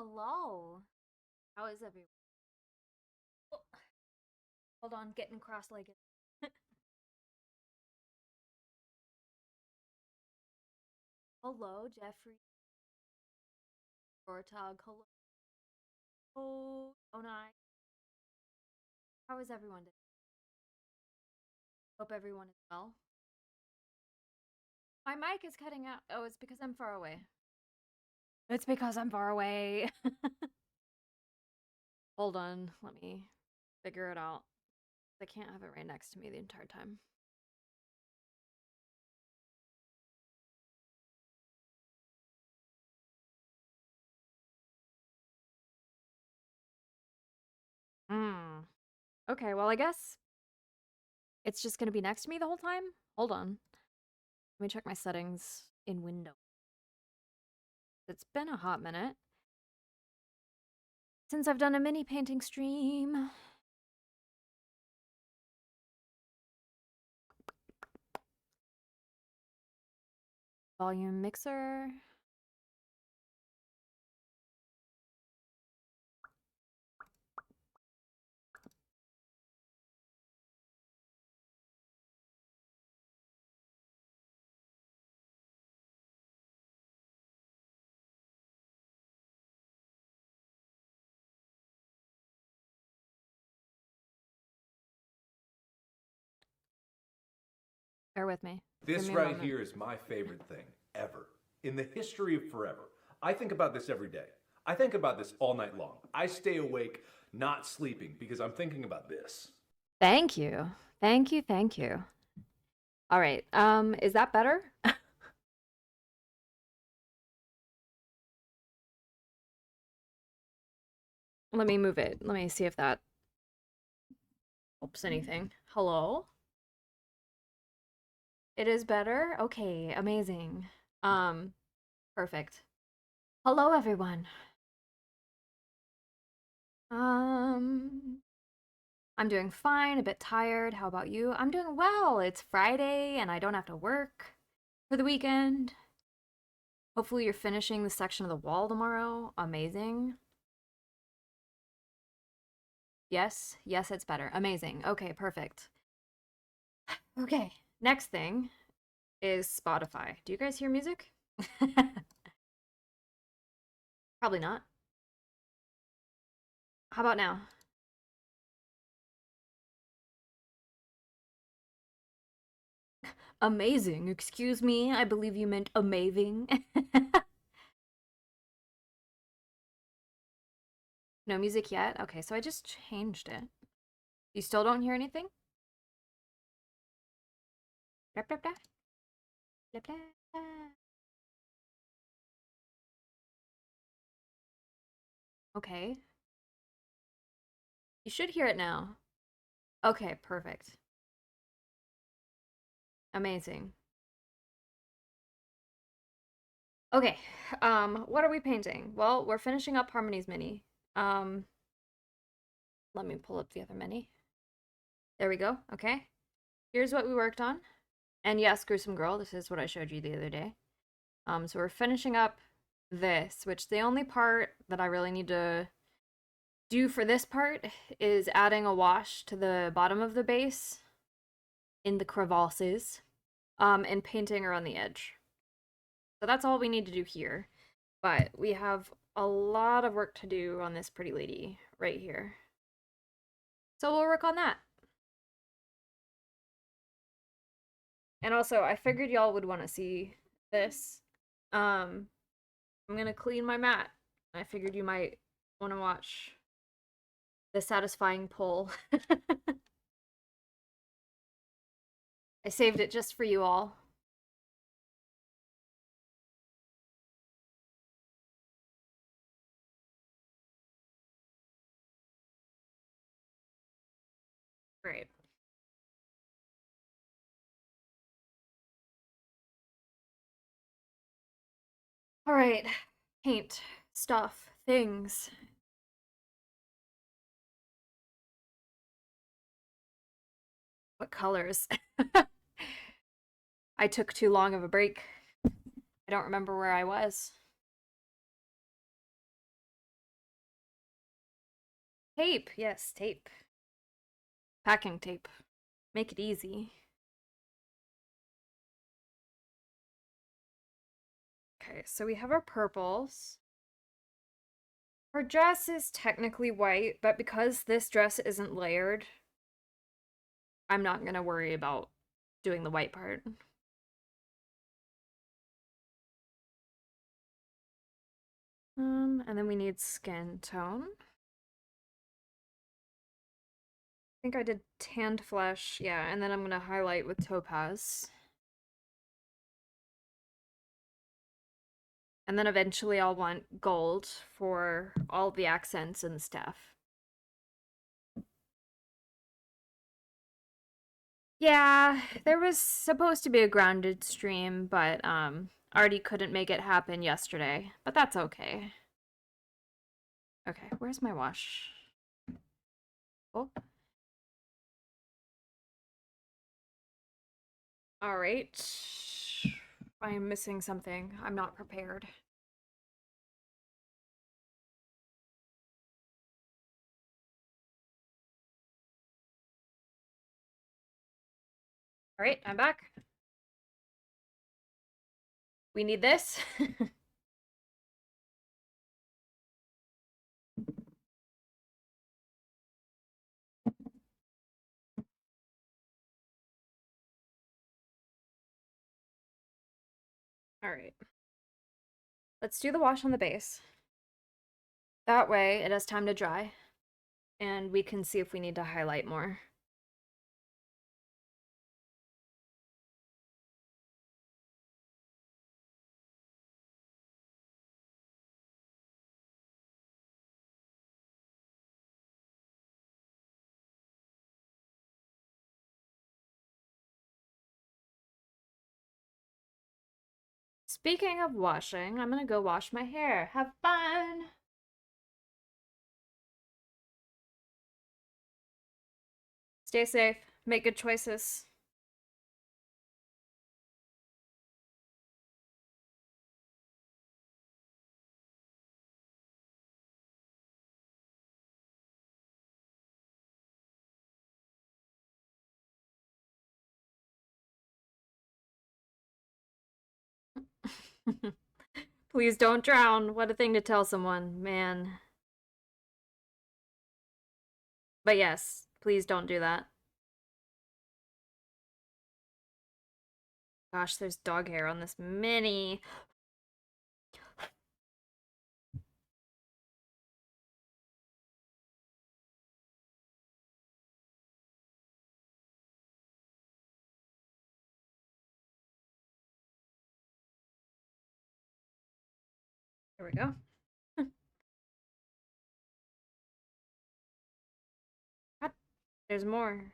Hello. How is everyone? Oh, hold on, getting cross-legged. Hello, Jeffrey. Gortog. Hello. Onai. How is everyone today? Hope everyone is well. My mic is cutting out. Oh, it's because I'm far away. It's because I'm far away. Hold on, let me figure it out. I can't have it right next to me the entire time. Hmm. Okay, well, I guess it's just gonna be next to me the whole time? Hold on. Let me check my settings in Windows. It's been a hot minute since I've done a mini painting stream. Volume mixer. Bear with me. Give This me a right moment. here is my favorite thing ever in the history of forever. I think about this every day. I think about this all night long. I stay awake, not sleeping, because I'm thinking about this. Thank you. Thank you, thank you. All right. Is that better? Let me move it. Let me see if that helps anything. Hello? It is better? Okay, amazing. Um, Perfect. Hello, everyone. Um, I'm doing fine, a bit tired. How about you? I'm doing well. It's Friday and I don't have to work for the weekend. Hopefully you're finishing the section of the wall tomorrow. Amazing. Yes, yes, it's better. Amazing. Okay, perfect. Okay, next thing is Spotify. Do you guys hear music? Probably not. How about now? Amazing. Excuse me, I believe you meant amazing. No music yet? Okay, so I just changed it. You still don't hear anything? Blah, blah, blah. Blah, blah. Okay. You should hear it now. Okay, perfect. Amazing. Okay, what are we painting? Well, we're finishing up Harmony's mini. Um, Let me pull up the other mini. There we go, okay. Here's what we worked on. And yes, Gruesome Girl, this is what I showed you the other day. So we're finishing up this, which the only part that I really need to do for this part is adding a wash to the bottom of the base in the crevasses, and painting around the edge. So that's all we need to do here. But we have a lot of work to do on this pretty lady right here. So we'll work on that. And also, I figured y'all would want to see this. I'm gonna clean my mat. I figured you might want to watch the satisfying pull. I saved it just for you all. Great. All right. Paint, stuff, things. What colors? I took too long of a break. I don't remember where I was. Tape, yes, tape. Packing tape. Make it easy. Okay, so we have our purples. Her dress is technically white, but because this dress isn't layered, I'm not gonna worry about doing the white part. And then we need skin tone. I think I did tanned flesh, yeah, and then I'm gonna highlight with topaz. And then eventually I'll want gold for all the accents and stuff. Yeah, there was supposed to be a grounded stream, but Artie couldn't make it happen yesterday. But that's okay. Okay, where's my wash? Oh. All right. I'm missing something. I'm not prepared. All right, I'm back. We need this. All right. Let's do the wash on the base. That way it has time to dry and we can see if we need to highlight more. Speaking of washing, I'm gonna go wash my hair. Have fun! Stay safe. Make good choices. Please don't drown. What a thing to tell someone, man. But yes, please don't do that. Gosh, there's dog hair on this mini. There we go. What? There's more.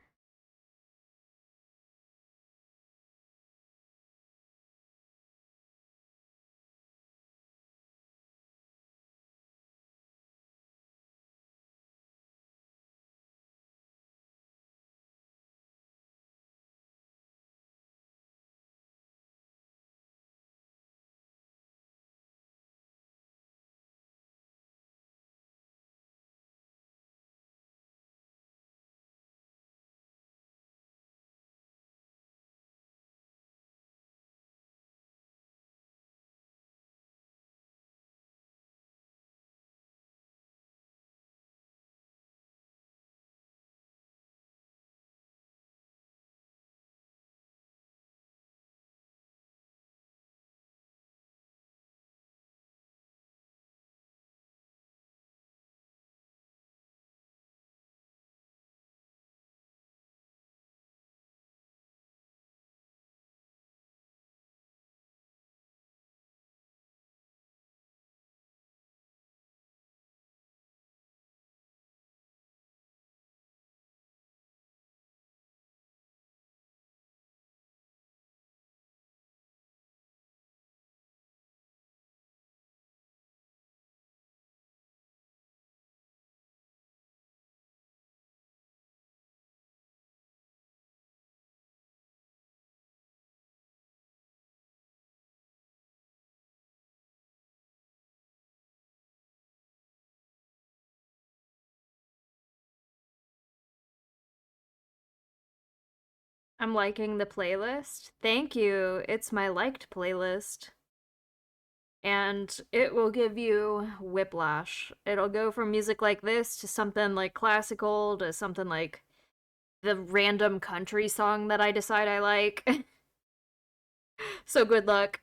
I'm liking the playlist. Thank you. It's my liked playlist. And it will give you whiplash. It'll go from music like this to something like classical to something like the random country song that I decide I like. So good luck.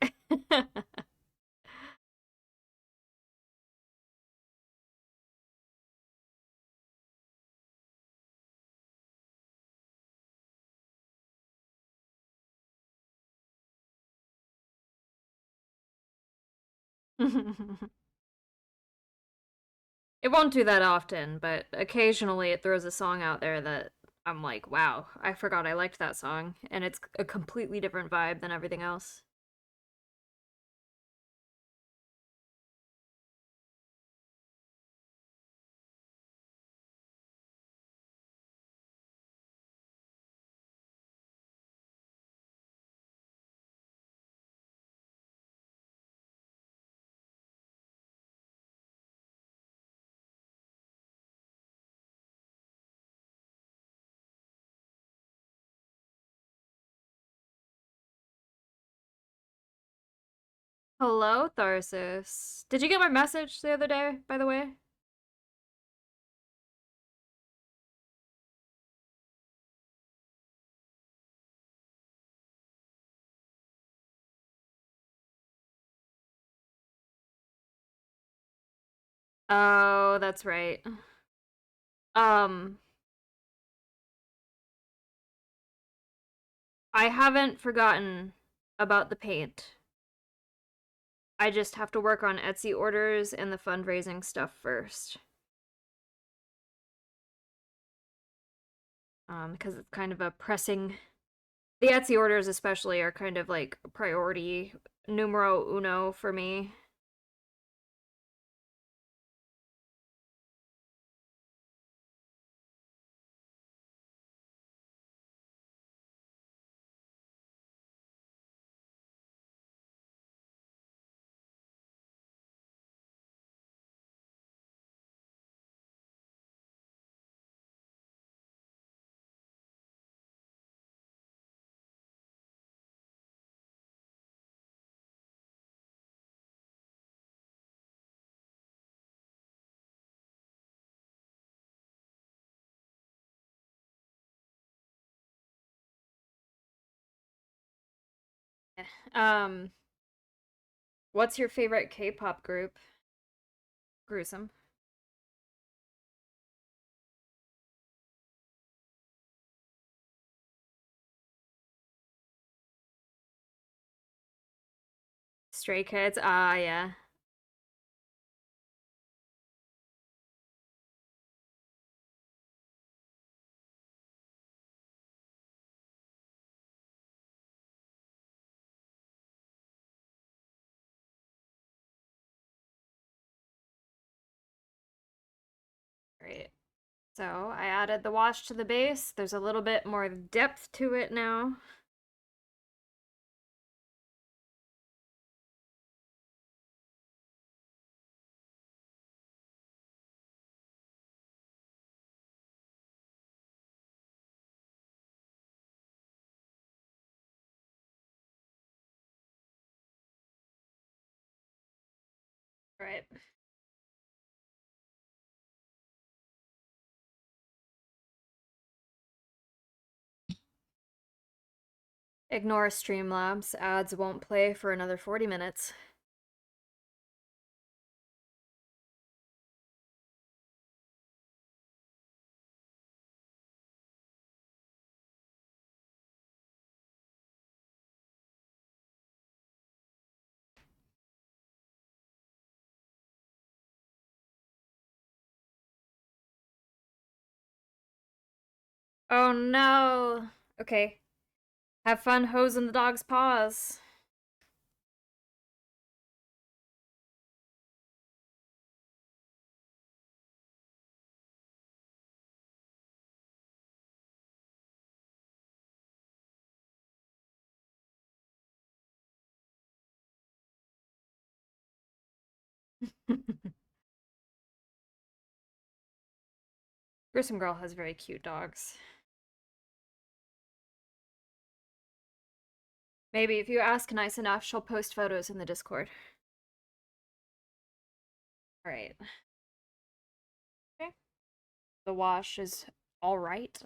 It won't do that often, but occasionally it throws a song out there that I'm like, wow, I forgot I liked that song. And it's a completely different vibe than everything else. Hello, Tharsis. Did you get my message the other day, by the way? Oh, that's right. Um, I haven't forgotten about the paint. I just have to work on Etsy orders and the fundraising stuff first. Because it's kind of a pressing. The Etsy orders, especially, are kind of like priority numero uno for me. Um, what's your favorite K-pop group? Gruesome. Stray Kids. Ah, yeah. Great. So I added the wash to the base. There's a little bit more depth to it now. Right. Ignore Streamlabs. Ads won't play for another 40 minutes. Oh no. Okay. Have fun hosing the dog's paws. Grissom Girl has very cute dogs. Maybe if you ask nice enough, she'll post photos in the Discord. All right. Okay. The wash is all right.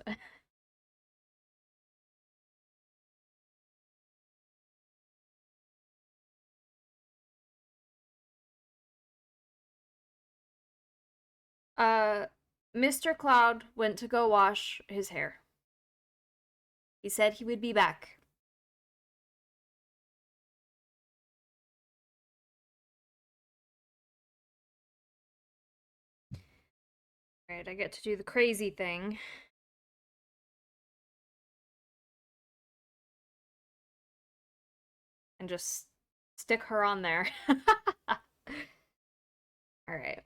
uh, Mr. Cloud went to go wash his hair. He said he would be back. All right, I get to do the crazy thing. And just stick her on there. All right.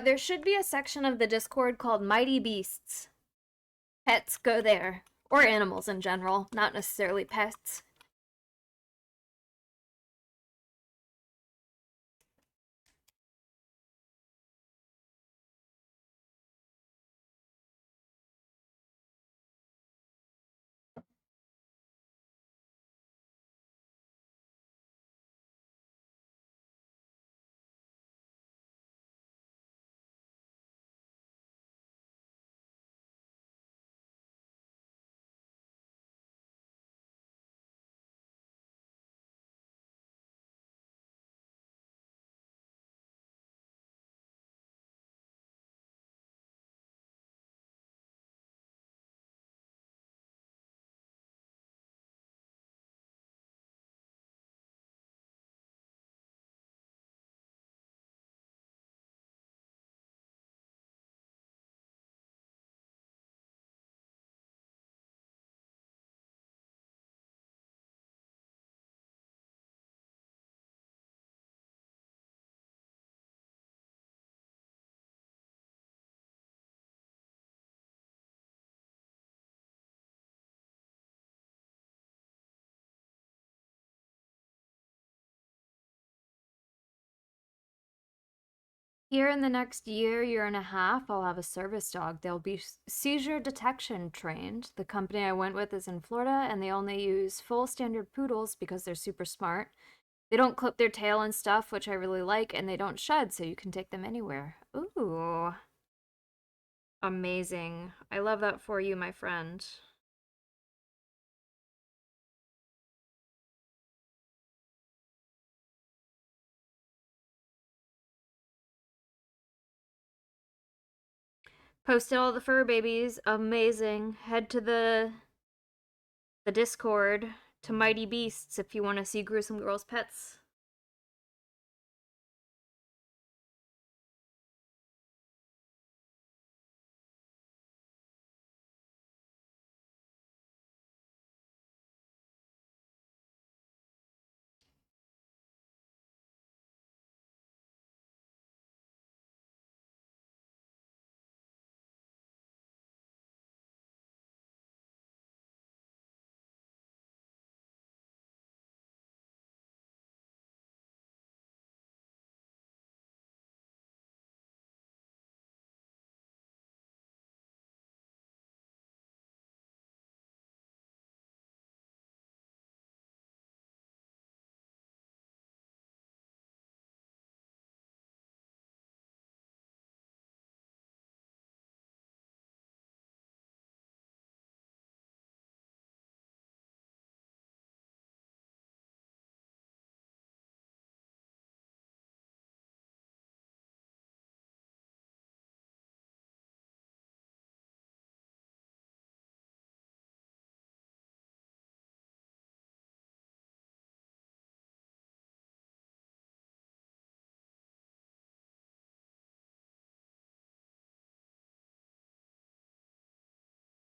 There should be a section of the Discord called Mighty Beasts. Pets go there. Or animals in general, not necessarily pets. Here in the next year and a half, I'll have a service dog. They'll be seizure detection trained. The company I went with is in Florida, and they only use full standard poodles because they're super smart. They don't clip their tail and stuff, which I really like, and they don't shed, so you can take them anywhere. Ooh. Amazing. I love that for you, my friend. Posted all the fur babies. Amazing. Head to the Discord to Mighty Beasts if you want to see Gruesome Girls pets.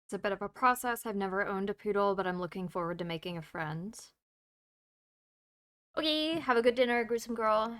It's a bit of a process. I've never owned a poodle, but I'm looking forward to making a friend. Okay, have a good dinner, Gruesome Girl.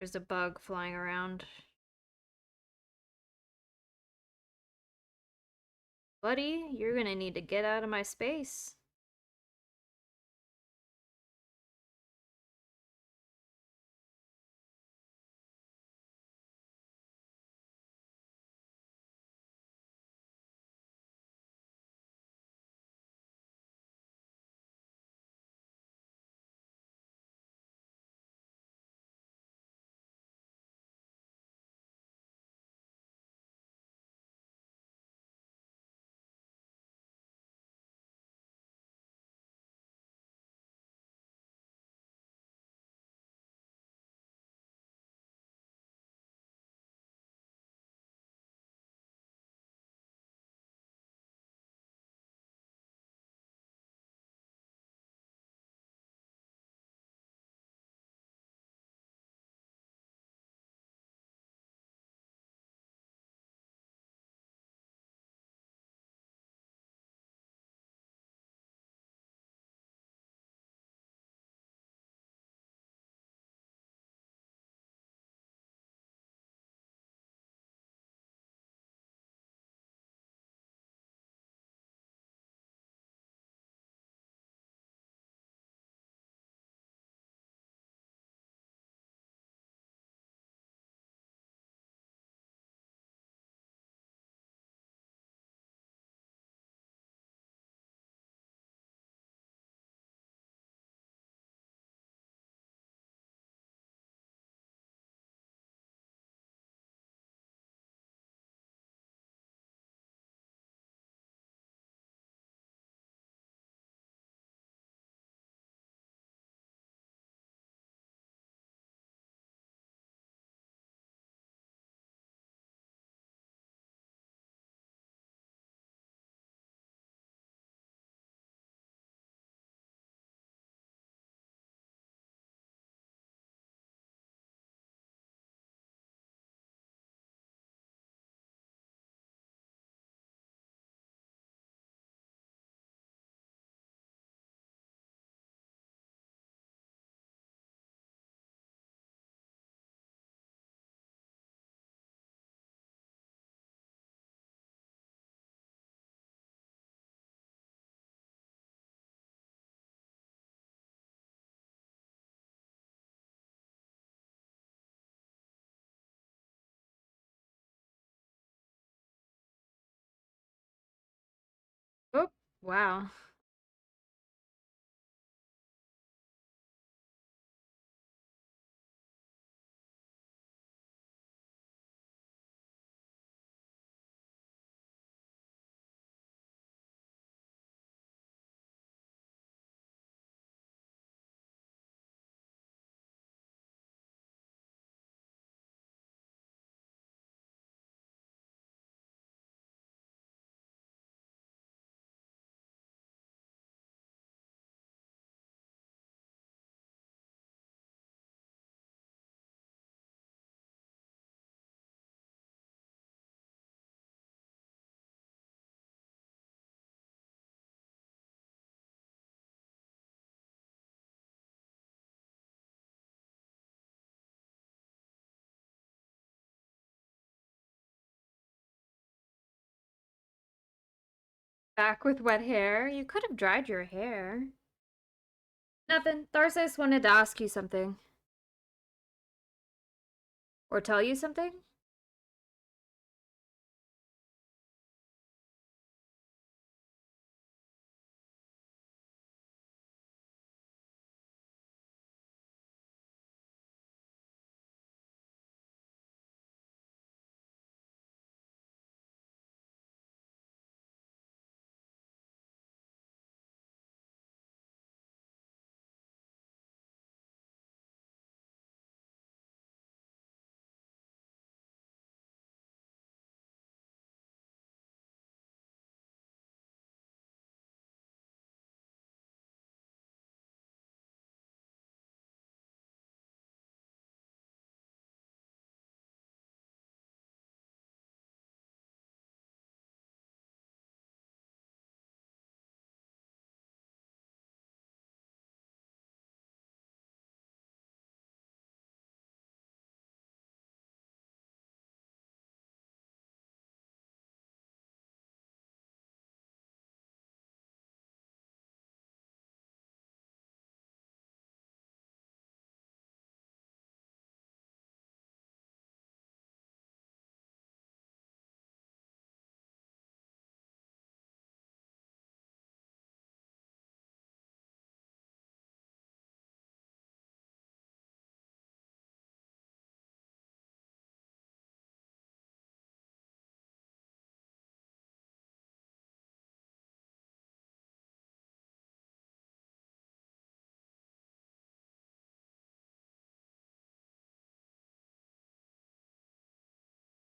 There's a bug flying around. Buddy, you're gonna need to get out of my space. Oh, wow. Back with wet hair? You could have dried your hair. Nothing. Tharsis wanted to ask you something. Or tell you something?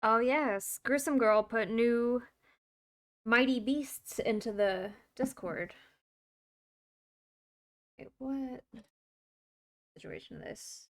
Oh yes, Gruesome Girl put new mighty beasts into the Discord. Wait, what situation is this?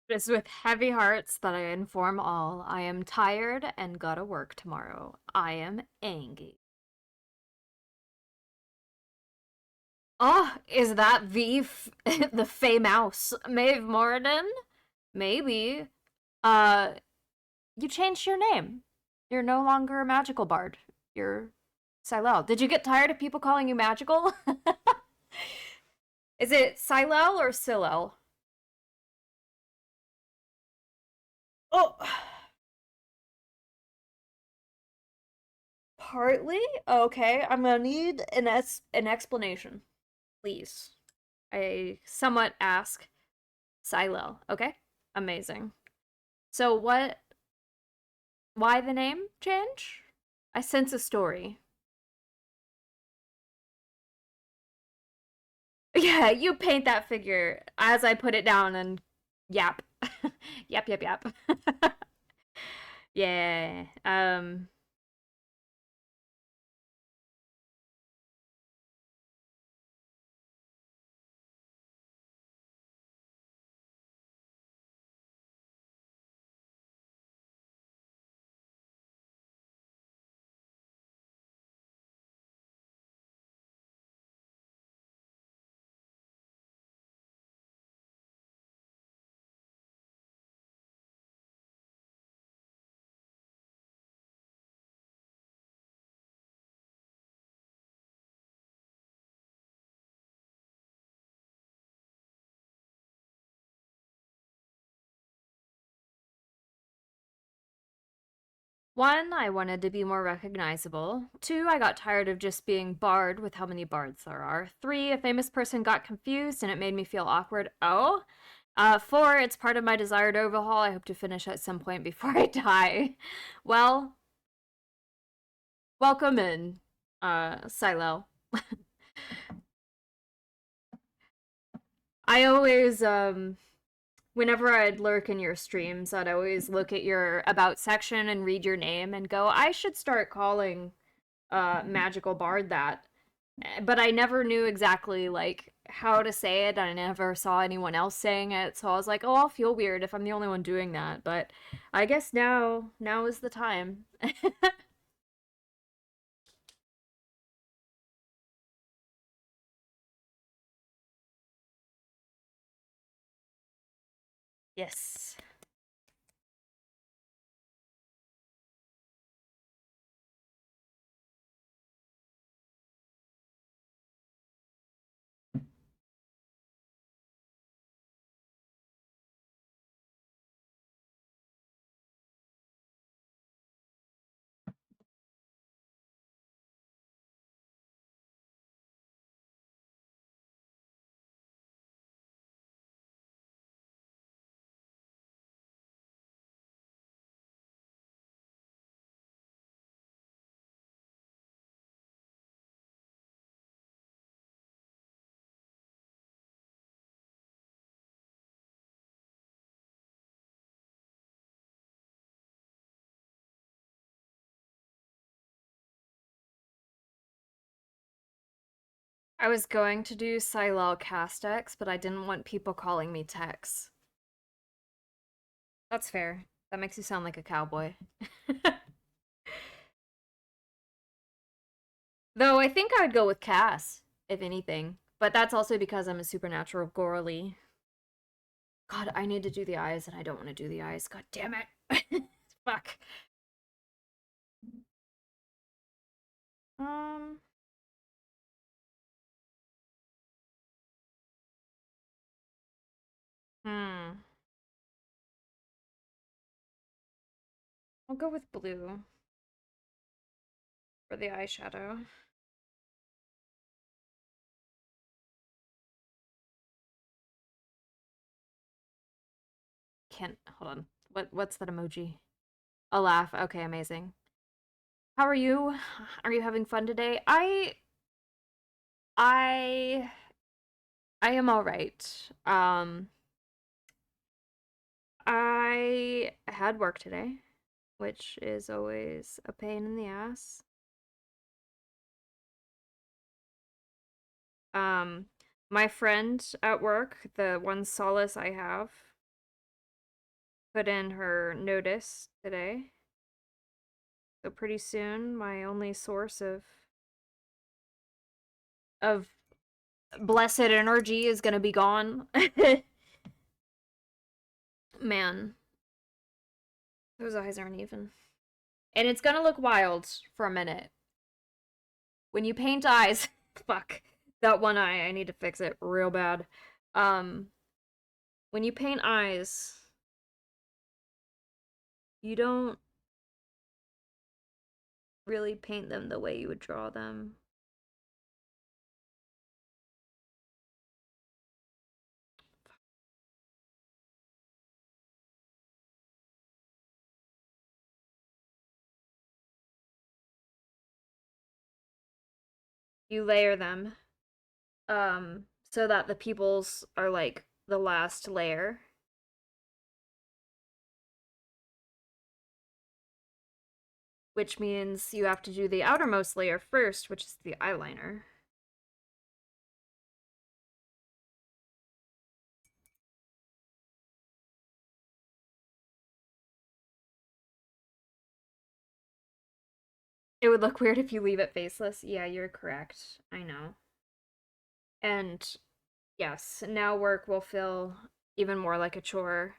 It is with heavy hearts that I inform all. I am tired and gotta work tomorrow. I am angry. Oh, is that the Fey Mouse? Maeve Morden? Maybe. Uh, you changed your name. You're no longer a magical bard. You're Silel. Did you get tired of people calling you magical? Is it Silel or Silel? Oh, partly? Okay, I'm gonna need an explanation, please. I somewhat ask Silel. Okay, amazing. So why the name change? I sense a story. Yeah, you paint that figure as I put it down and yap. Yap, yap, yap. Yeah. One, I wanted to be more recognizable. Two, I got tired of just being barred with how many bards there are. Three, a famous person got confused and it made me feel awkward. Oh. Four, it's part of my desired overhaul. I hope to finish at some point before I die. Well, welcome in, Silo. I always, whenever I'd lurk in your streams, I'd always look at your about section and read your name and go, I should start calling magical bard that. But I never knew exactly like how to say it. I never saw anyone else saying it, so I was like, "Oh, I'll feel weird if I'm the only one doing that." But I guess now is the time. Yes. I was going to do Silel Castex, but I didn't want people calling me Tex. That's fair. That makes you sound like a cowboy. Though I think I would go with Cass, if anything. But that's also because I'm a supernatural Gorley. God, I need to do the eyes, and I don't want to do the eyes. God damn it. Fuck. Um, hmm. I'll go with blue for the eyeshadow. Can't, hold on. What's that emoji? A laugh. Okay, amazing. How are you? Are you having fun today? I I am all right. I had work today, which is always a pain in the ass. Um, my friend at work, the one solace I have, put in her notice today. So pretty soon, my only source of blessed energy is gonna be gone. Man, those eyes aren't even. And it's gonna look wild for a minute. When you paint eyes, fuck. That one eye, I need to fix it real bad. Um, when you paint eyes, you don't really paint them the way you would draw them. You layer them, so that the pupils are like the last layer, which means you have to do the outermost layer first, which is the eyeliner. It would look weird if you leave it faceless. Yeah, you're correct. I know. And yes, now work will feel even more like a chore.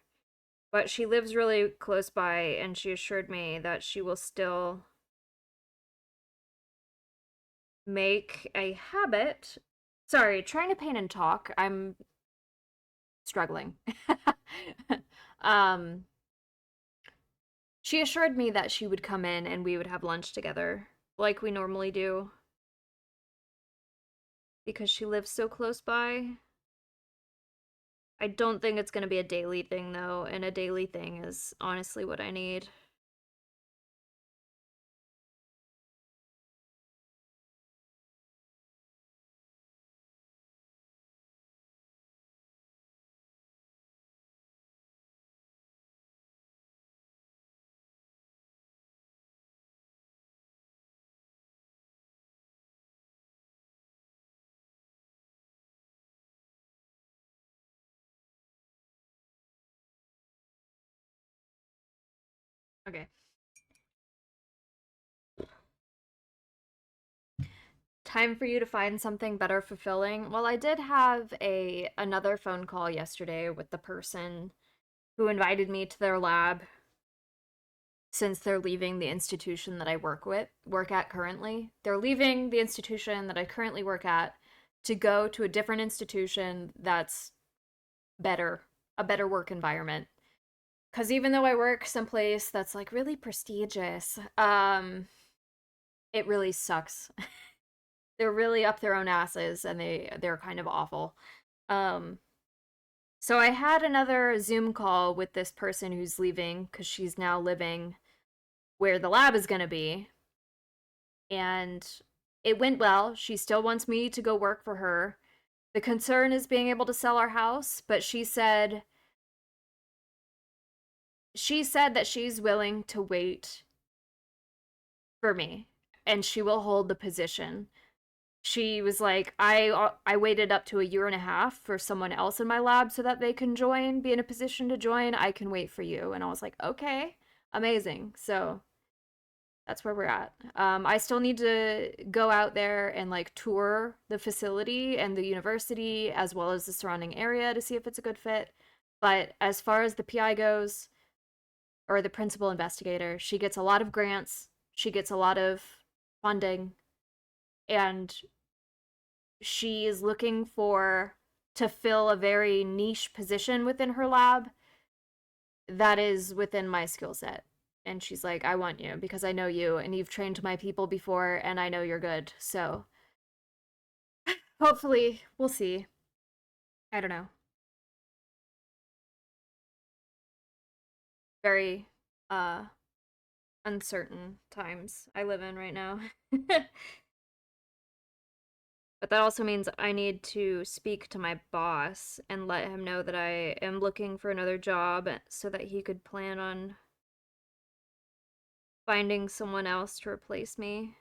But she lives really close by, and she assured me that she will still make a habit. Sorry, trying to paint and talk. I'm struggling. um, she assured me that she would come in and we would have lunch together, like we normally do, because she lives so close by. I don't think it's going to be a daily thing, though, and a daily thing is honestly what I need. Okay. Time for you to find something better fulfilling. Well, I did have a another phone call yesterday with the person who invited me to their lab since they're leaving the institution that I work at currently. They're leaving the institution that I currently work at to go to a different institution that's better, a better work environment. Cuz even though I work someplace that's like really prestigious, it really sucks. They're really up their own asses and they're kind of awful. Um so I had another Zoom call with this person who's leaving cuz she's now living where the lab is going to be, and it went well. She still wants me to go work for her. The concern is being able to sell our house, but she said that she's willing to wait for me and she will hold the position. She was like, I waited up to a year and a half for someone else in my lab so that they can join, be in a position to join. I can wait for you. And I was like, okay, amazing. So that's where we're at. I still need to go out there and like tour the facility and the university as well as the surrounding area to see if it's a good fit. But as far as the PI goes, or the principal investigator, she gets a lot of grants, she gets a lot of funding, and she is looking for to fill a very niche position within her lab that is within my skill set. And she's like, I want you because I know you and you've trained my people before and I know you're good. So hopefully, we'll see. I don't know. Very uh uncertain times I live in right now. But that also means I need to speak to my boss and let him know that I am looking for another job so that he could plan on finding someone else to replace me.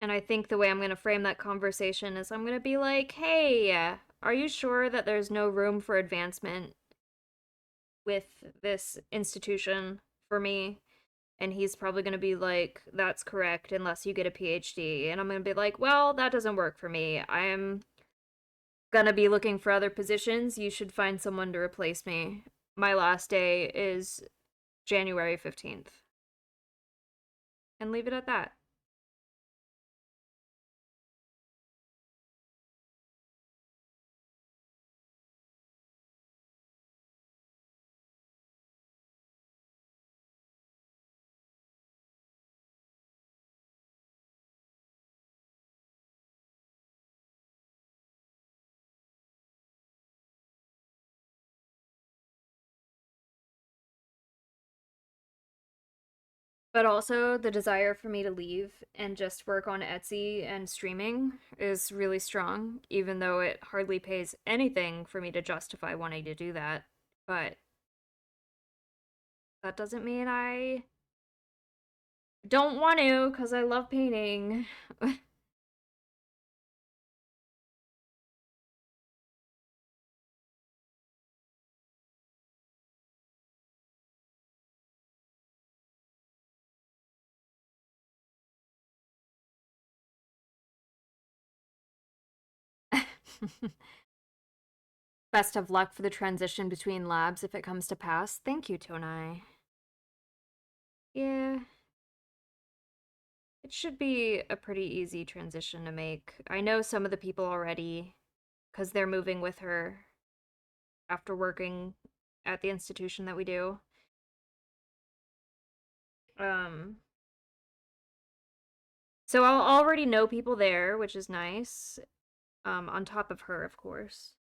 And I think the way I'm going to frame that conversation is I'm going to be like, hey, are you sure that there's no room for advancement with this institution for me? And he's probably going to be like, that's correct, unless you get a PhD. And I'm going to be like, well, that doesn't work for me. I am going to be looking for other positions. You should find someone to replace me. My last day is January 15th. And leave it at that. But also, the desire for me to leave and just work on Etsy and streaming is really strong, even though it hardly pays anything for me to justify wanting to do that. But that doesn't mean I don't want to, because I love painting. Best of luck for the transition between labs if it comes to pass. Thank you, Tonai. Yeah, it should be a pretty easy transition to make. I know some of the people already because they're moving with her after working at the institution that we do. Um, so I'll already know people there, which is nice. On top of her, of course.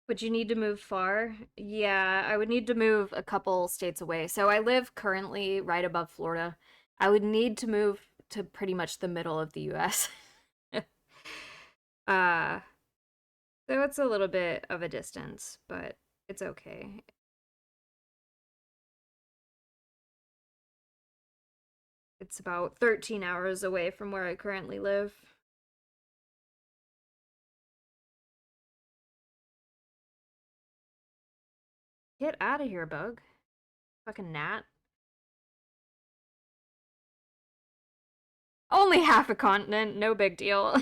Would you need to move far? Yeah, I would need to move a couple states away. So I live currently right above Florida. I would need to move to pretty much the middle of the US. uh, so it's a little bit of a distance, but it's okay. It's about 13 hours away from where I currently live. Get out of here, bug. Fucking gnat. Only half a continent, no big deal.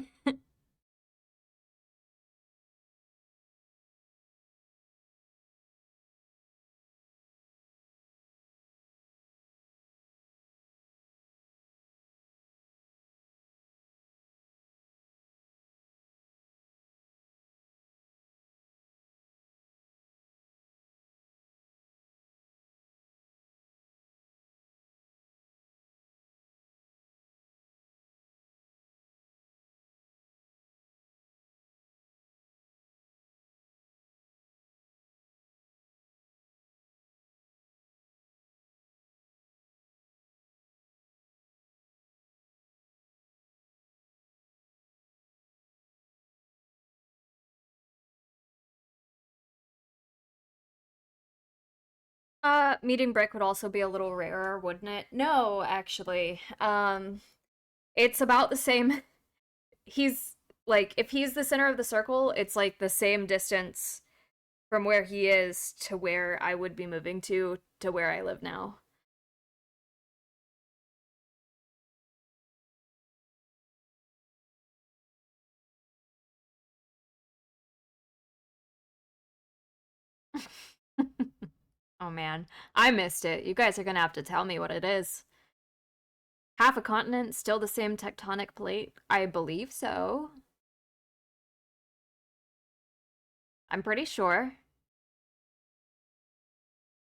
Meeting Brick would also be a little rarer, wouldn't it? No, actually. It's about the same. He's like, if he's the center of the circle, it's like the same distance from where he is to where I would be moving to where I live now. Oh man, I missed it. You guys are gonna have to tell me what it is. Half a continent, still the same tectonic plate? I believe so. I'm pretty sure.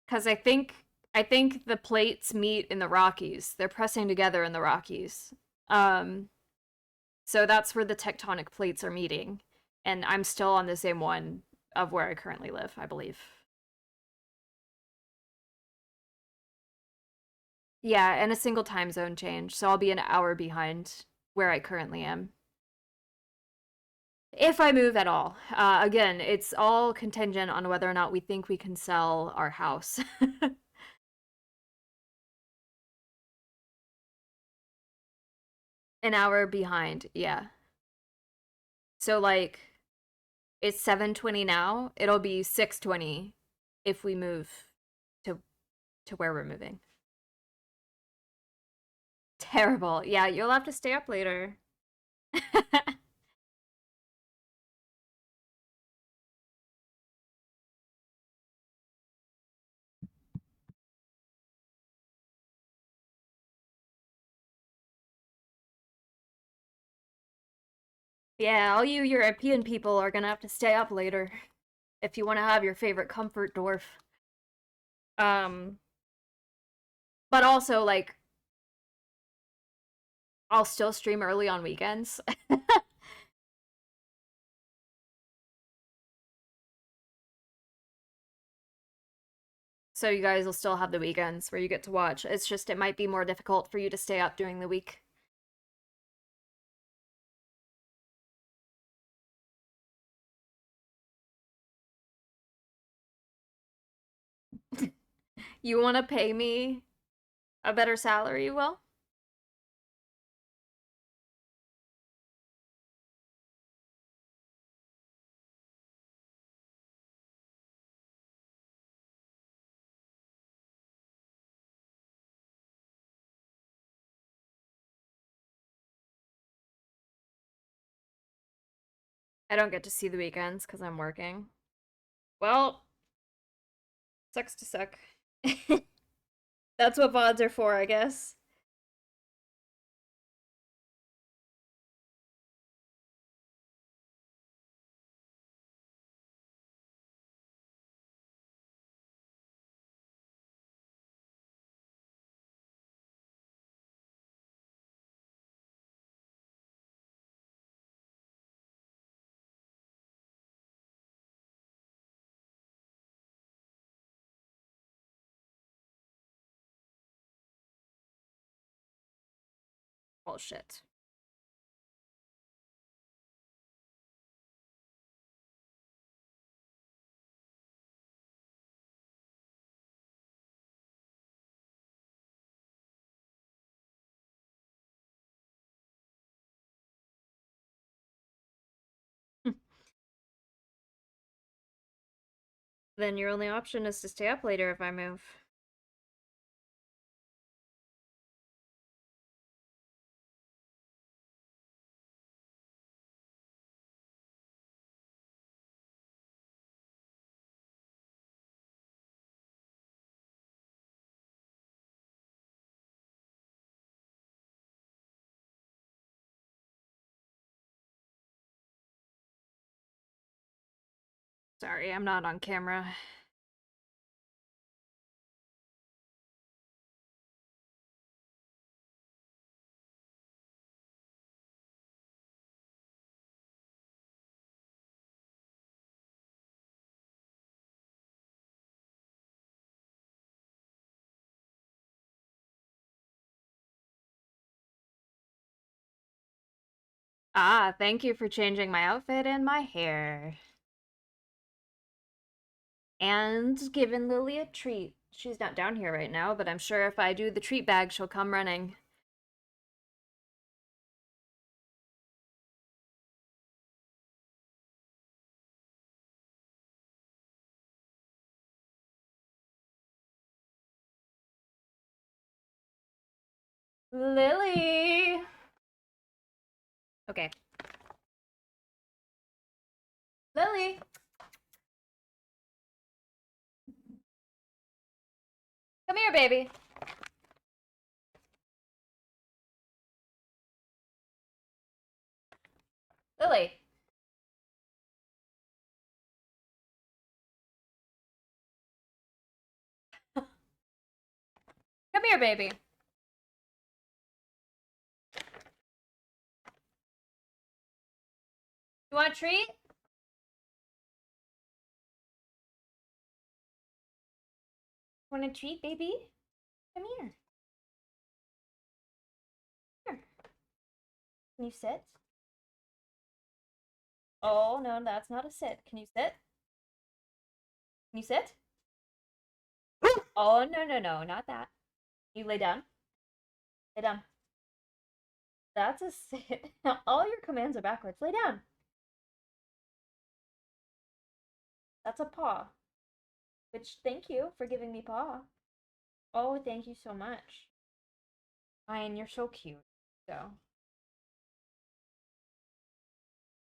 Because I think the plates meet in the Rockies. They're pressing together in the Rockies. Um, so that's where the tectonic plates are meeting. And I'm still on the same one of where I currently live, I believe. Yeah, and a single time zone change, so I'll be an hour behind where I currently am. If I move at all. Again, it's all contingent on whether or not we think we can sell our house. An hour behind, yeah. So like it's 7:20 now. It'll be 6:20 if we move to to where we're moving. Terrible. Yeah, you'll have to stay up later. Yeah, all you European people are gonna have to stay up later if you want to have your favorite comfort dwarf. Um, but also like I'll still stream early on weekends. So you guys will still have the weekends where you get to watch. It's just it might be more difficult for you to stay up during the week. You want to pay me a better salary, Will? I don't get to see the weekends because I'm working. Well, sucks to suck. That's what VODs are for, I guess. Oh, shit. Then your only option is to stay up later if I move. Sorry, I'm not on camera. Ah, thank you for changing my outfit and my hair. And giving Lily a treat. She's not down here right now, but I'm sure if I do the treat bag, she'll come running. Lily! Okay. Lily! Come here, baby. Lily. Come here, baby. You want a treat? Want a treat, baby? Come here. Here. Can you sit? Oh, no, that's not a sit. Can you sit? Can you sit? Oh, no, no, no, not that. You lay down. Lay down. That's a sit. All your commands are backwards. Lay down. That's a paw. Which, thank you for giving me paw. Oh, thank you so much. Ryan, you're so cute. So,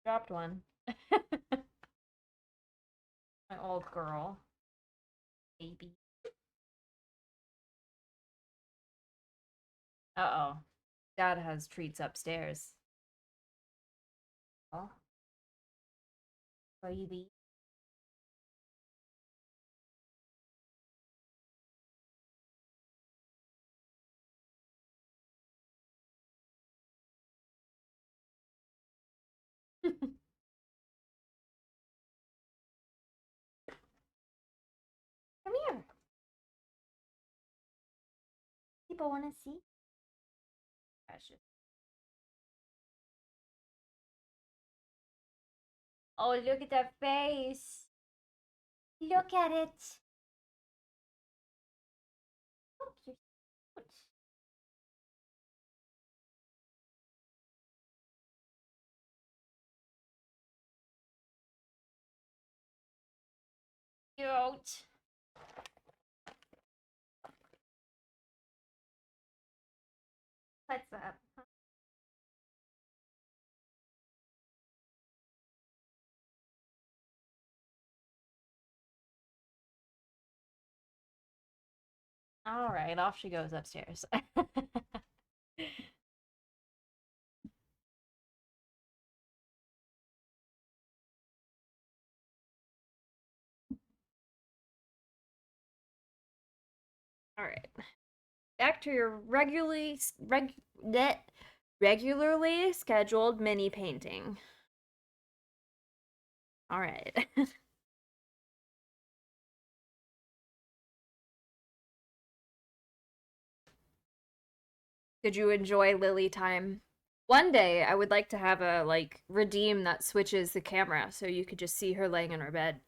dropped one. My old girl. Baby. Uh-oh. Dad has treats upstairs. Oh, baby. Come here. People want to see. Precious. Oh, look at that face. Look at it. Oh, you're cute. Cute. What's up? All right, off she goes upstairs. All right. Back to your regularly scheduled mini painting. All right. Did you enjoy Lily time? One day I would like to have a like redeem that switches the camera so you could just see her laying in her bed.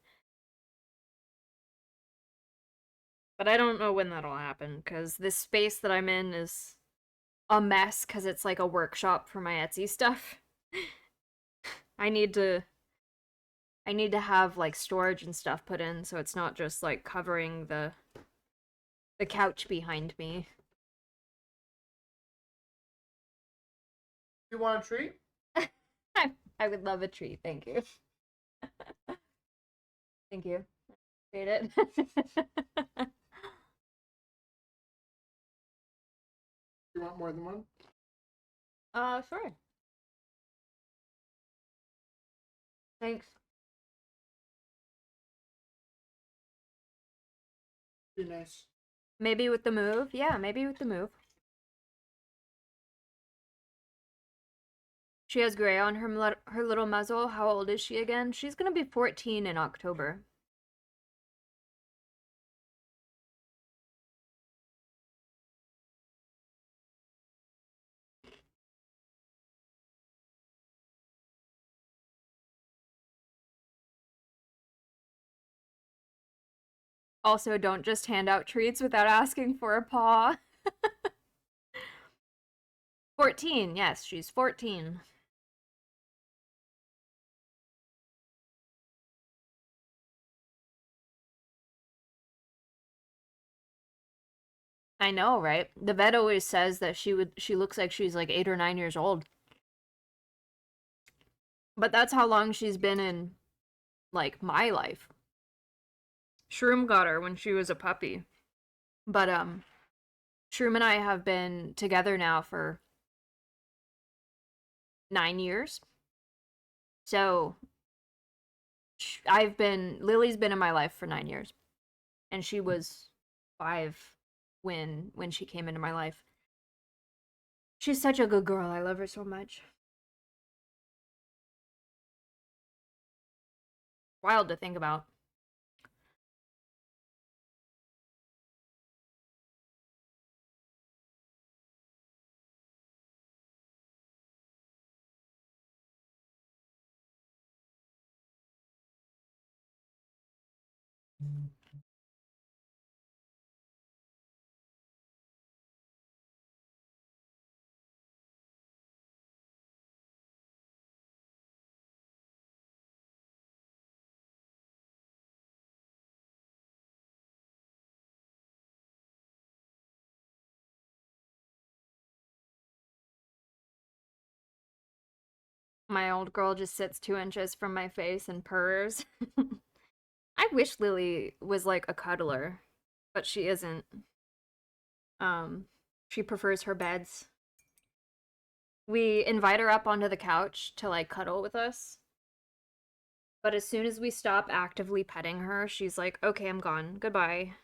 But I don't know when that'll happen because this space that I'm in is a mess because it's like a workshop for my Etsy stuff. I need to I need to have like storage and stuff put in so it's not just like covering the couch behind me. You want a treat? I would love a treat, thank you. Thank you. Appreciate it. You want more than one? Sure. Thanks. Be nice. Maybe with the move? Yeah, maybe with the move. She has gray on her little muzzle. How old is she again? She's gonna be 14 in October. Also, don't just hand out treats without asking for a paw. 14, yes, she's 14. I know, right? The vet always says that she looks like she's like 8 or 9 years old. But that's how long she's been in like my life. Shroom got her when she was a puppy. But Shroom and I have been together now for 9 years. So Lily's been in my life for 9 years and she was 5 when she came into my life. She's such a good girl. I love her so much. Wild to think about. My old girl just sits 2 inches from my face and purrs. I wish Lily was like a cuddler, but she isn't. Um, she prefers her beds. We invite her up onto the couch to like cuddle with us. But as soon as we stop actively petting her, she's like, okay, I'm gone. Goodbye.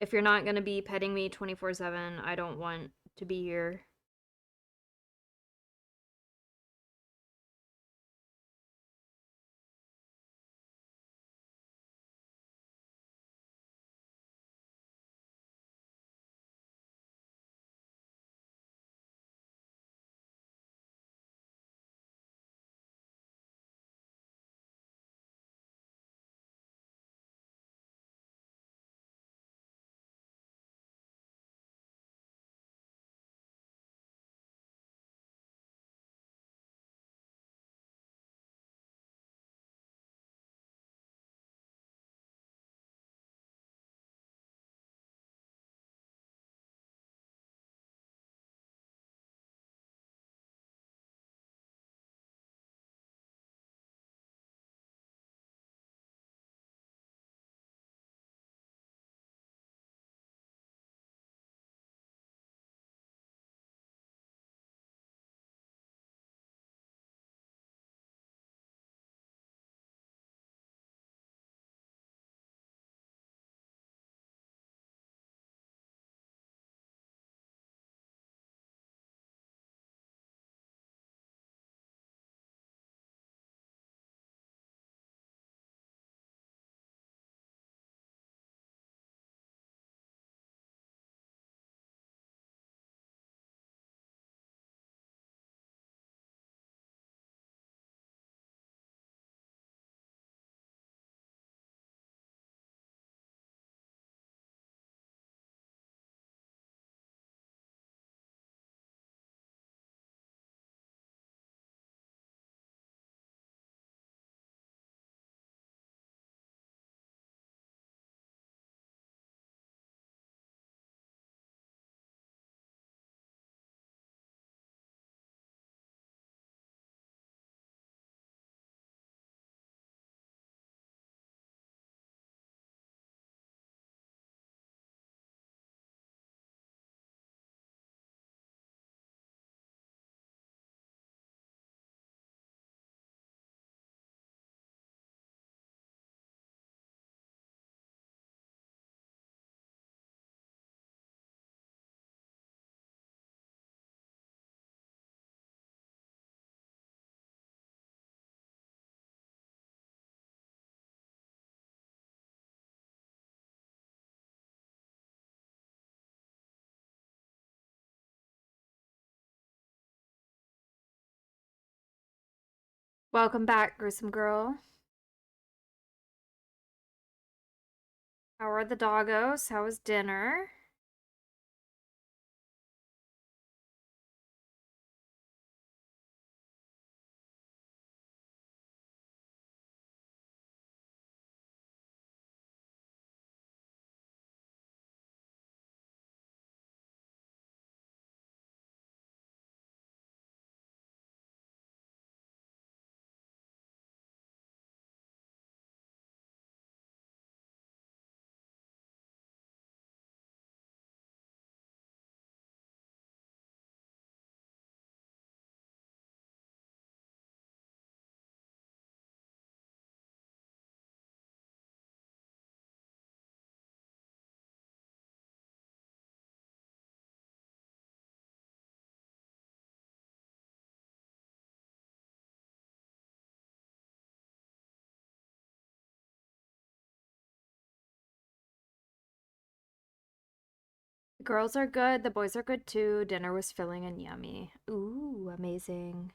If you're not gonna be petting me 24/7, I don't want to be here. Welcome back, Gruesome Girl. How are the doggos? How was dinner? The girls are good, the boys are good too. Dinner was filling and yummy. Ooh, amazing.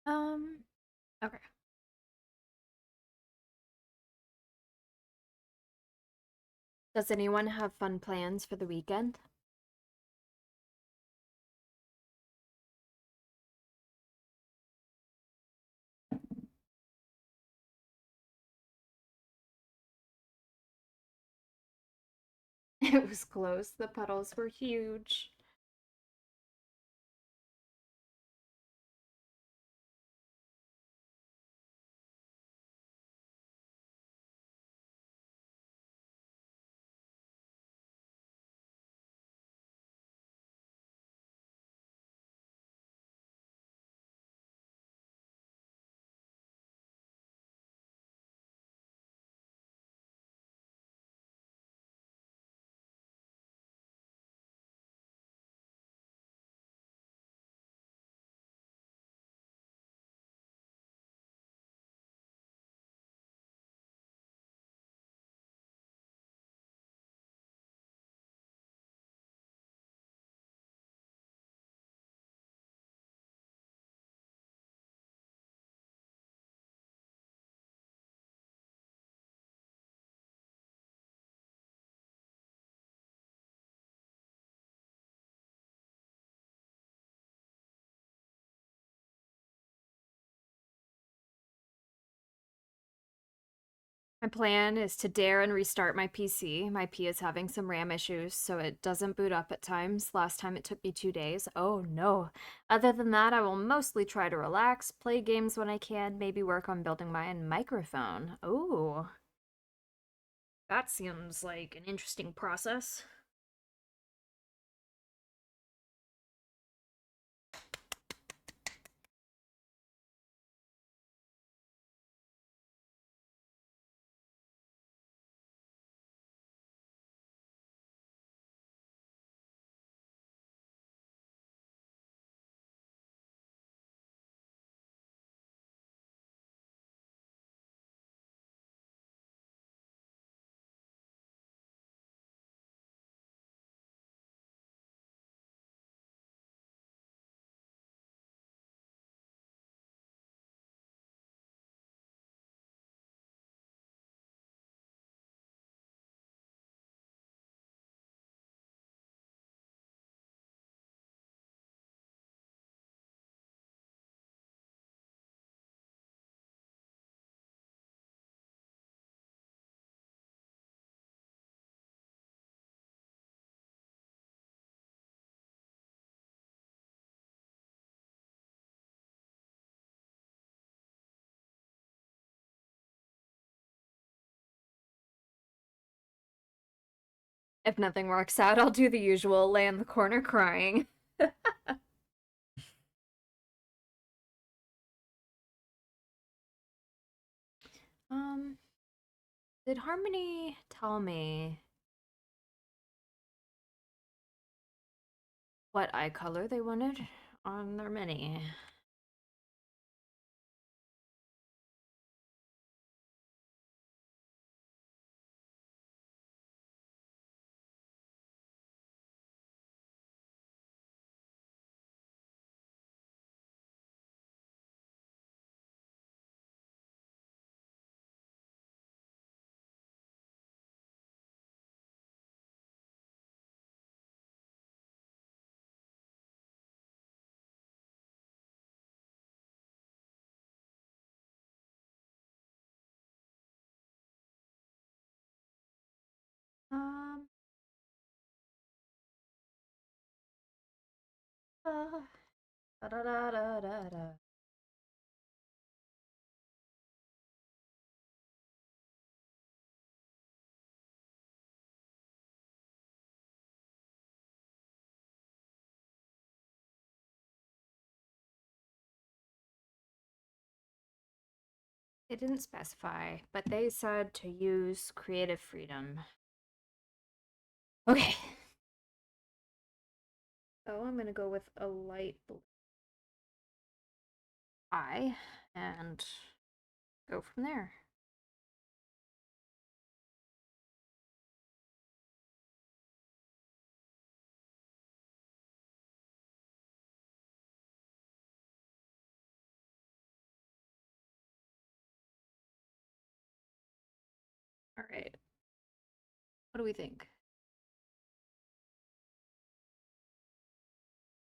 Um, okay. Does anyone have fun plans for the weekend? It was close. The puddles were huge. My plan is to dare and restart my PC. My P is having some RAM issues, so it doesn't boot up at times. Last time it took me 2 days. Oh no. Other than that, I will mostly try to relax, play games when I can, maybe work on building my own microphone. Oh, that seems like an interesting process. If nothing works out, I'll do the usual, lay in the corner crying. Um, did Harmony tell me what eye color they wanted on their mini? Um, da da da da da da. They didn't specify, but they said to use creative freedom. Okay. Oh, I'm gonna go with a light blue eye and go from there. All right. What do we think?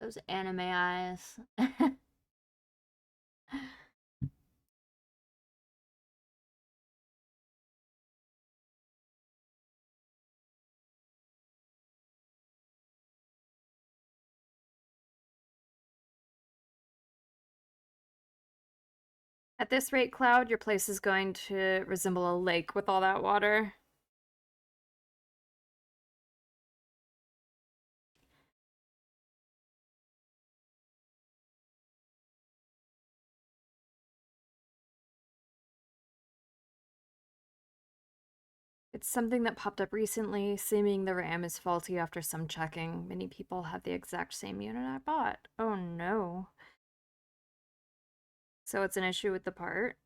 Those anime eyes. At this rate, Cloud, your place is going to resemble a lake with all that water. It's something that popped up recently, seeming the RAM is faulty after some checking. Many people have the exact same unit I bought. Oh no. So it's an issue with the part?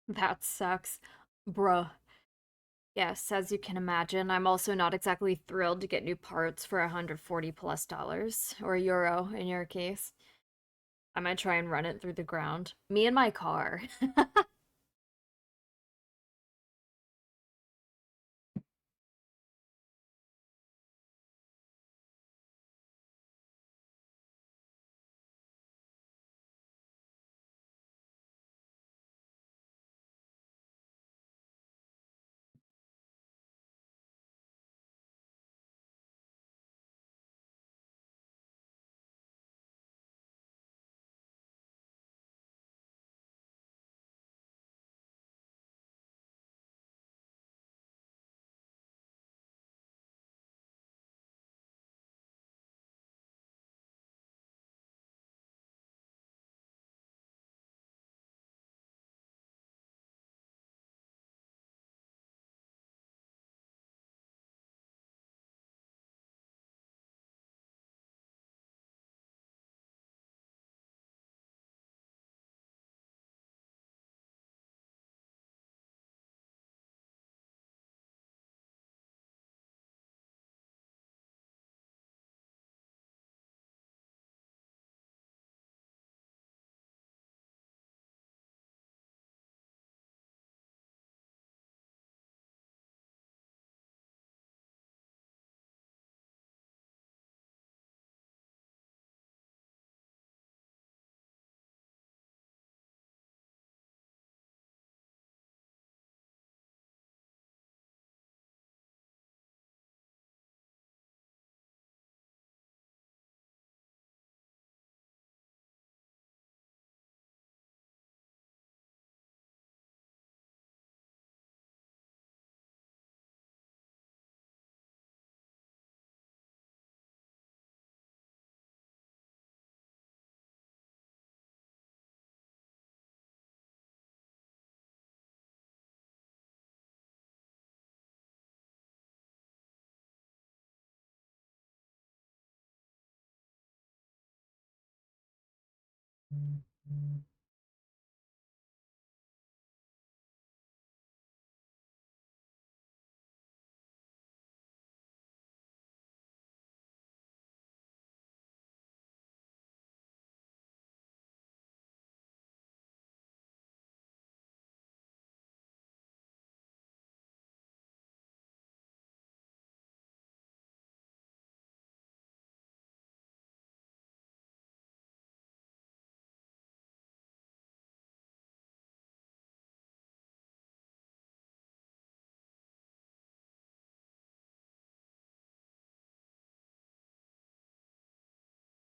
That sucks. Bruh. Yes, as you can imagine, I'm also not exactly thrilled to get new parts for $140 plus, or euro in your case. I might try and run it through the ground. Me and my car.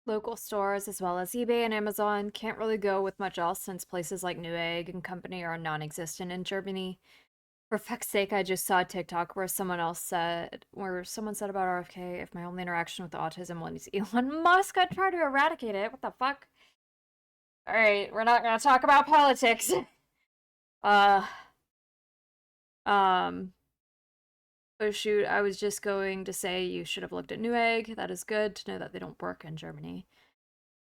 Local stores as well as eBay and Amazon can't really go with much else since places like Newegg and company are non-existent in Germany. For fuck's sake, I just saw a TikTok where someone said about RFK, if my only interaction with autism was Elon Musk, I'd try to eradicate it. What the fuck? Alright, we're not gonna talk about politics. uh, um, oh shoot, I was just going to say you should have looked at Newegg. That is good to know that they don't work in Germany.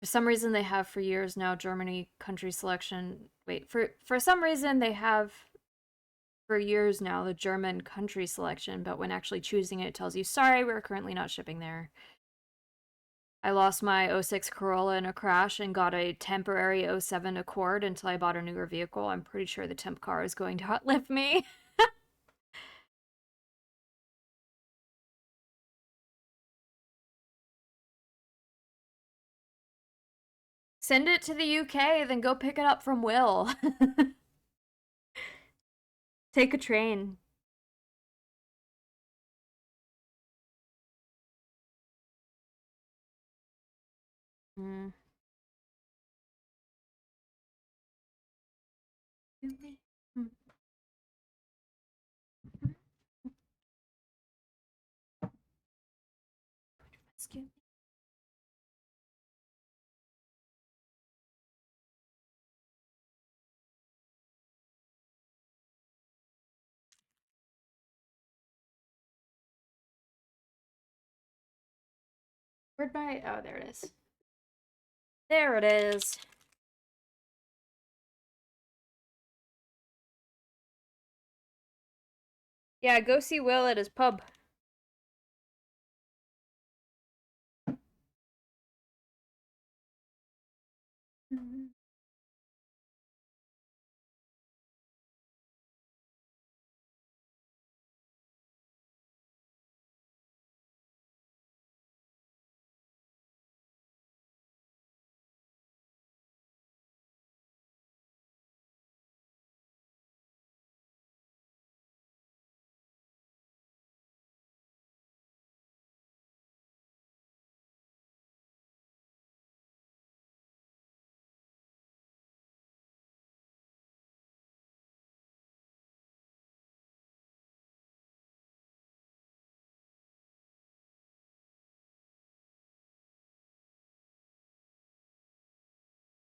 For some reason, they have for years now Germany country selection. Wait, for some reason, they have for years now the German country selection, but when actually choosing it, it tells you, sorry, we're currently not shipping there. I lost my '06 Corolla in a crash and got a temporary '07 Accord until I bought a newer vehicle. I'm pretty sure the temp car is going to outlive me. Send it to the UK, then go pick it up from Will. Take a train. Mm. Excuse me. Where'd my... Oh, there it is. There it is. Yeah, go see Will at his pub.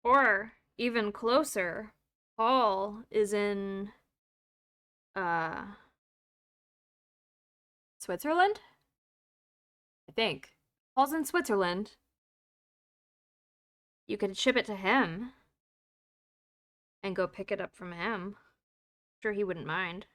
Or even closer, Paul is in uh Switzerland? I think. Paul's in Switzerland. You could ship it to him and go pick it up from him. Sure he wouldn't mind.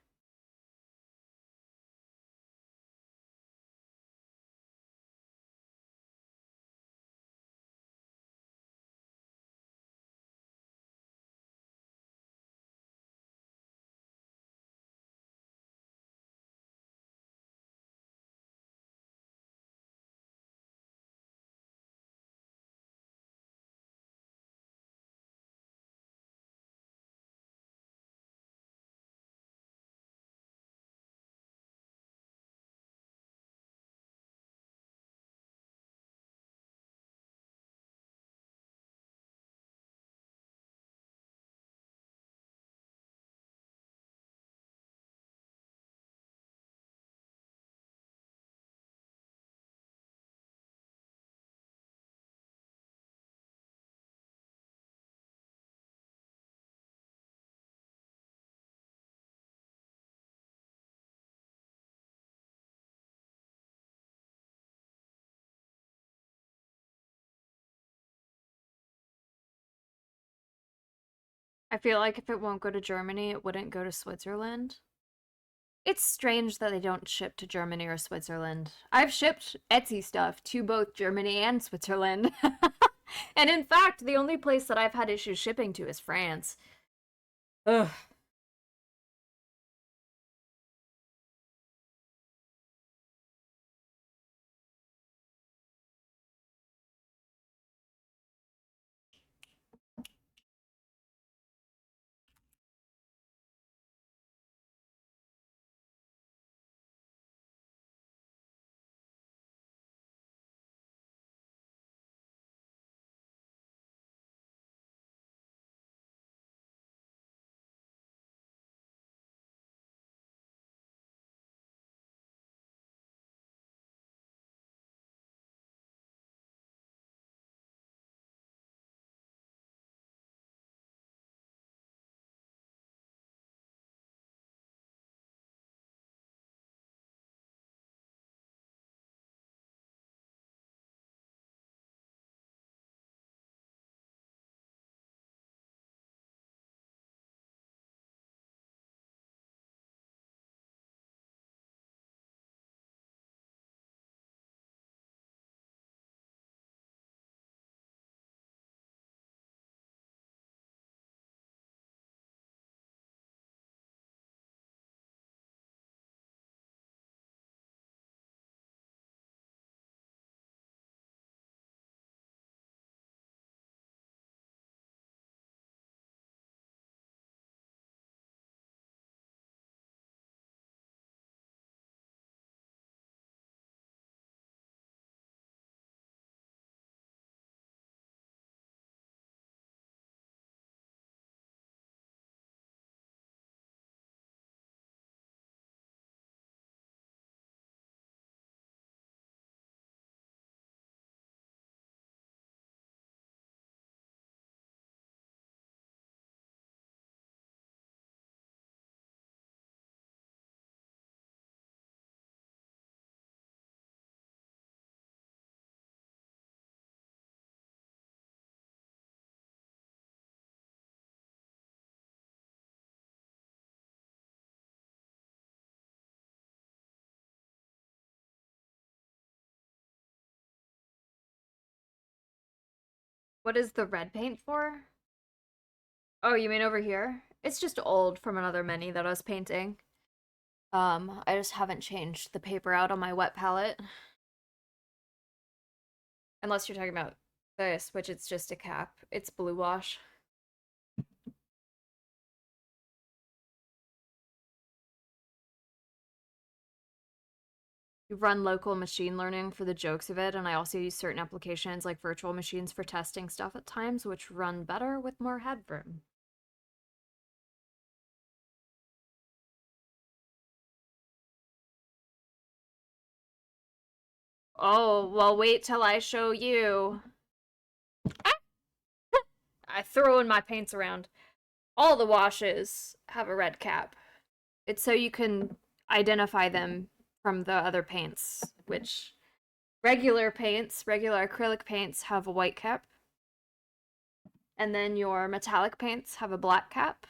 I feel like if it won't go to Germany, it wouldn't go to Switzerland. It's strange that they don't ship to Germany or Switzerland. I've shipped Etsy stuff to both Germany and Switzerland. And in fact, the only place that I've had issues shipping to is France. Ugh. What is the red paint for? Oh, you mean over here? It's just old from another mini that I was painting. I just haven't changed the paper out on my wet palette. Unless you're talking about this, which it's just a cap. It's blue wash. You run local machine learning for the jokes of it, and I also use certain applications like virtual machines for testing stuff at times, which run better with more headroom. Oh, well, wait till I show you. Ah! I throwing my paints around. All the washes have a red cap. It's so you can identify them from the other paints, which regular paints, regular acrylic paints have a white cap. And then your metallic paints have a black cap.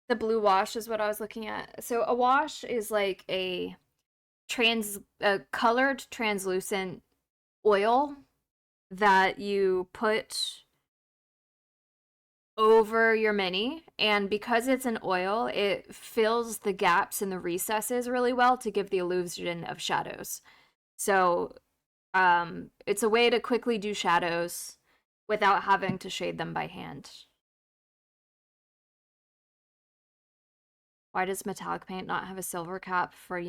The blue wash is what I was looking at. So a wash is like a colored translucent oil that you put over your mini, and because it's an oil, it fills the gaps in the recesses really well to give the illusion of shadows. So it's a way to quickly do shadows without having to shade them by hand. Why does metallic paint not have a silver cap for,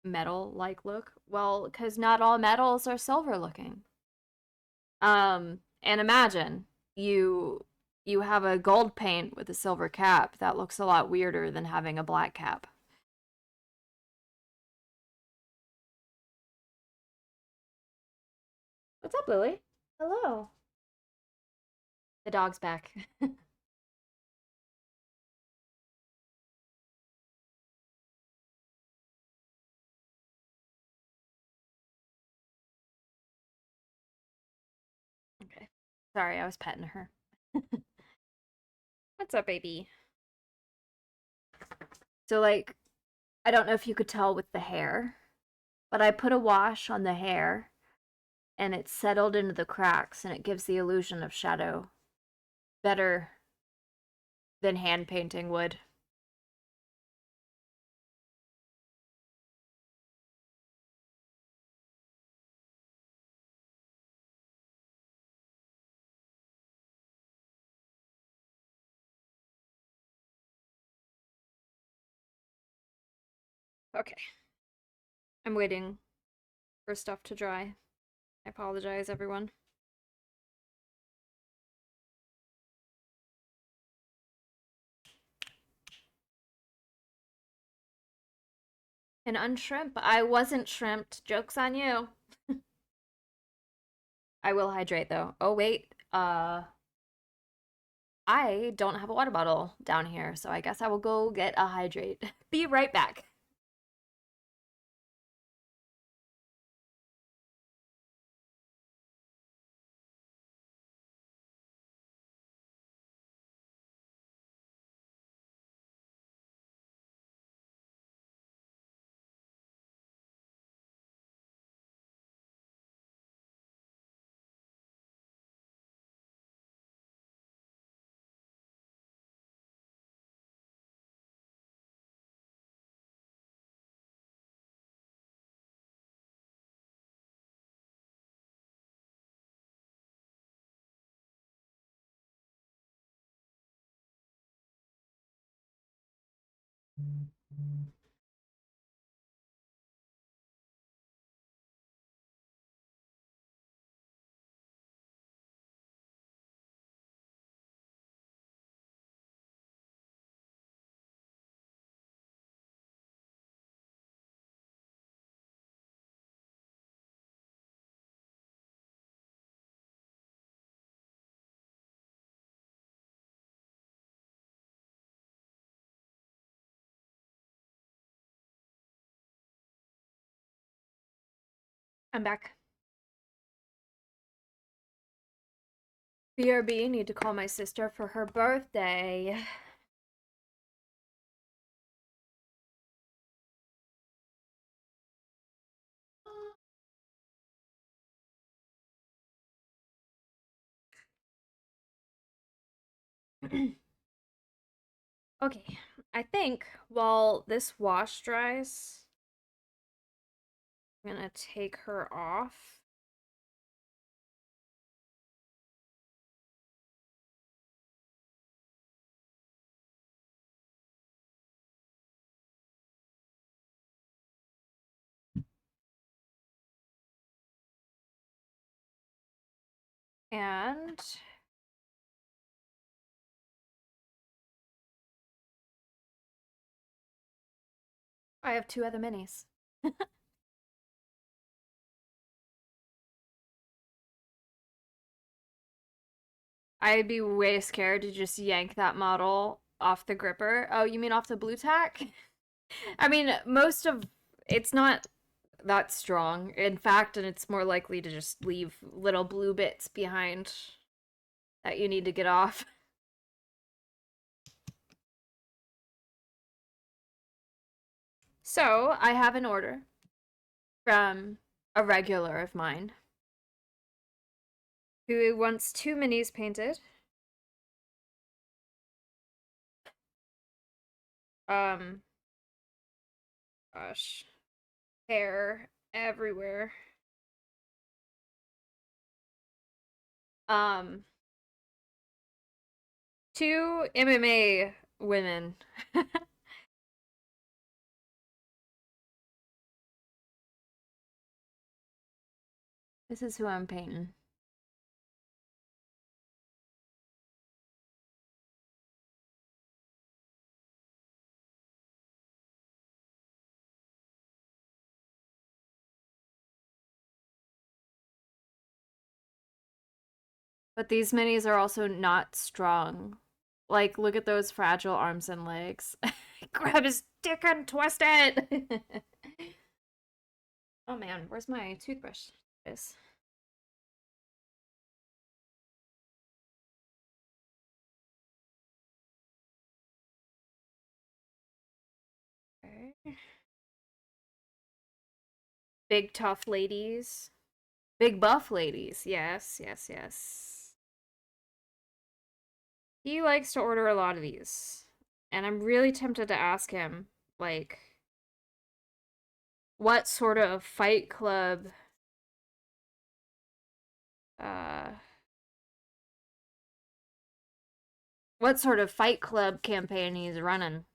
metal-like look? Well, because not all metals are silver looking. And imagine you you have a gold paint with a silver cap. That looks a lot weirder than having a black cap. What's up, Lily? Hello. The dog's back. Sorry, I was petting her. What's up, baby? So, like, I don't know if you could tell with the hair, but I put a wash on the hair and it settled into the cracks and it gives the illusion of shadow better than hand painting would. Okay. I'm waiting for stuff to dry. I apologize, everyone. And unshrimp. I wasn't shrimped. Joke's on you. I will hydrate though. Oh wait, I don't have a water bottle down here, so I guess I will go get a hydrate. Be right back. I'm back. BRB, need to call my sister for her birthday. Okay, I think while this wash dries, I'm gonna take her off. And I have two other minis. I'd be way scared to just yank that model off the gripper. Oh, you mean off the blue tack? I mean, most of it's not that strong. In fact, and it's more likely to just leave little blue bits behind that you need to get off. So, I have an order from a regular of mine who wants two minis painted. Um, gosh, hair everywhere. Um, two MMA women. This is who I'm painting. But these minis are also not strong. Like, look at those fragile arms and legs. Grab his dick and twist it! Oh man, where's my toothbrush? This. Big tough ladies. Big buff ladies. Yes, yes, yes. He likes to order a lot of these. And I'm really tempted to ask him, like, what sort of Fight Club uh what sort of Fight Club campaign he's running.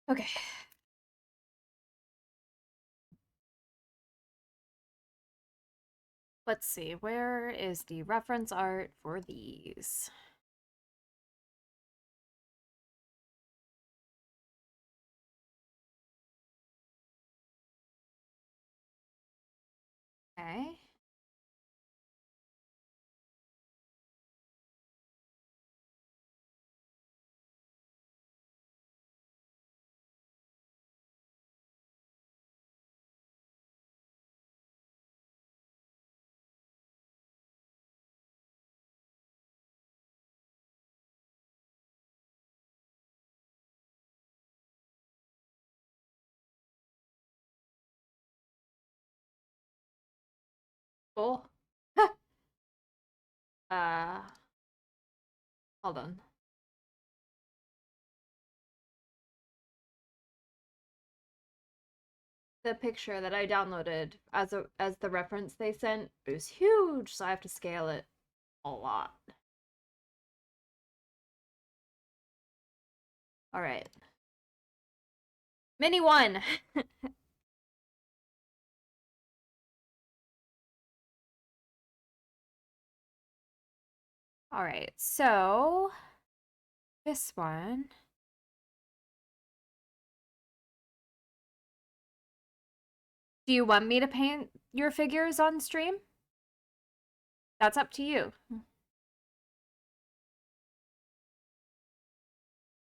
Okay. Let's see. Where is the reference art for these? Okay. Cool. uh Hold on. The picture that I downloaded as the reference they sent, it was huge, so I have to scale it a lot. All right. Mini one. All right. So, this one. Do you want me to paint your figures on stream? That's up to you.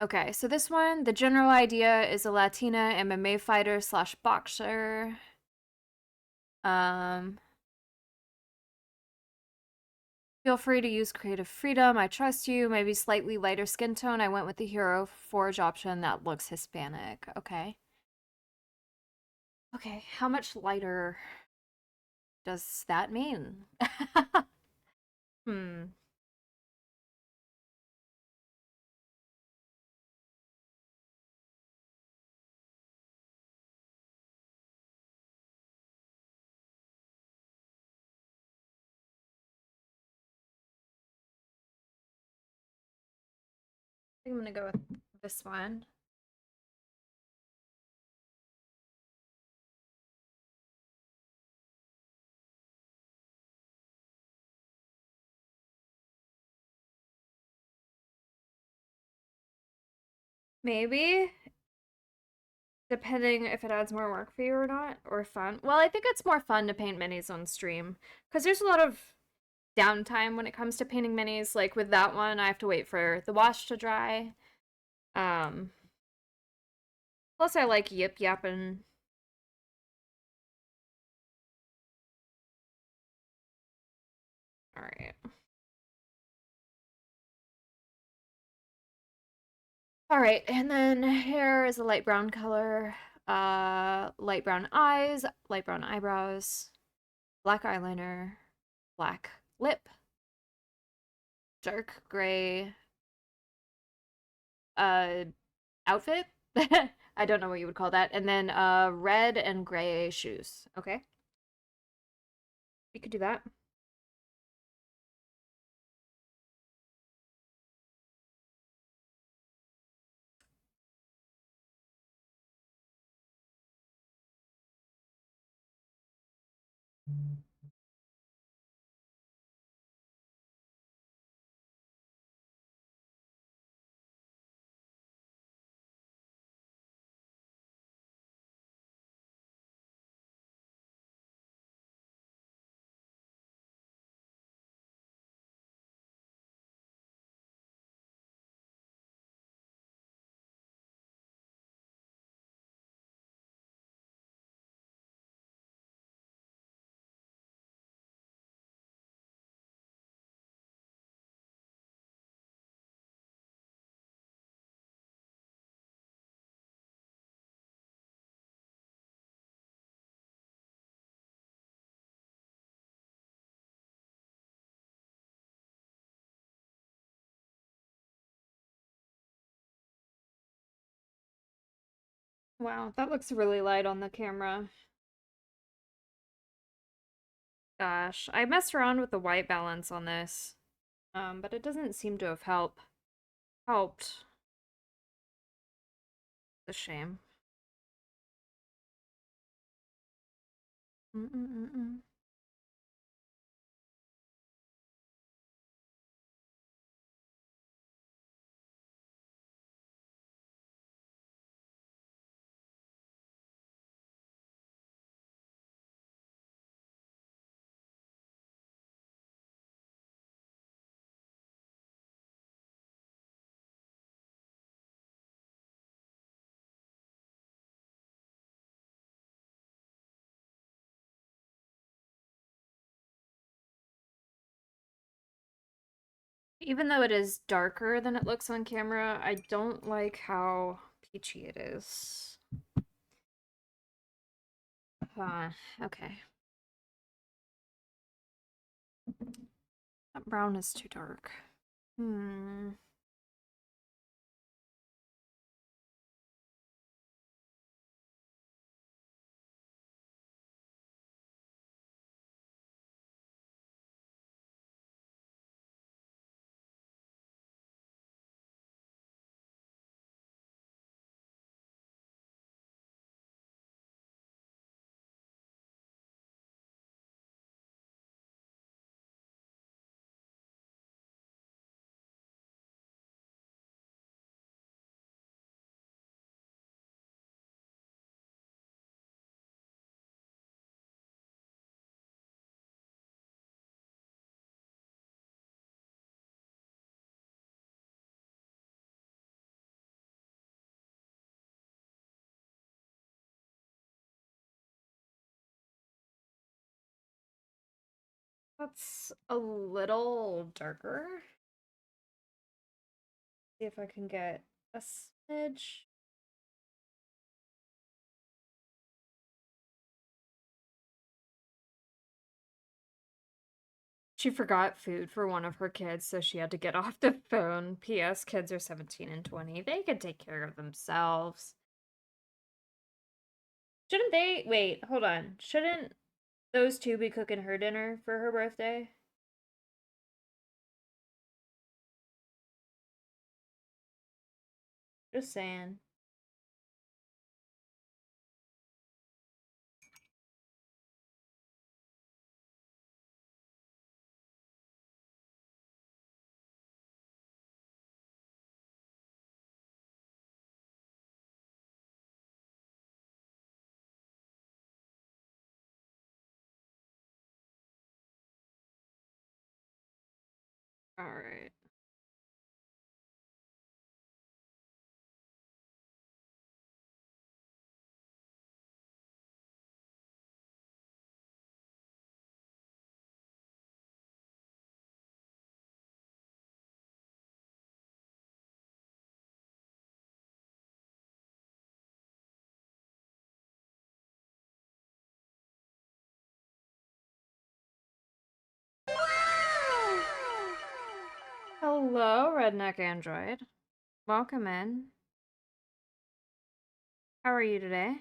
Okay, so this one, the general idea is a Latina MMA fighter slash boxer. Um, Feel free to use creative freedom. I trust you. Maybe slightly lighter skin tone. I went with the Hero Forge option that looks Hispanic. Okay. Okay, how much lighter does that mean? Hmm. I think I'm gonna go with this one. Maybe, depending if it adds more work for you or not, or fun. Well, I think it's more fun to paint minis on stream, because there's a lot of downtime when it comes to painting minis. Like with that one, I have to wait for the wash to dry. Um, Plus I like yip yapping. All right. All right, and then hair is a light brown color. Light brown eyes, light brown eyebrows, black eyeliner, black lip, dark gray uh outfit. I don't know what you would call that. And then red and gray shoes. Okay. We could do that. Wow, that looks really light on the camera. Gosh, I messed around with the white balance on this, but it doesn't seem to have helped. It's a shame. Mm-mm-mm-mm. Even though it is darker than it looks on camera, I don't like how peachy it is. Okay. That brown is too dark. Hmm. That's a little darker. See if I can get a smidge. She forgot food for one of her kids, so she had to get off the phone. P.S. Kids are 17 and 20. They can take care of themselves. Shouldn't they? Wait, hold on. Shouldn't those two be cooking her dinner for her birthday? Just saying. All right. Hello, Redneck Android. Welcome in. How are you today?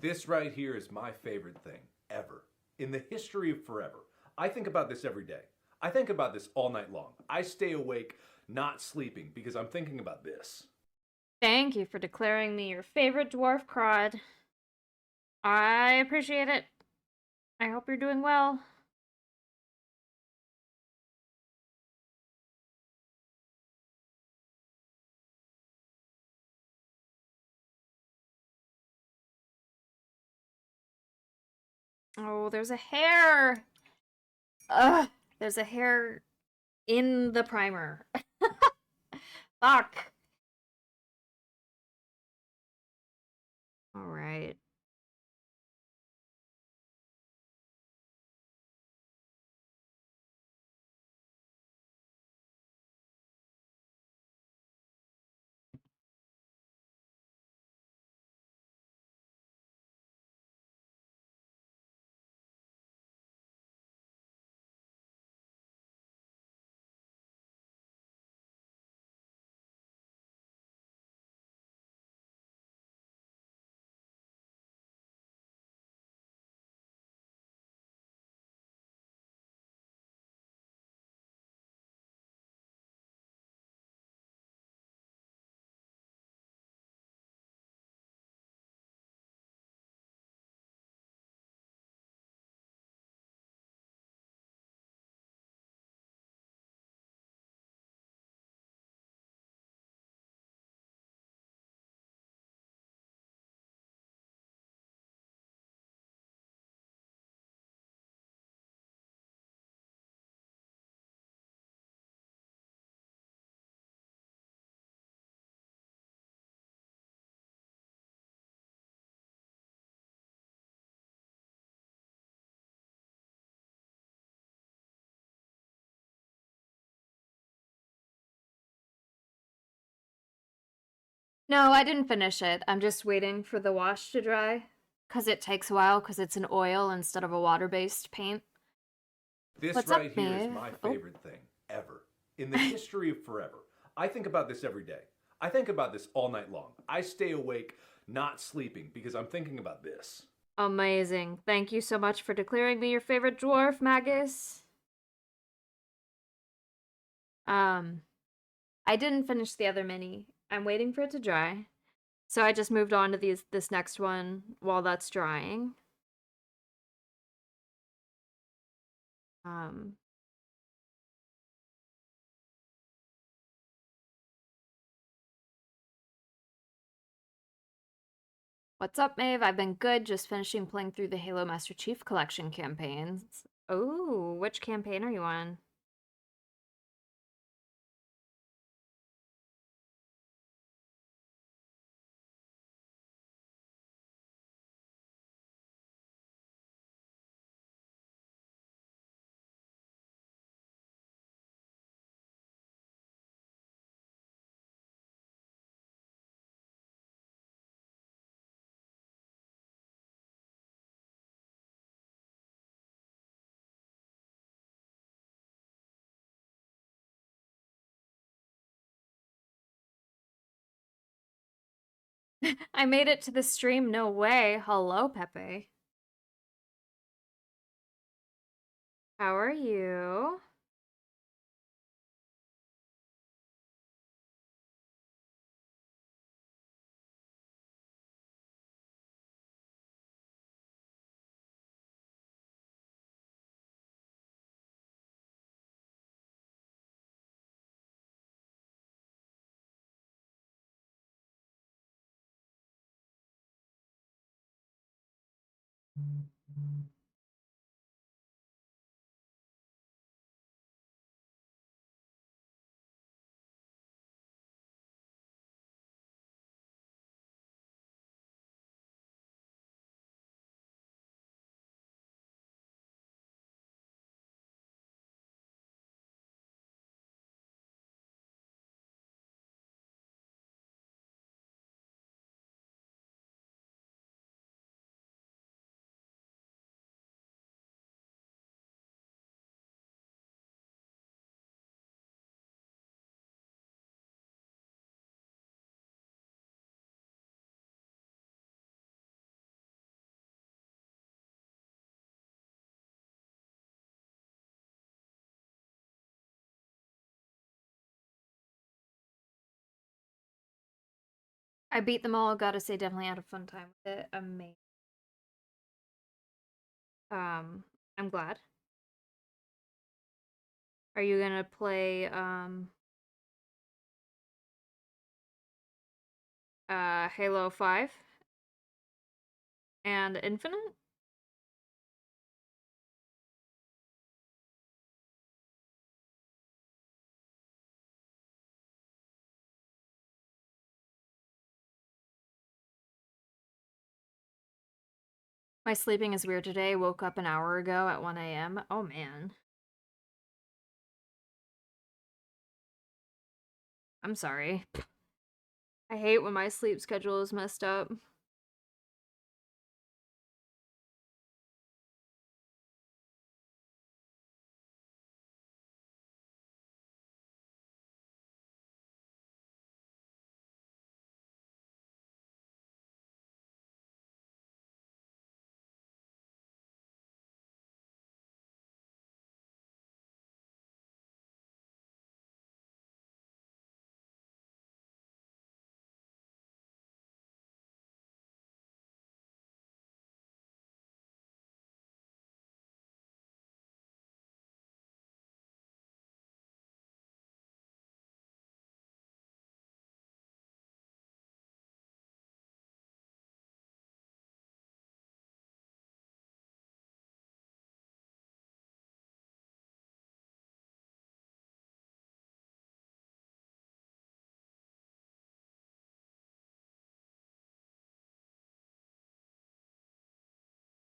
This right here is my favorite thing ever. In the history of forever. I think about this every day. I think about this all night long. I stay awake not sleeping because I'm thinking about this. Thank you for declaring me your favorite dwarf crod. I appreciate it. I hope you're doing well. Oh, there's a hair. Ugh, there's a hair in the primer. Fuck. All right. No, I didn't finish it. I'm just waiting for the wash to dry. Because it takes a while, because it's an oil instead of a water-based paint. This What's right up, here is Maeve? my Oh. favorite thing ever. In the history of forever. I think about this every day. I think about this all night long. I stay awake not sleeping because I'm thinking about this. Amazing. Thank you so much for declaring me your favorite dwarf, Magus. Um, I didn't finish the other mini. I'm waiting for it to dry. So I just moved on to this next one while that's drying. Um, what's up, Maeve? I've been good, just finishing playing through the Halo Master Chief Collection campaigns. Oh, which campaign are you on? I made it to the stream, no way. Hello, Pepe. How are you? I beat them all. Gotta say, definitely had a fun time with it. Amazing. I'm glad. Are you gonna play Halo 5 and Infinite? My sleeping is weird today. Woke up an hour ago at 1 a.m. Oh man. I'm sorry. I hate when my sleep schedule is messed up.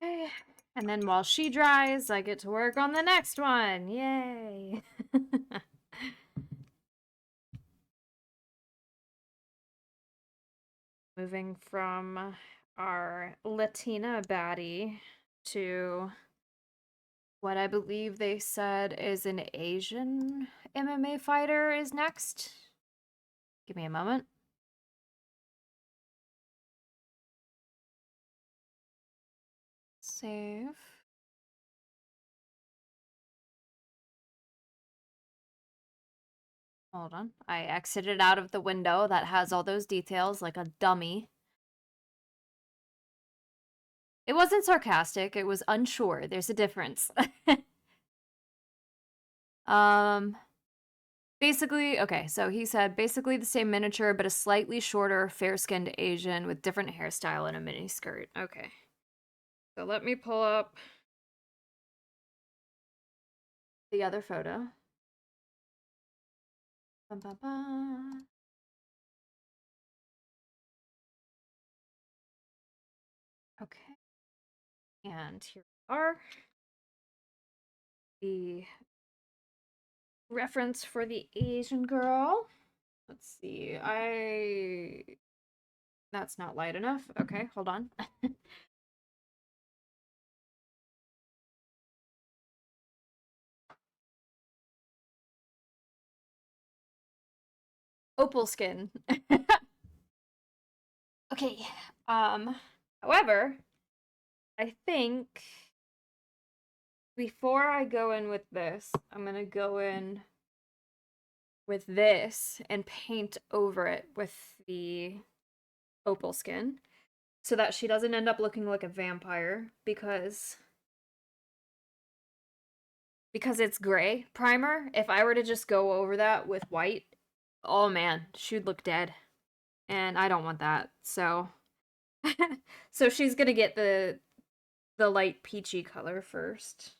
Okay. And then while she dries, I get to work on the next one. Yay. Moving from our Latina baddie to what I believe they said is an Asian MMA fighter is next. Give me a moment. Save. Hold on. I exited out of the window that has all those details like a dummy. It wasn't sarcastic, it was unsure. There's a difference. um Basically, okay, so he said basically the same miniature, but a slightly shorter, fair-skinned Asian with different hairstyle and a mini skirt. Okay. So let me pull up the other photo. Bum, bum, bum. Okay. And here we are. The reference for the Asian girl. Let's see. That's not light enough. Okay, hold on. Opal skin. Okay. Um, However, I think before I go in with this, I'm gonna go in with this and paint over it with the opal skin so that she doesn't end up looking like a vampire because it's gray primer. If I were to just go over that with white, oh man, she'd look dead. And I don't want that. So so she's gonna get the light peachy color first.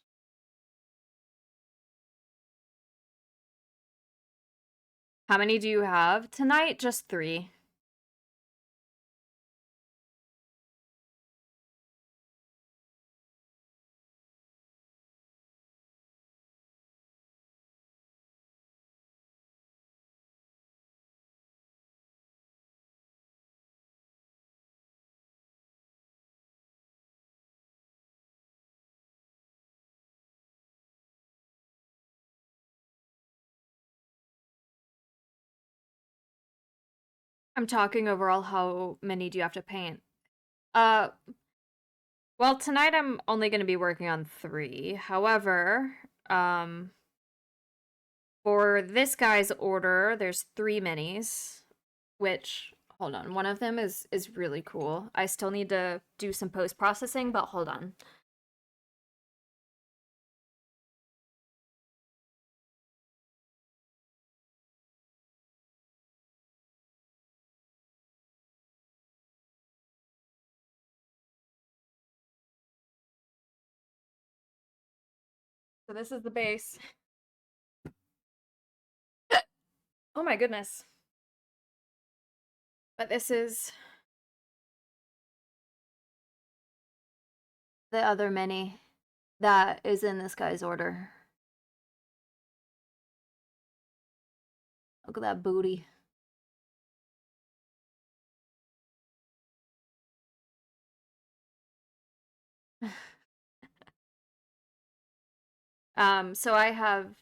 How many do you have tonight? Just 3. I'm talking overall, how many do you have to paint? Uh, well, tonight I'm only going to be working on 3. However, for this guy's order, there's 3 minis, which, Hold on. One of them is really cool. I still need to do some post-processing, but hold on. So this is the base. Oh my goodness. But this is the other mini that is in this guy's order. Look at that booty. So I have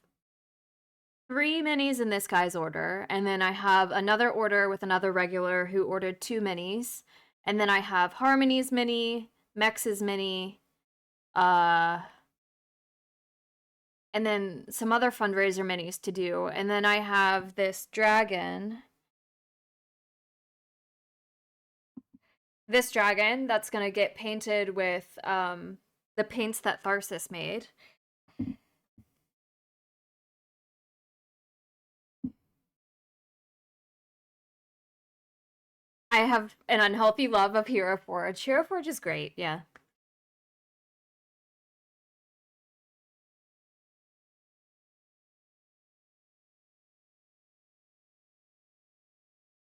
3 minis in this guy's order, and then I have another order with another regular who ordered 2 minis, and then I have Harmony's mini, Mex's mini, uh, and then some other fundraiser minis to do, and then I have this dragon. This dragon that's gonna get painted with the paints that Tharsis made. I have an unhealthy love of Hero Forge. Hero Forge is great, yeah.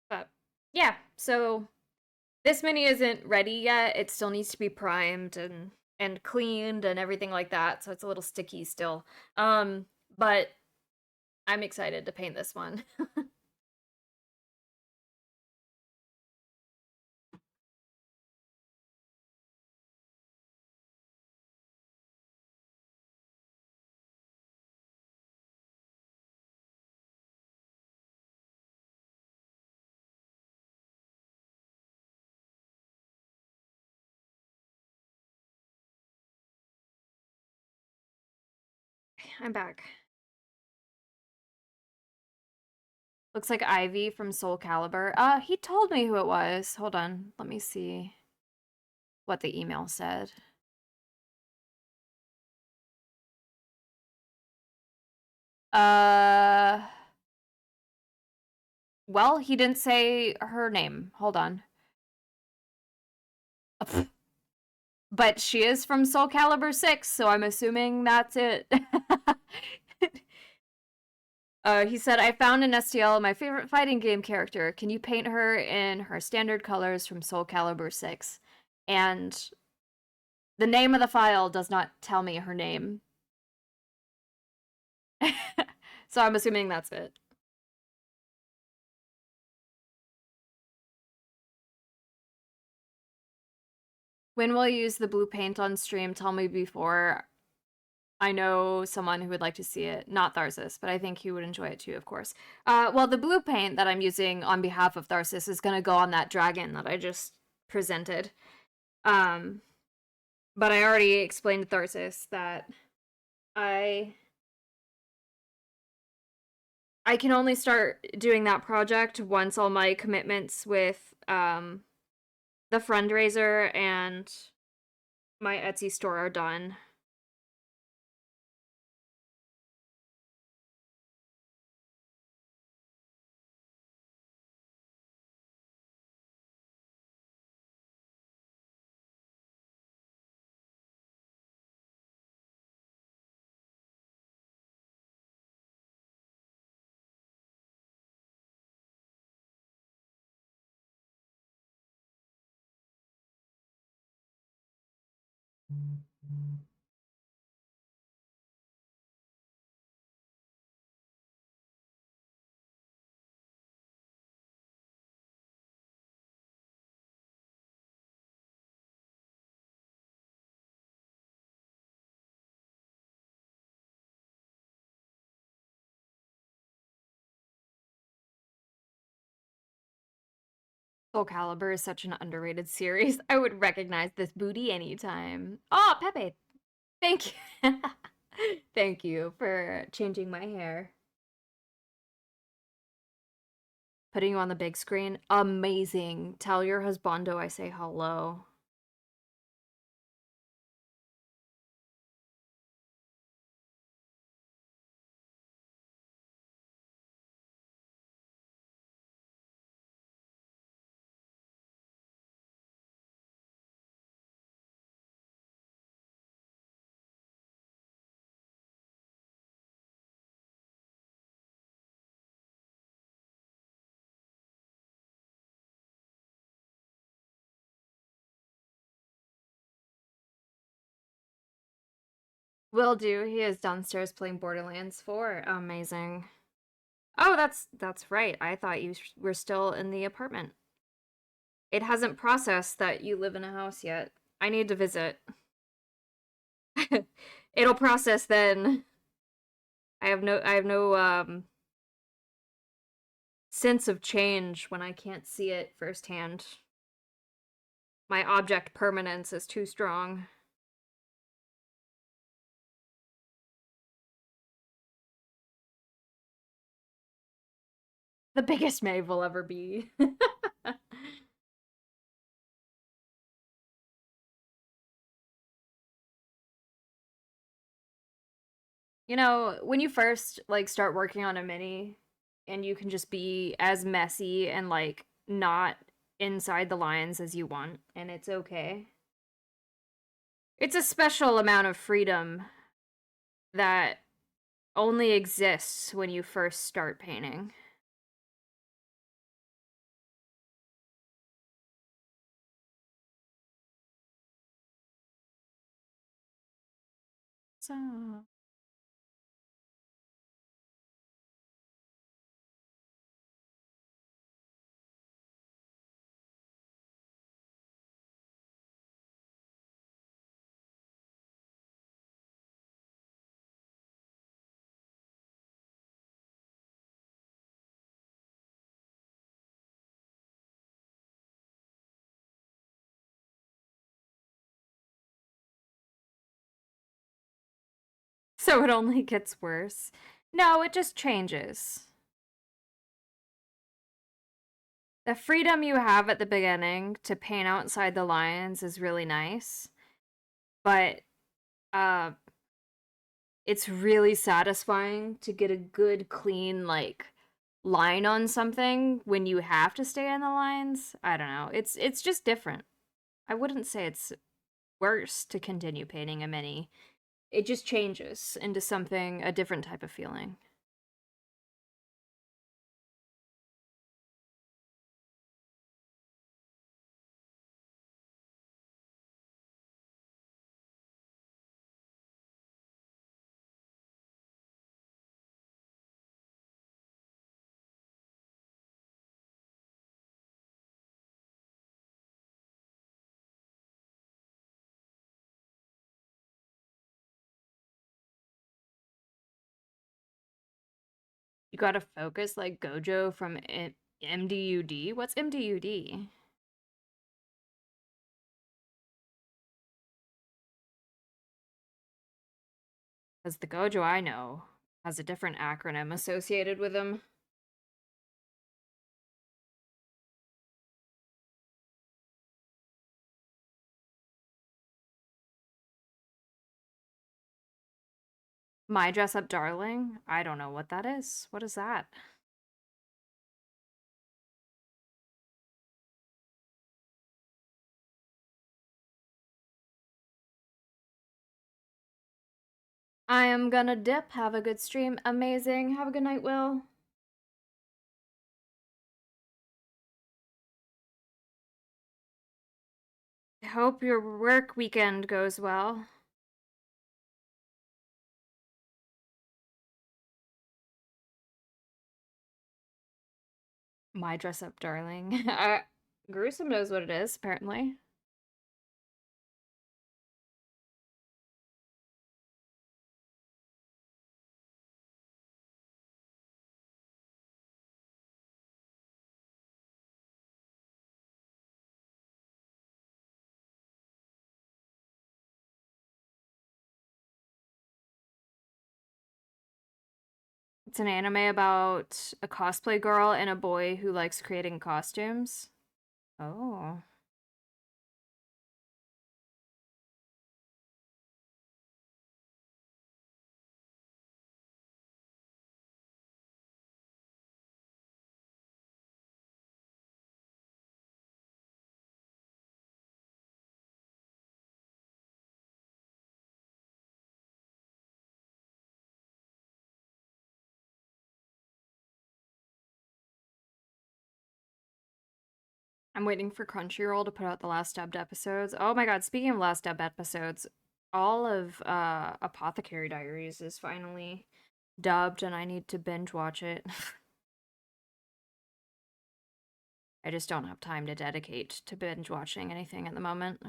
But yeah, so this mini isn't ready yet. It still needs to be primed and cleaned and everything like that, so it's a little sticky still. But I'm excited to paint this one. I'm back. Looks like Ivy from Soul Calibur. He told me who it was. Hold on, let me see what the email said. Uh, well, he didn't say her name. Hold on. But she is from Soul Calibur 6, so I'm assuming that's it. He said, I found in STL my favorite fighting game character. Can you paint her in her standard colors from Soul Calibur 6? And the name of the file does not tell me her name. So I'm assuming that's it. When will you use the blue paint on stream? Tell me before. I know someone who would like to see it. Not Tharsis, but I think he would enjoy it too, of course. Well, the blue paint that I'm using on behalf of Tharsis is going to go on that dragon that I just presented. But I already explained to Tharsis that I I can only start doing that project once all my commitments with the fundraiser and my Etsy store are done. Soul Calibur is such an underrated series. I would recognize this booty anytime. Oh, Pepe. Thank you. Thank you for changing my hair. Putting you on the big screen. Amazing. Tell your husbando I say hello. Will do. He is downstairs playing Borderlands 4. Amazing. Oh, that's right. I thought you were still in the apartment. It hasn't processed that you live in a house yet. I need to visit. It'll process then. I have no sense of change when I can't see it firsthand. My object permanence is too strong. The biggest Maeve will ever be. You know, when you first like start working on a mini and you can just be as messy and like not inside the lines as you want and it's okay. It's a special amount of freedom that only exists when you first start painting. So, so it only gets worse. No, it just changes. The freedom you have at the beginning to paint outside the lines is really nice, but uh it's really satisfying to get a good clean like line on something when you have to stay in the lines. I don't know. It's just different. I wouldn't say it's worse to continue painting a mini. It just changes into something a different type of feeling. You gotta focus like Gojo from MDUD. What's MDUD? Because the Gojo I know has a different acronym associated with him. My Dress Up Darling? I don't know what that is. What is that? I am gonna dip. Have a good stream. Amazing. Have a good night, Will. I hope your work weekend goes well. My Dress Up Darling. Gruesome knows what it is, apparently. It's an anime about a cosplay girl and a boy who likes creating costumes. Oh. I'm waiting for Crunchyroll to put out the last dubbed episodes. Oh my god, speaking of last dubbed episodes, all of Apothecary Diaries is finally dubbed and I need to binge watch it. I just don't have time to dedicate to binge watching anything at the moment.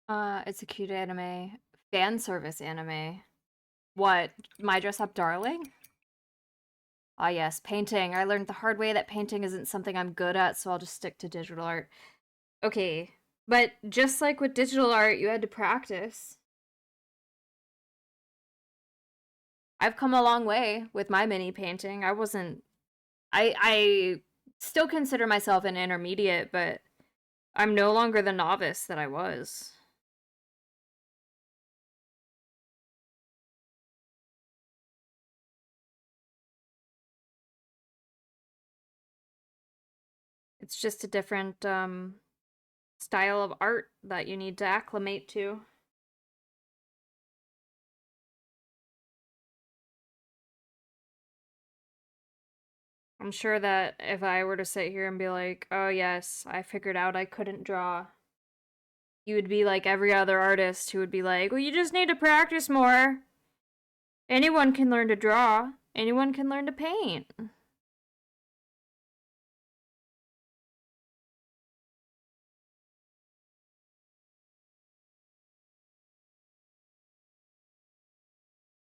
It's a cute anime. Fan service anime. What? My Dress Up Darling? Ah, yes, painting. I learned the hard way that painting isn't something I'm good at, so I'll just stick to digital art. Okay, but just like with digital art, you had to practice. I've come a long way with my mini painting. I still consider myself an intermediate, but I'm no longer the novice that I was. It's just a different style of art that you need to acclimate to. I'm sure that if I were to sit here and be like, oh yes, I figured out I couldn't draw, you would be like every other artist who would be like, well, you just need to practice more. Anyone can learn to draw, anyone can learn to paint.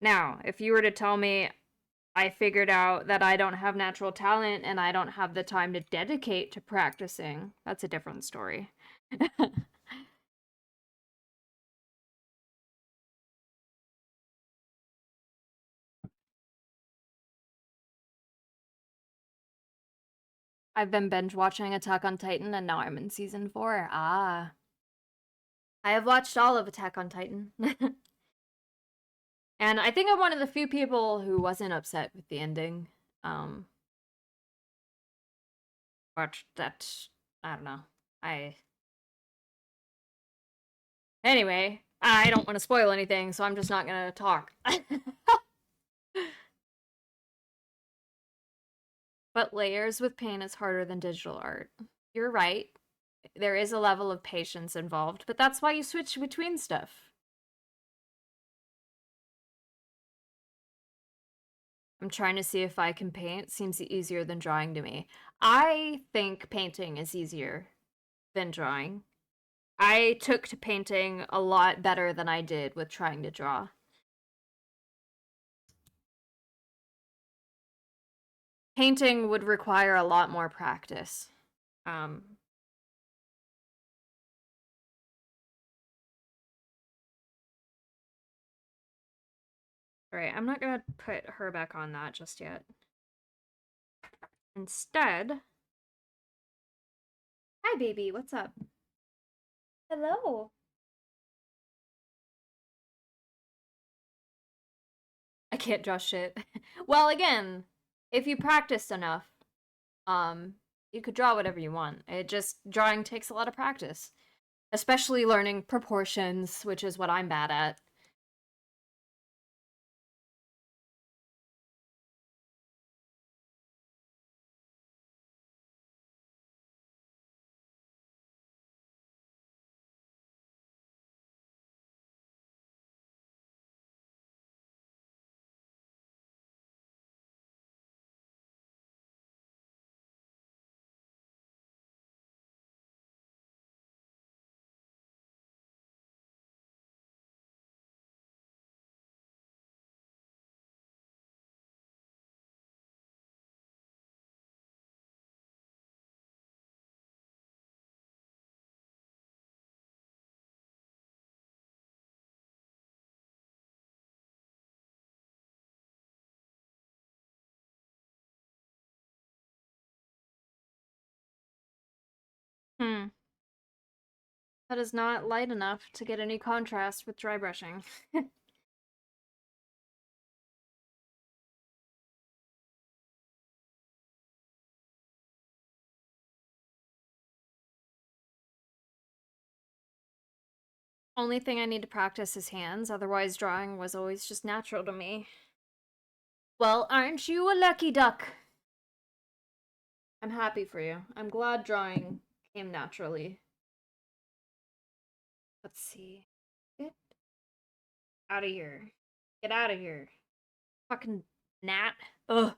Now, if you were to tell me I figured out that I don't have natural talent and I don't have the time to dedicate to practicing, that's a different story. I've been binge watching Attack on Titan and now I'm in season 4. Ah. I have watched all of Attack on Titan. And I think I'm one of the few people who wasn't upset with the ending. Um but that I don't know. I Anyway, I don't want to spoil anything, so I'm just not going to talk. But layers with paint is harder than digital art. You're right. There is a level of patience involved, but that's why you switch between stuff. I'm trying to see if I can paint. Seems easier than drawing to me. I think painting is easier than drawing. I took to painting a lot better than I did with trying to draw. Painting would require a lot more practice. Um, Alright, I'm not gonna put her back on that just yet. Instead... Hi, baby, what's up? Hello. I can't draw shit. Well, again, if you practiced enough, you could draw whatever you want. It just, drawing takes a lot of practice. Especially learning proportions, which is what I'm bad at. Hmm. That is not light enough to get any contrast with dry brushing. Only thing I need to practice is hands, otherwise drawing was always just natural to me. Well, aren't you a lucky duck? I'm happy for you. I'm glad drawing came naturally. Let's see. Get out of here. Get out of here. Fucking gnat. Ugh.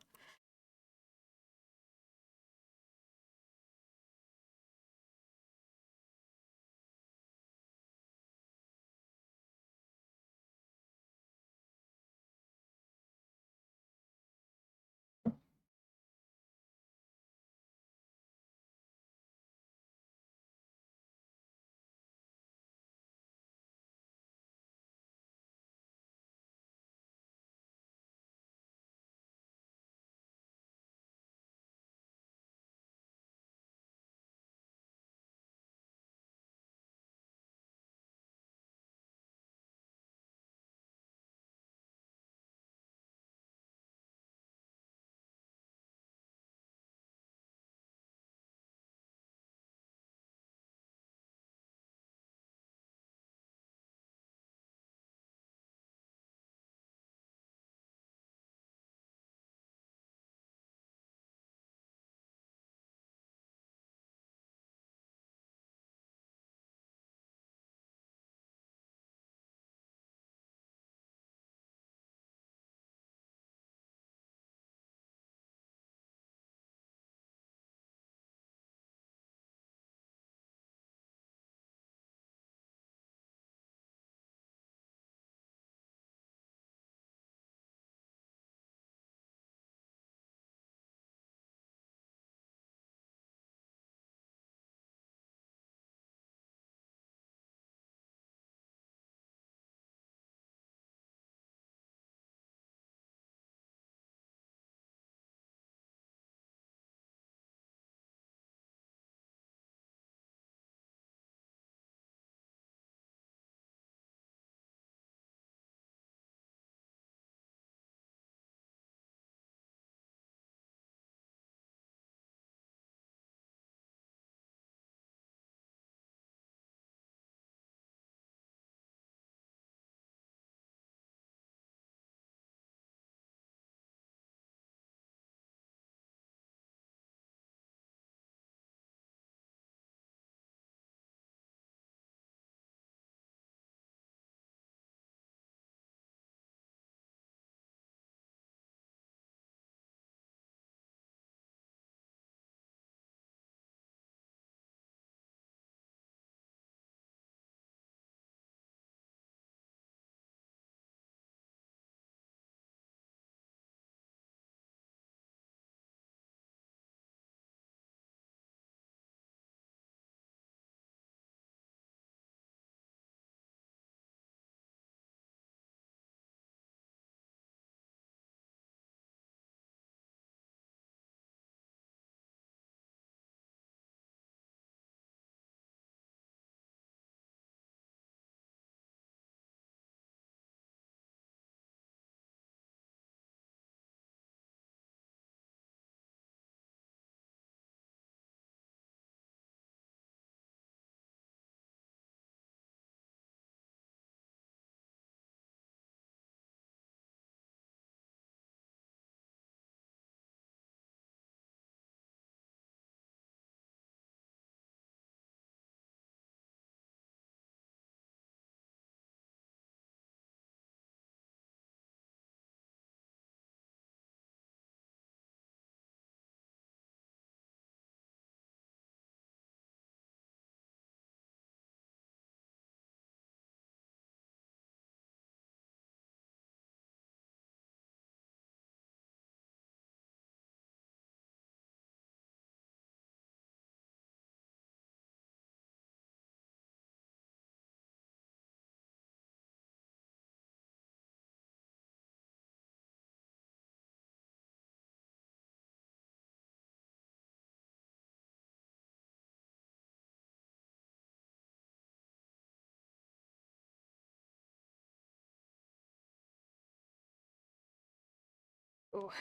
Oh,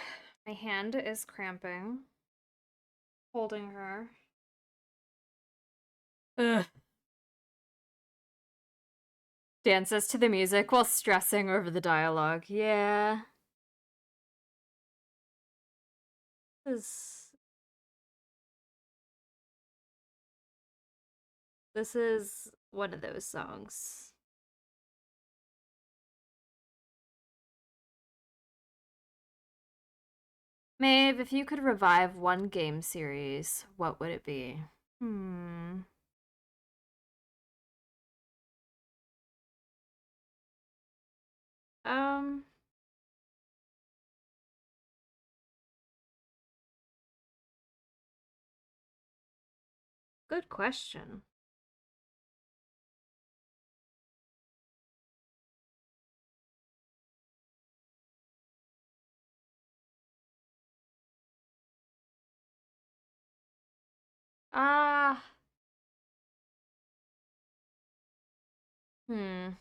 my hand is cramping. Holding her. Ugh. Dances to the music while stressing over the dialogue. Yeah. This this is one of those songs. Maeve, if you could revive one game series, what would it be? Hmm. Um, Good question. Ah, hmm.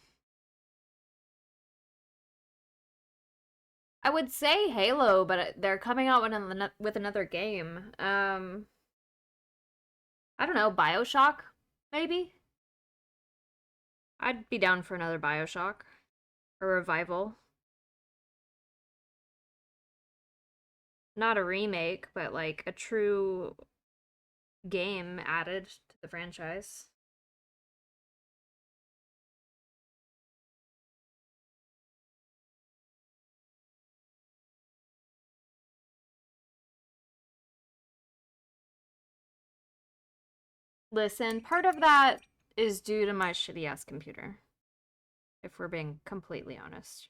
I would say Halo, but they're coming out with another game. I don't know, BioShock, maybe? I'd be down for another BioShock. A revival. Not a remake, but like a true game added to the franchise. Listen, part of that is due to my shitty ass computer, if we're being completely honest.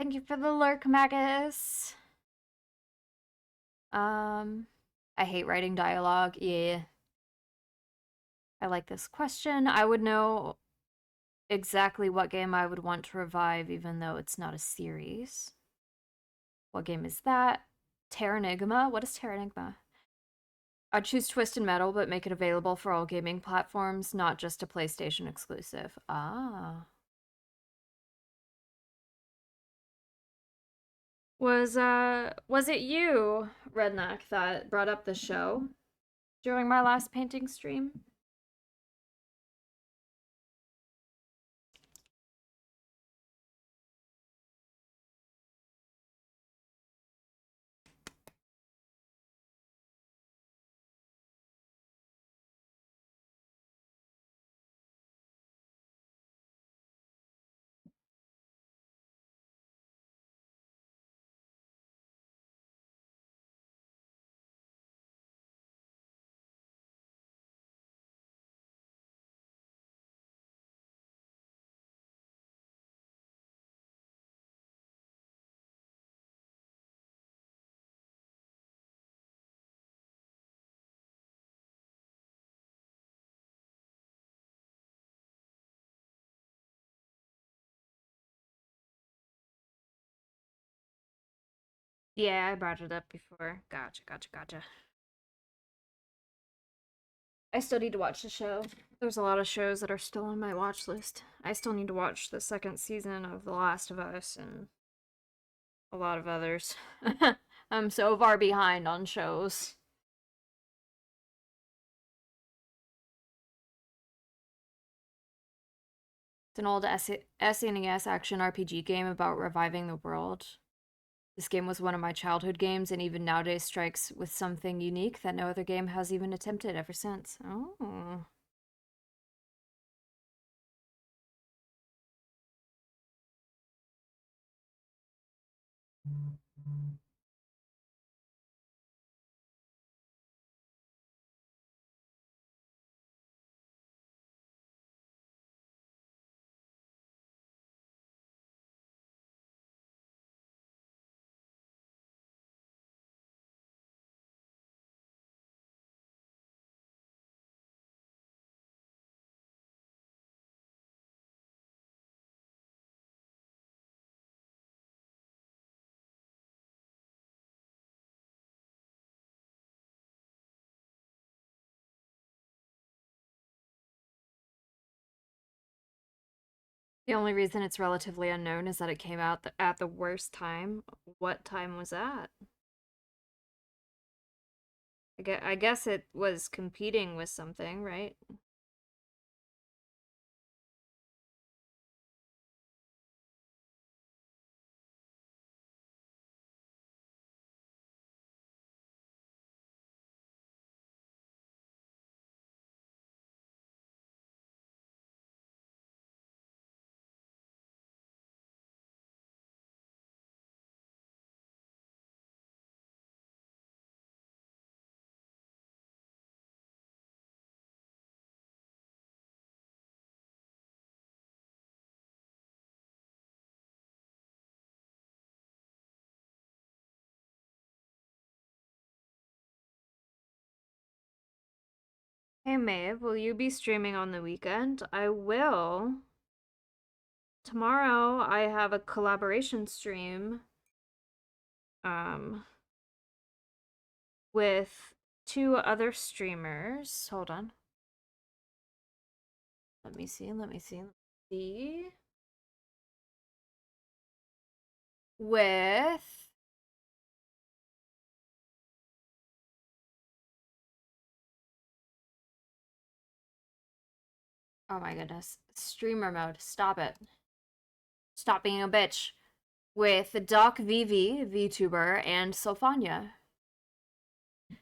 Thank you for the lurk, Magus. I hate writing dialogue. Yeah. I like this question. I would know exactly what game I would want to revive, even though it's not a series. What game is that? Terranigma? What is Terranigma? I'd choose Twisted Metal, but make it available for all gaming platforms, not just a PlayStation exclusive. Ah. Was it you, Redneck, that brought up the show during my last painting stream? Yeah, I brought it up before. Gotcha, gotcha, gotcha. I still need to watch the show. There's a lot of shows that are still on my watch list. I still need to watch the second season of The Last of Us and a lot of others. I'm so far behind on shows. It's an old SNES action RPG game about reviving the world. This game was one of my childhood games, and even nowadays strikes with something unique that no other game has even attempted ever since. Oh. The only reason it's relatively unknown is that it came out at the worst time. What time was that? I guess it was competing with something, right? Hey Maeve, will you be streaming on the weekend? I will. Tomorrow I have a collaboration stream um with two other streamers. Hold on. Let me see. With oh my goodness. Streamer mode. Stop it. Stop being a bitch. With Doc VV, VTuber, and Sophania.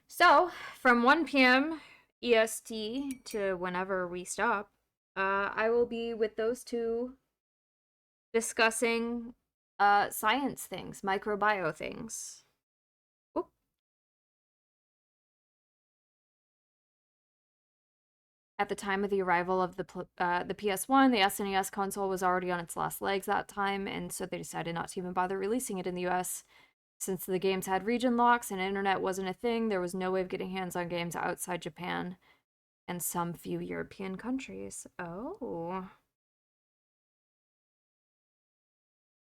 So, from 1 p.m. EST to whenever we stop, I will be with those two discussing science things, microbio things. Oop. At the time of the arrival of the PS1, the SNES console was already on its last legs that time, and so they decided not to even bother releasing it in the US. Since the games had region locks and internet wasn't a thing, there was no way of getting hands on games outside Japan and some few European countries. Oh.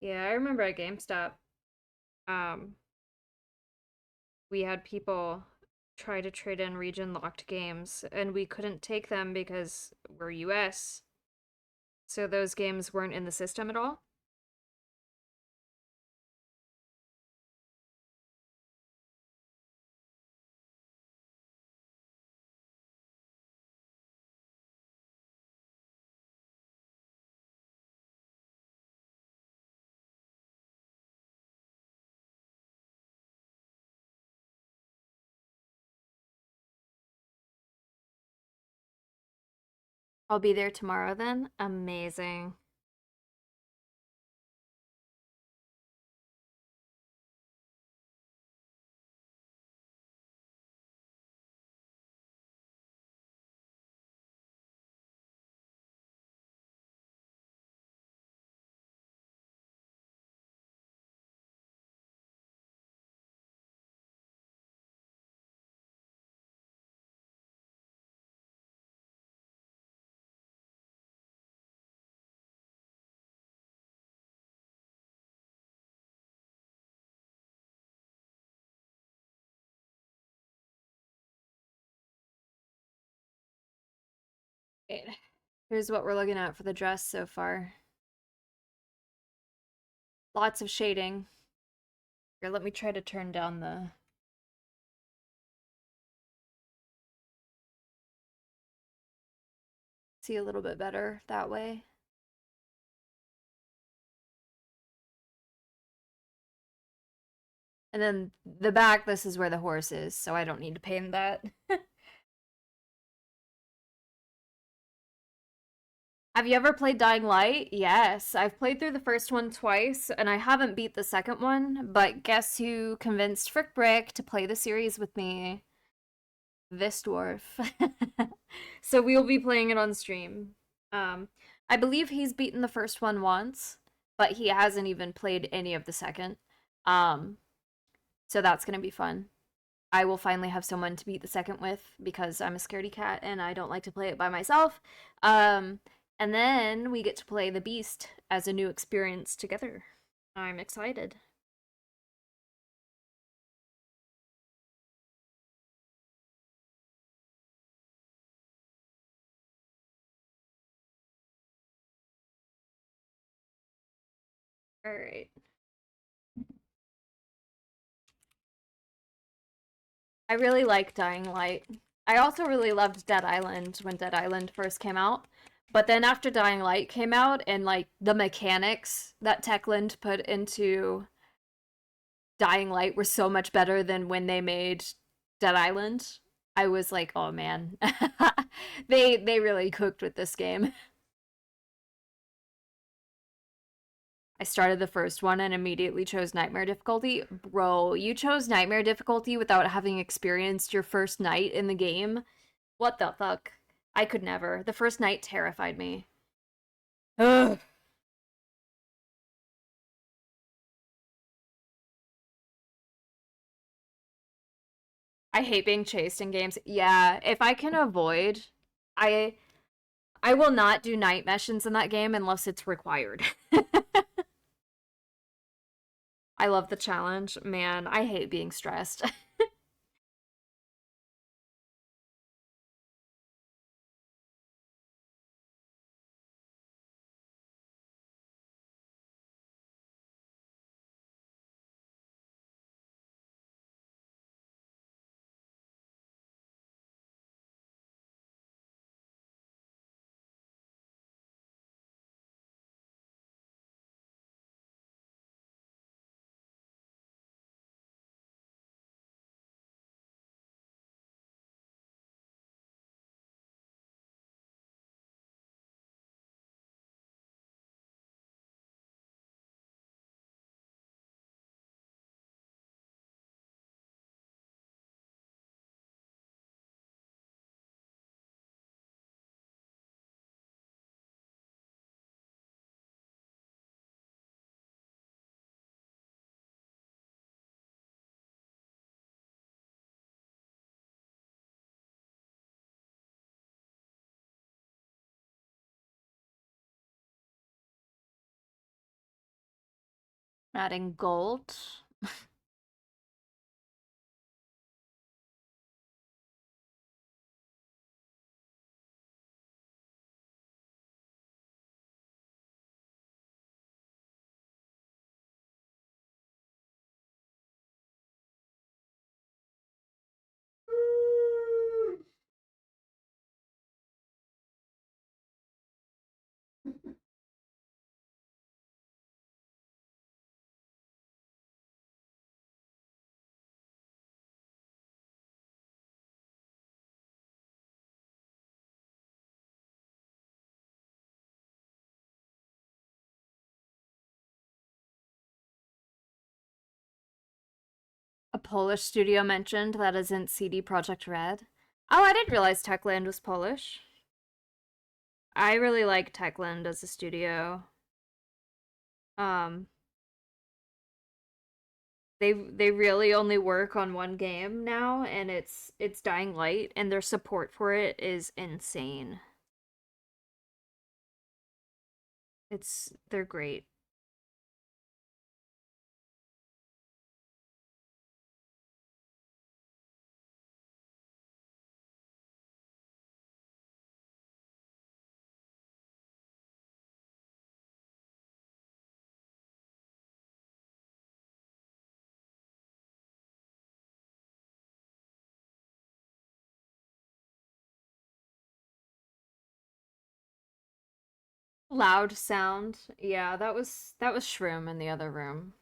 Yeah, I remember at GameStop, um, we had people try to trade in region locked games, and we couldn't take them because we're US. So those games weren't in the system at all. I'll be there tomorrow then. Amazing. Wait. Here's what we're looking at for the dress so far. Lots of shading. Here, let me try to turn down the see a little bit better that way. And then the back, this is where the horse is, so I don't need to paint that. Have you ever played Dying Light? Yes, I've played through the first one twice, and I haven't beat the second one, but guess who convinced Frick Brick to play the series with me? This dwarf. So we will be playing it on stream. Um, I believe he's beaten the first one once, but he hasn't even played any of the second. Um, so that's gonna be fun. I will finally have someone to beat the second with because I'm a scaredy cat and I don't like to play it by myself. Um, and then we get to play the Beast as a new experience together. I'm excited. All right. I really like Dying Light. I also really loved Dead Island when Dead Island first came out. But then after Dying Light came out and like the mechanics that Techland put into Dying Light were so much better than when they made Dead Island, I was like, "Oh man." They really cooked with this game. I started the first one and immediately chose Nightmare difficulty. Bro, you chose Nightmare difficulty without having experienced your first night in the game? What the fuck? I could never. The first night terrified me. Ugh. I hate being chased in games. Yeah, if I can avoid, I I will not do night missions in that game unless it's required. I love the challenge. Man, I hate being stressed. Adding gold. A Polish studio mentioned that isn't CD Projekt Red. Oh, I didn't realize Techland was Polish. I really like Techland as a studio. Um, they really only work on one game now, and it's Dying Light, and their support for it is insane. They're great. Loud sound. Yeah, that was Shroom in the other room.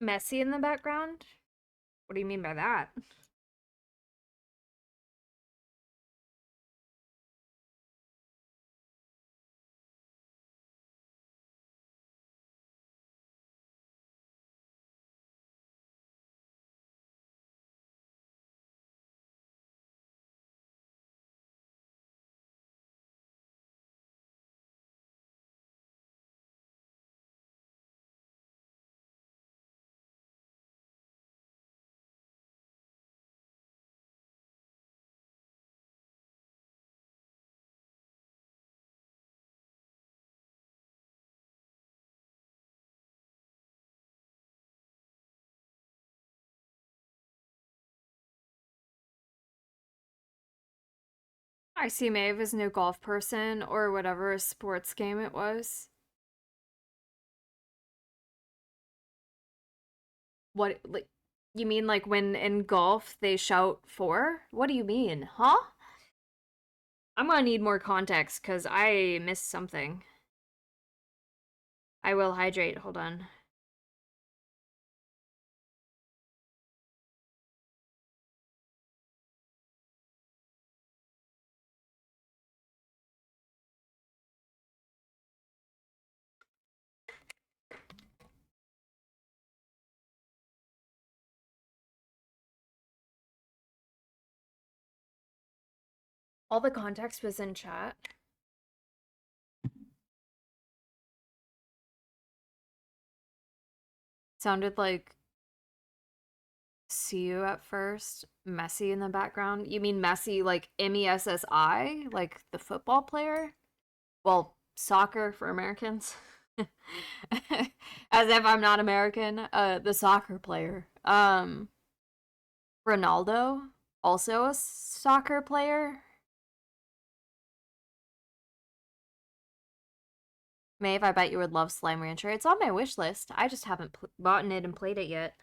Messy in the background? What do you mean by that? I see Maeve as a new golf person or whatever sports game it was. What, like, you mean like when in golf they shout four? What do you mean? Huh? I'm gonna need more context because I missed something. I will hydrate. Hold on. All the context was in chat. Sounded like see you at first. Messi in the background. You mean Messi like MESSI? Like the football player? Well, soccer for Americans. As if I'm not American. The soccer player. Ronaldo, also a soccer player. Maeve, I bet you would love Slime Rancher. It's on my wish list. I just haven't bought it and played it yet.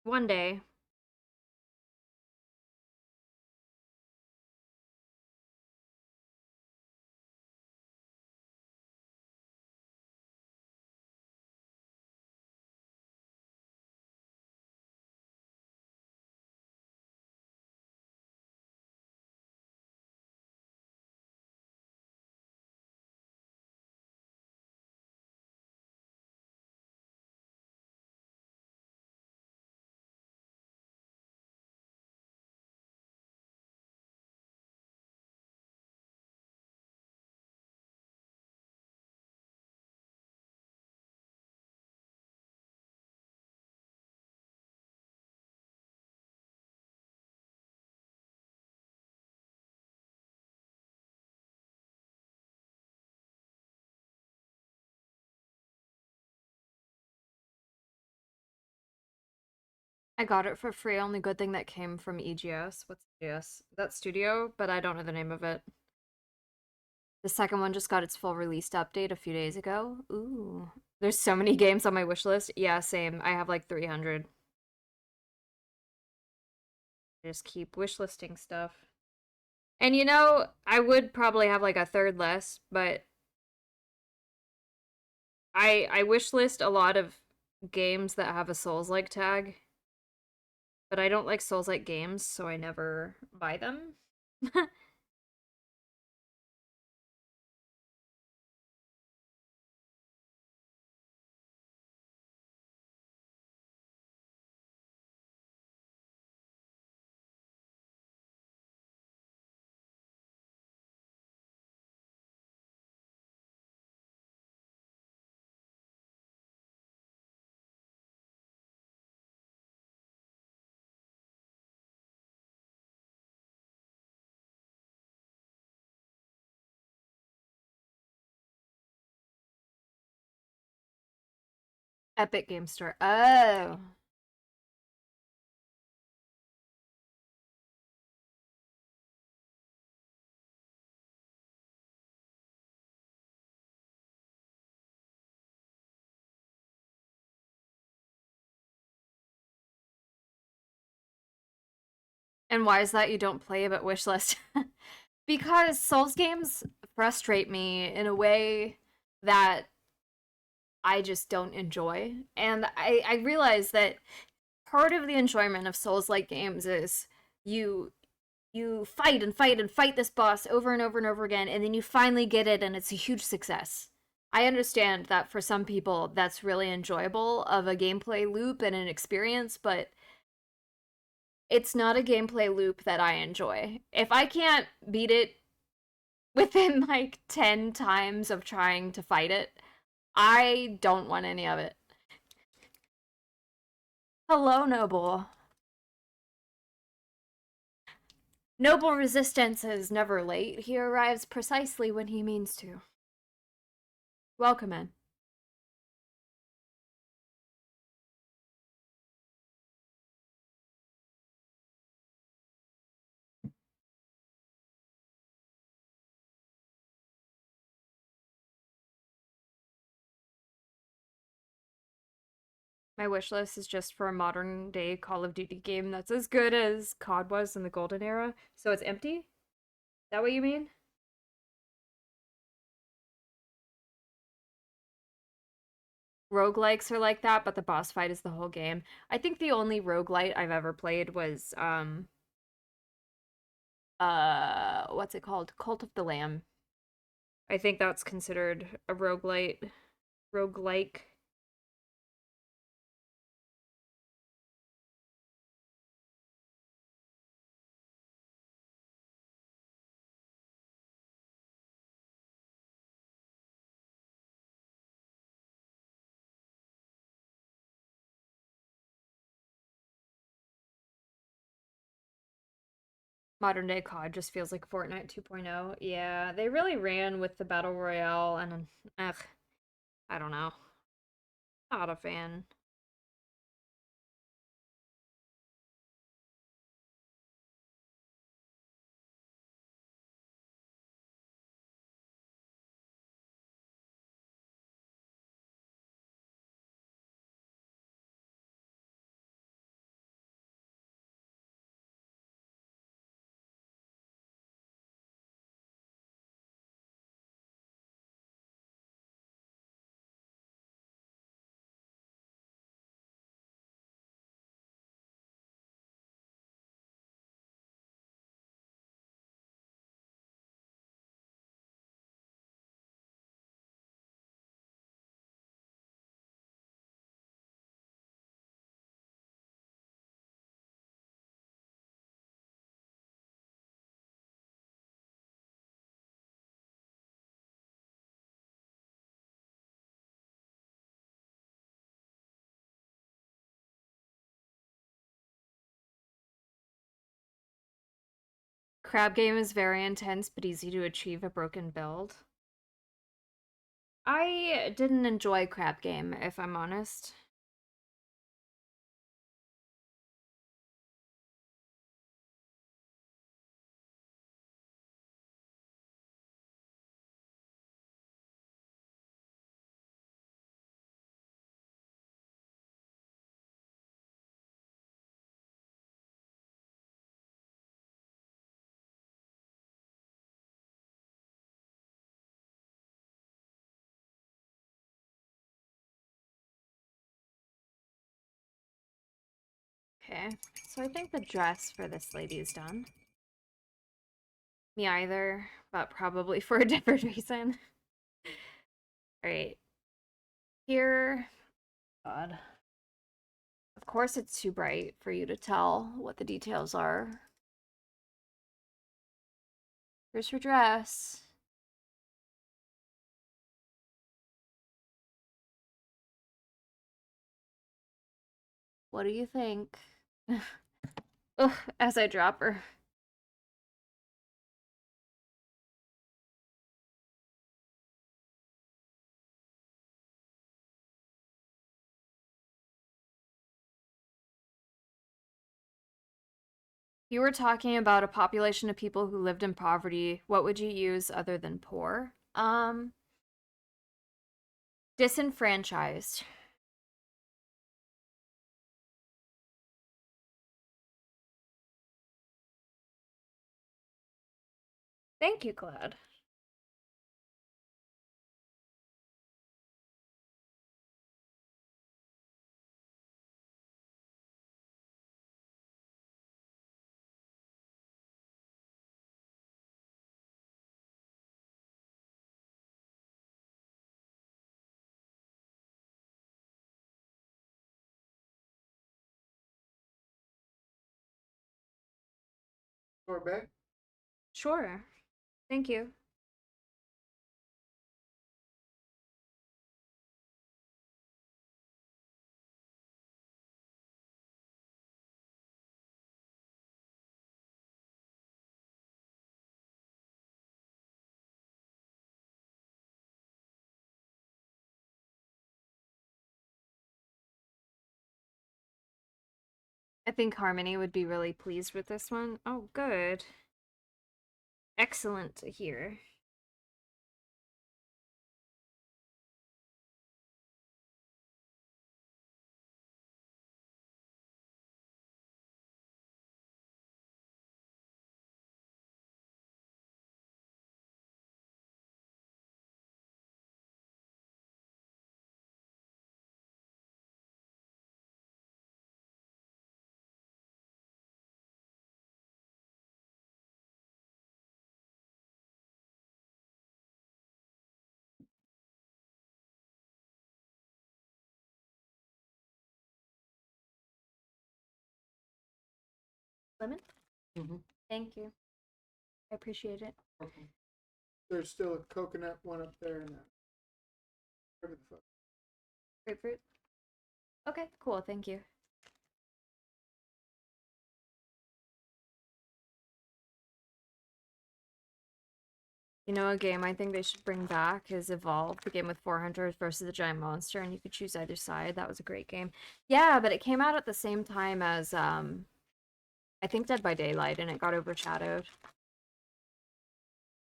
One day. I got it for free. Only good thing that came from EGS. What's EGS? That studio, but I don't know the name of it. The second one just got its full release update a few days ago. Ooh. There's so many games on my wish list. Yeah, same. I have like 300. I just keep wish listing stuff. And you know, I would probably have like a third less, but I wish list a lot of games that have a Souls-like tag, but I don't like Souls-like games, so I never buy them. Epic Game Store. Oh. And why is that you don't play but wish list? Because Souls games frustrate me in a way that I just don't enjoy. And I realize that part of the enjoyment of Souls-like games is you you fight and fight and fight this boss over and over and over again, and then you finally get it and it's a huge success. I understand that for some people that's really enjoyable of a gameplay loop and an experience, but it's not a gameplay loop that I enjoy. If I can't beat it within like 10 times of trying to fight it, I don't want any of it. Hello, Noble. Noble resistance is never late. He arrives precisely when he means to. Welcome in. My wish list is just for a modern day Call of Duty game that's as good as COD was in the golden era. So it's empty? Is that what you mean? Roguelikes are like that, but the boss fight is the whole game. I think the only roguelite I've ever played was what's it called? Cult of the Lamb. I think that's considered a roguelike. Modern day COD just feels like Fortnite 2.0. Yeah, they really ran with the Battle Royale and ugh, I don't know. Not a fan. Crab game is very intense but easy to achieve a broken build. I didn't enjoy Crab game, if I'm honest. Okay, so I think the dress for this lady is done. Me either, but probably for a different reason. Alright. Here. God. Of course it's too bright for you to tell what the details are. Here's her dress. What do you think? Ugh, as I drop her. You were talking about a population of people who lived in poverty. What would you use other than poor? Disenfranchised. Thank you, Glad. Or back? Sure. Thank you. I think Harmony would be really pleased with this one. Oh, good. Excellent to hear. Lemon? Mm-hmm. Thank you. I appreciate it. Okay. There's still a coconut one up there and whatever the fuck. Grapefruit? Okay, cool. Thank you. You know, a game I think they should bring back is Evolve, the game with 4 hunters versus the giant monster, and you could choose either side. That was a great game. Yeah, but it came out at the same time as, I think Dead by Daylight, and it got overshadowed.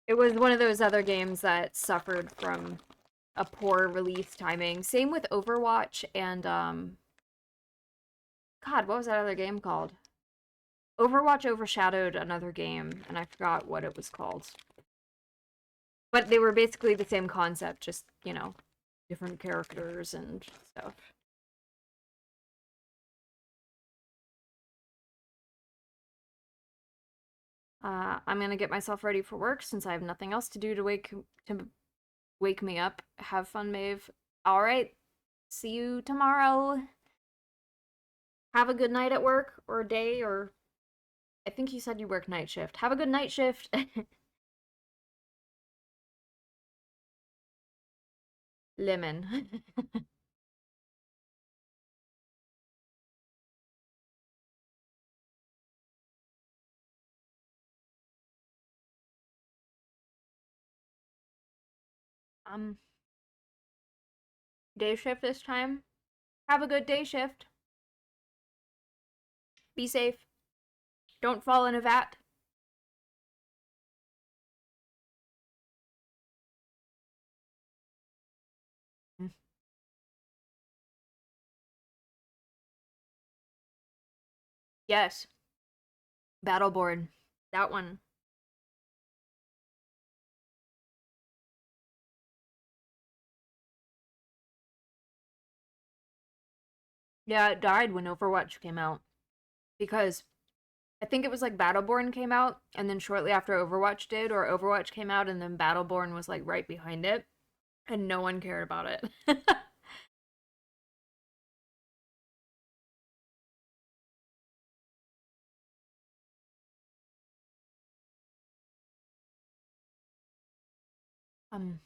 It was one of those other games that suffered from a poor release timing. Same with Overwatch and, God, what was that other game called? Overwatch overshadowed another game, and I forgot what it was called. But they were basically the same concept, just, you know, different characters and stuff. I'm gonna get myself ready for work since I have nothing else to do to wake me up. Have fun, Maeve. All right. See you tomorrow. Have a good night at work or day, or I think you said you work night shift. Have a good night shift. Lemon. um, Day shift this time. Have a good day shift. Be safe. Don't fall in a vat. Yes. Battleboard. That one. Yeah, it died when Overwatch came out. Because I think it was like Battleborn came out, and then shortly after Overwatch did, or Overwatch came out, and then Battleborn was like right behind it, and no one cared about it. um,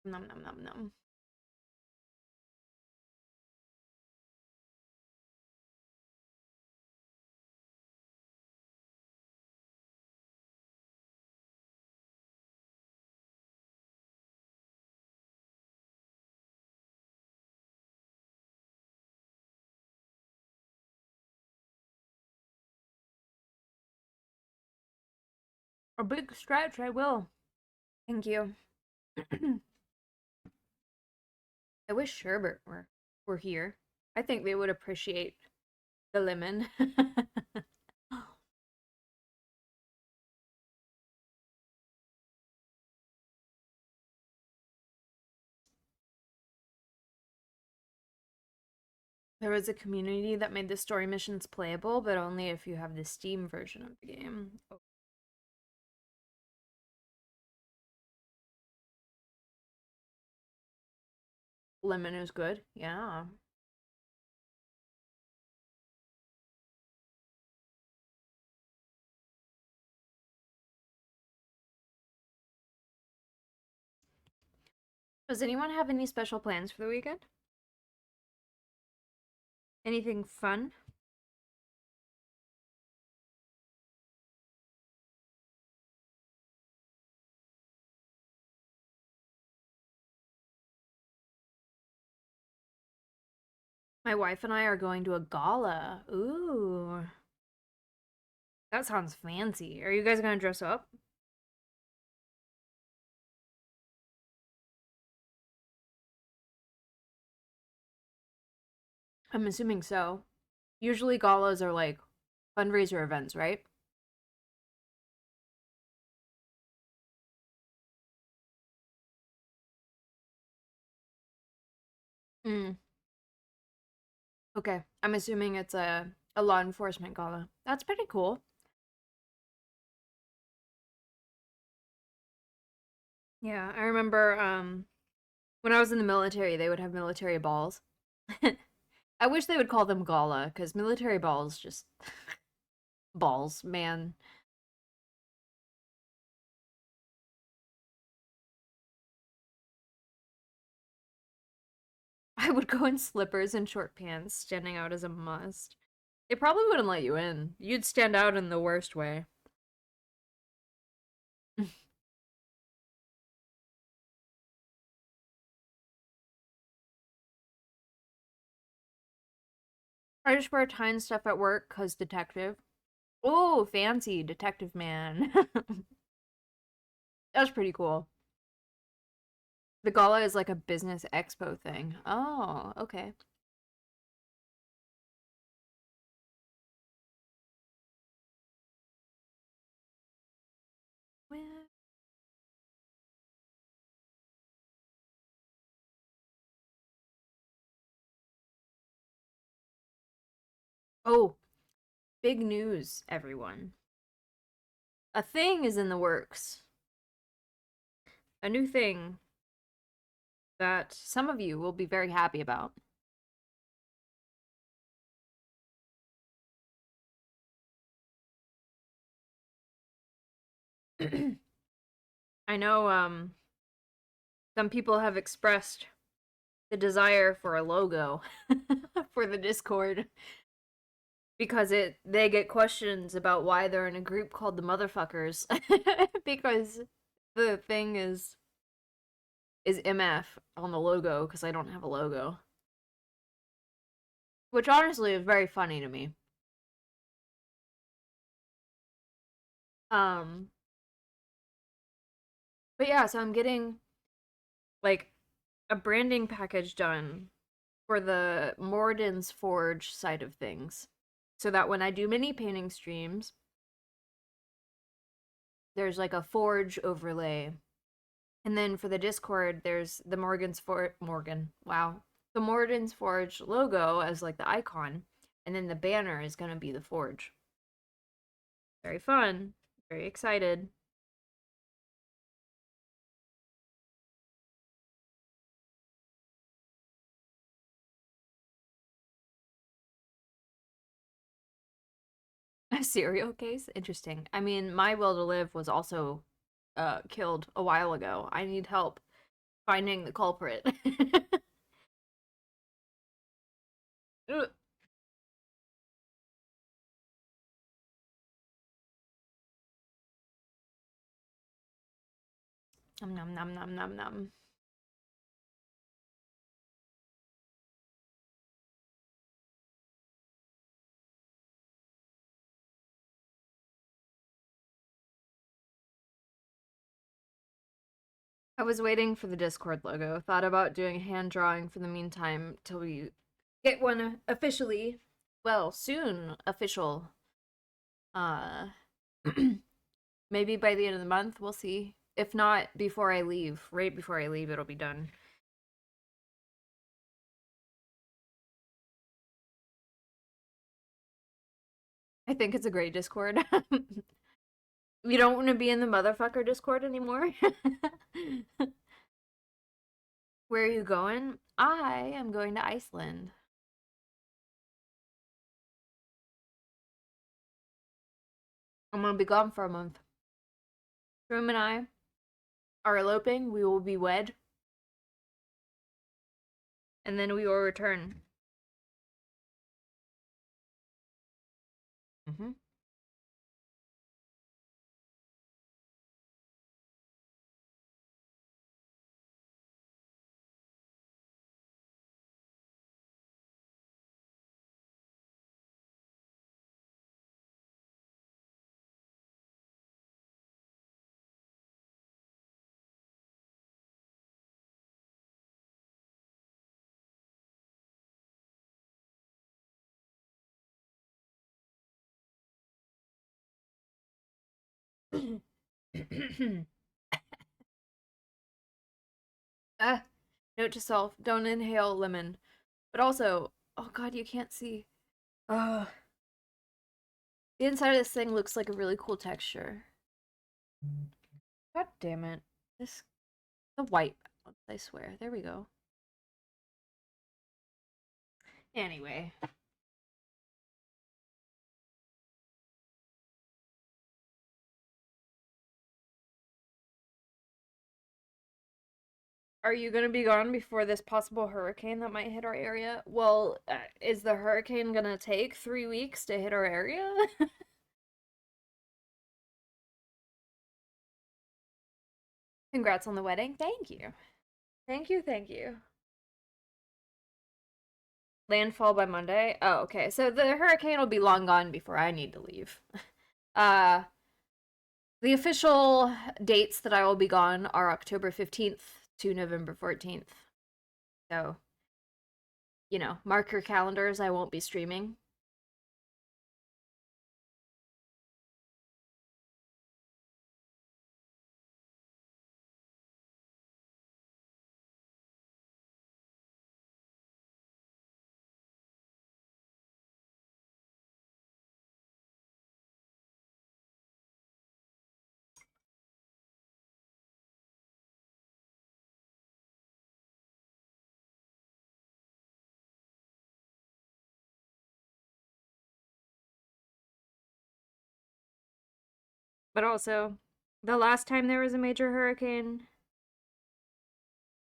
Num num num num. A big stretch, I will. Thank you. I wish Sherbert were here. I think they would appreciate the lemon. There was a community that made the story missions playable, but only if you have the Steam version of the game. Oh. Lemon is good. Yeah. Does anyone have any special plans for the weekend? Anything fun? My wife and I are going to a gala. Ooh. That sounds fancy. Are you guys gonna dress up? I'm assuming so. Usually galas are like fundraiser events, right? Mm, okay. I'm assuming it's a law enforcement gala. That's pretty cool. Yeah, I remember when I was in the military, they would have military balls. I wish they would call them gala because military balls just balls, man. I would go in slippers and short pants, standing out as a must. They probably wouldn't let you in. You'd stand out in the worst way. I just wear tie and stuff at work because detective. Oh, fancy detective man. That's pretty cool. The gala is like a business expo thing. Oh, okay. Well, oh, big news, everyone. A thing is in the works. A new thing that some of you will be very happy about. I know some people have expressed the desire for a logo for the Discord because they get questions about why they're in a group called the Motherfuckers because the thing is MF on the logo because I don't have a logo, which honestly is very funny to me. Um, but yeah, so I'm getting like a branding package done for the Morden's Forge side of things, so that when I do mini painting streams, there's like a Forge overlay. And then for the Discord, there's the the Morden's Forge logo as like the icon, and then the banner is gonna be the Forge. Very fun. Very excited. A cereal case? Interesting. I mean, my will to live was also killed a while ago. I need help finding the culprit. Ugh. Nom nom nom nom nom nom. I was waiting for the Discord logo. Thought about doing a hand drawing for the meantime till we get one officially. Well, soon official. Uh maybe by the end of the month, we'll see. If not before I leave, right before I leave it'll be done. I think it's a great Discord. You don't want to be in the motherfucker Discord anymore? Where are you going? I am going to Iceland. I'm gonna be gone for a month. Room and I are eloping. We will be wed. And then we will return. Mm-hmm. Ah, note to self, don't inhale lemon. But also, oh god, you can't see. Ugh. The inside of this thing looks like a really cool texture. God damn it. This the white balance, I swear. There we go. Anyway. Are you gonna be gone before this possible hurricane that might hit our area? Well, is the hurricane gonna take 3 weeks to hit our area? Congrats on the wedding. Thank you. Thank you, thank you. Landfall by Monday? Oh, okay. So the hurricane will be long gone before I need to leave. Uh, the official dates that I will be gone are October 15th to November 14th. So, mark your calendars. I won't be streaming. But also, the last time there was a major hurricane,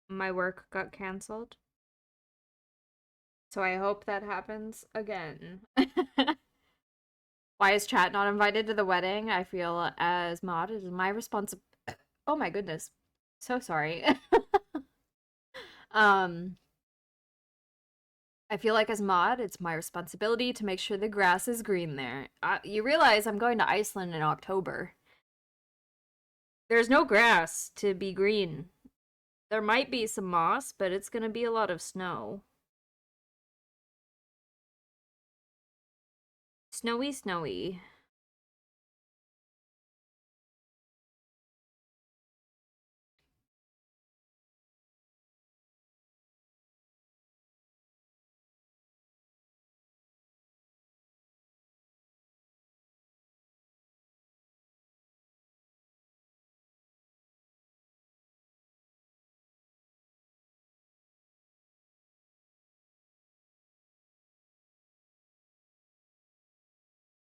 my work got canceled. So I hope that happens again. Why is chat not invited to the wedding? I feel as mod it is my responsibility. Oh my goodness. So sorry. um I feel like as mod, it's my responsibility to make sure the grass is green there. You realize I'm going to Iceland in October. There's no grass to be green. There might be some moss, but it's gonna be a lot of snow. Snowy, snowy.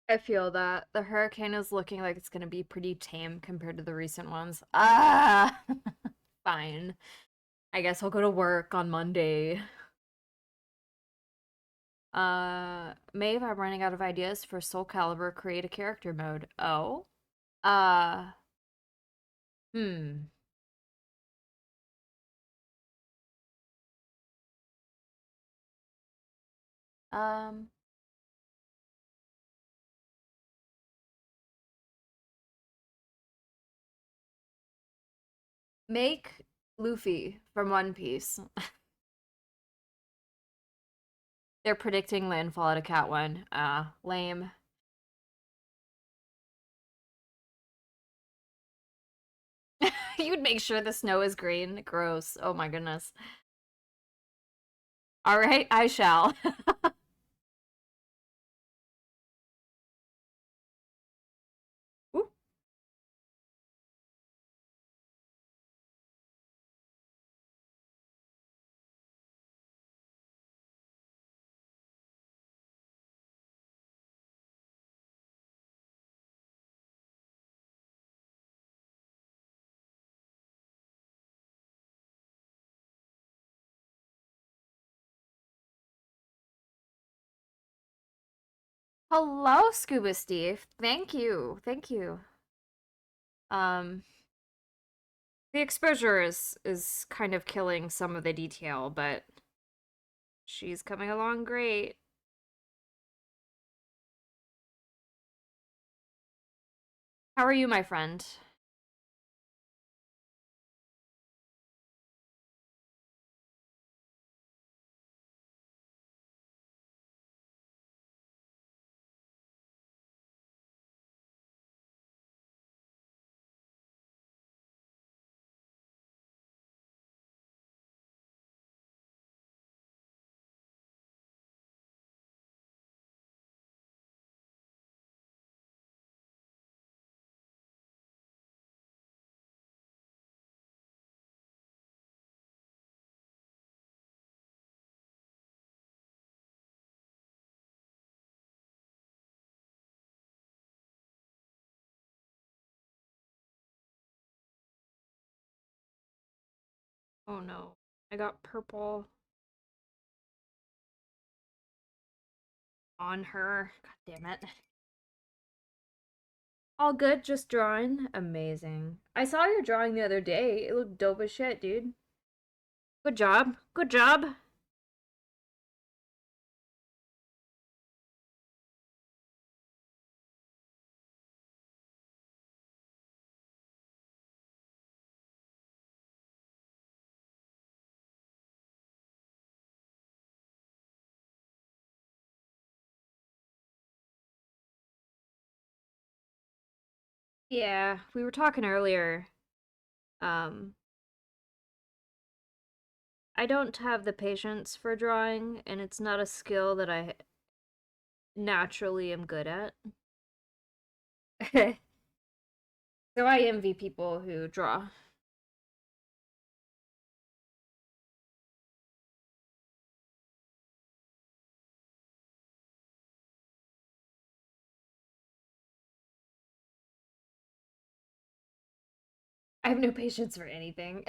I feel that the hurricane is looking like it's gonna be pretty tame compared to the recent ones. Ah, fine. I guess I'll go to work on Monday. Maeve, I'm running out of ideas for Soul Calibur create a character mode. Oh? Uh, hmm. Um, make Luffy from One Piece. They're predicting landfall at a cat one. Lame. You'd make sure the snow is green. Gross. Oh my goodness. All right, I shall. Hello, Scuba Steve. Thank you. Thank you. Um, the exposure is kind of killing some of the detail, but she's coming along great. How are you, my friend? Oh no. I got purple on her. God damn it. All good, just drawing. Amazing. I saw your drawing the other day. It looked dope as shit, dude. Good job. Good job. Yeah, we were talking earlier. Um, I don't have the patience for drawing, and it's not a skill that I naturally am good at. So I envy people who draw. 'I have no patience for anything.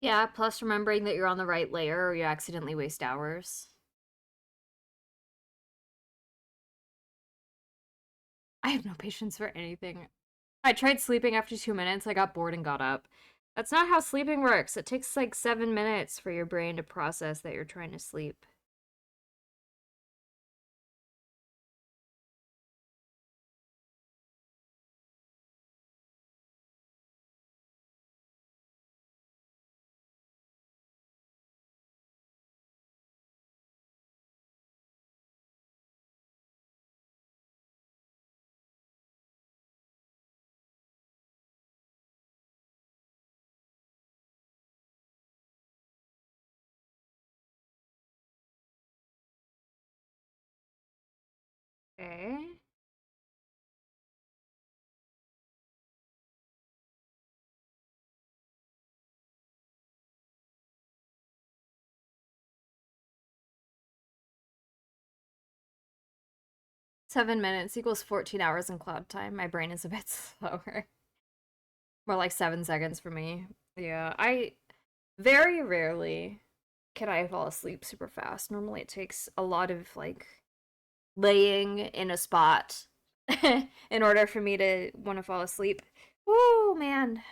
'Yeah, plus remembering that you're on the right layer or you accidentally waste hours. I have no patience for anything. I tried sleeping after 2 minutes. I got bored and got up. That's not how sleeping works. It takes like 7 minutes for your brain to process that you're trying to sleep. Okay. 7 minutes equals 14 hours in cloud time. My brain is a bit slower. More like 7 seconds for me. Yeah, I very rarely can I fall asleep super fast. Normally it takes a lot of like laying in a spot in order for me to want to fall asleep. Woo, man.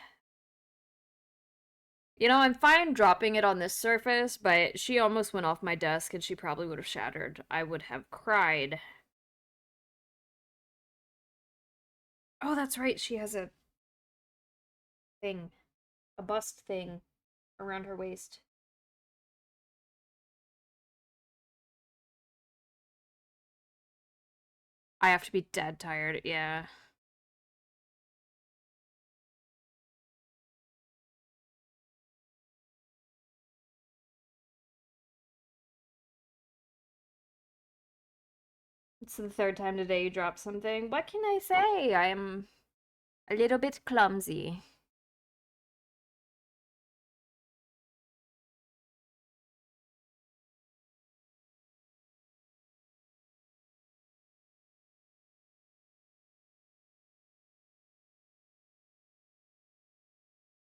You know, I'm fine dropping it on this surface, but she almost went off my desk and she probably would have shattered. I would have cried. Oh, that's right. She has a thing, a bust thing around her waist. I have to be dead tired. Yeah. It's the third time today you dropped something. What can I say? I'm a little bit clumsy.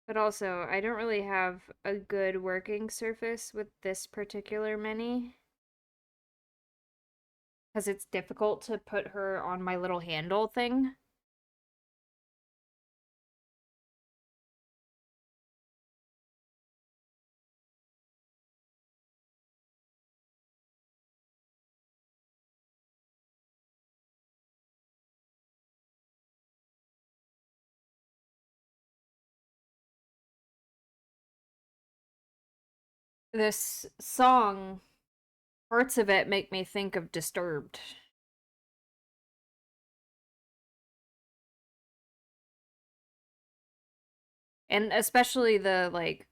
But also, I don't really have a good working surface with this particular mini. Because it's difficult to put her on my little handle thing. This song, parts of it make me think of Disturbed. And especially the, like,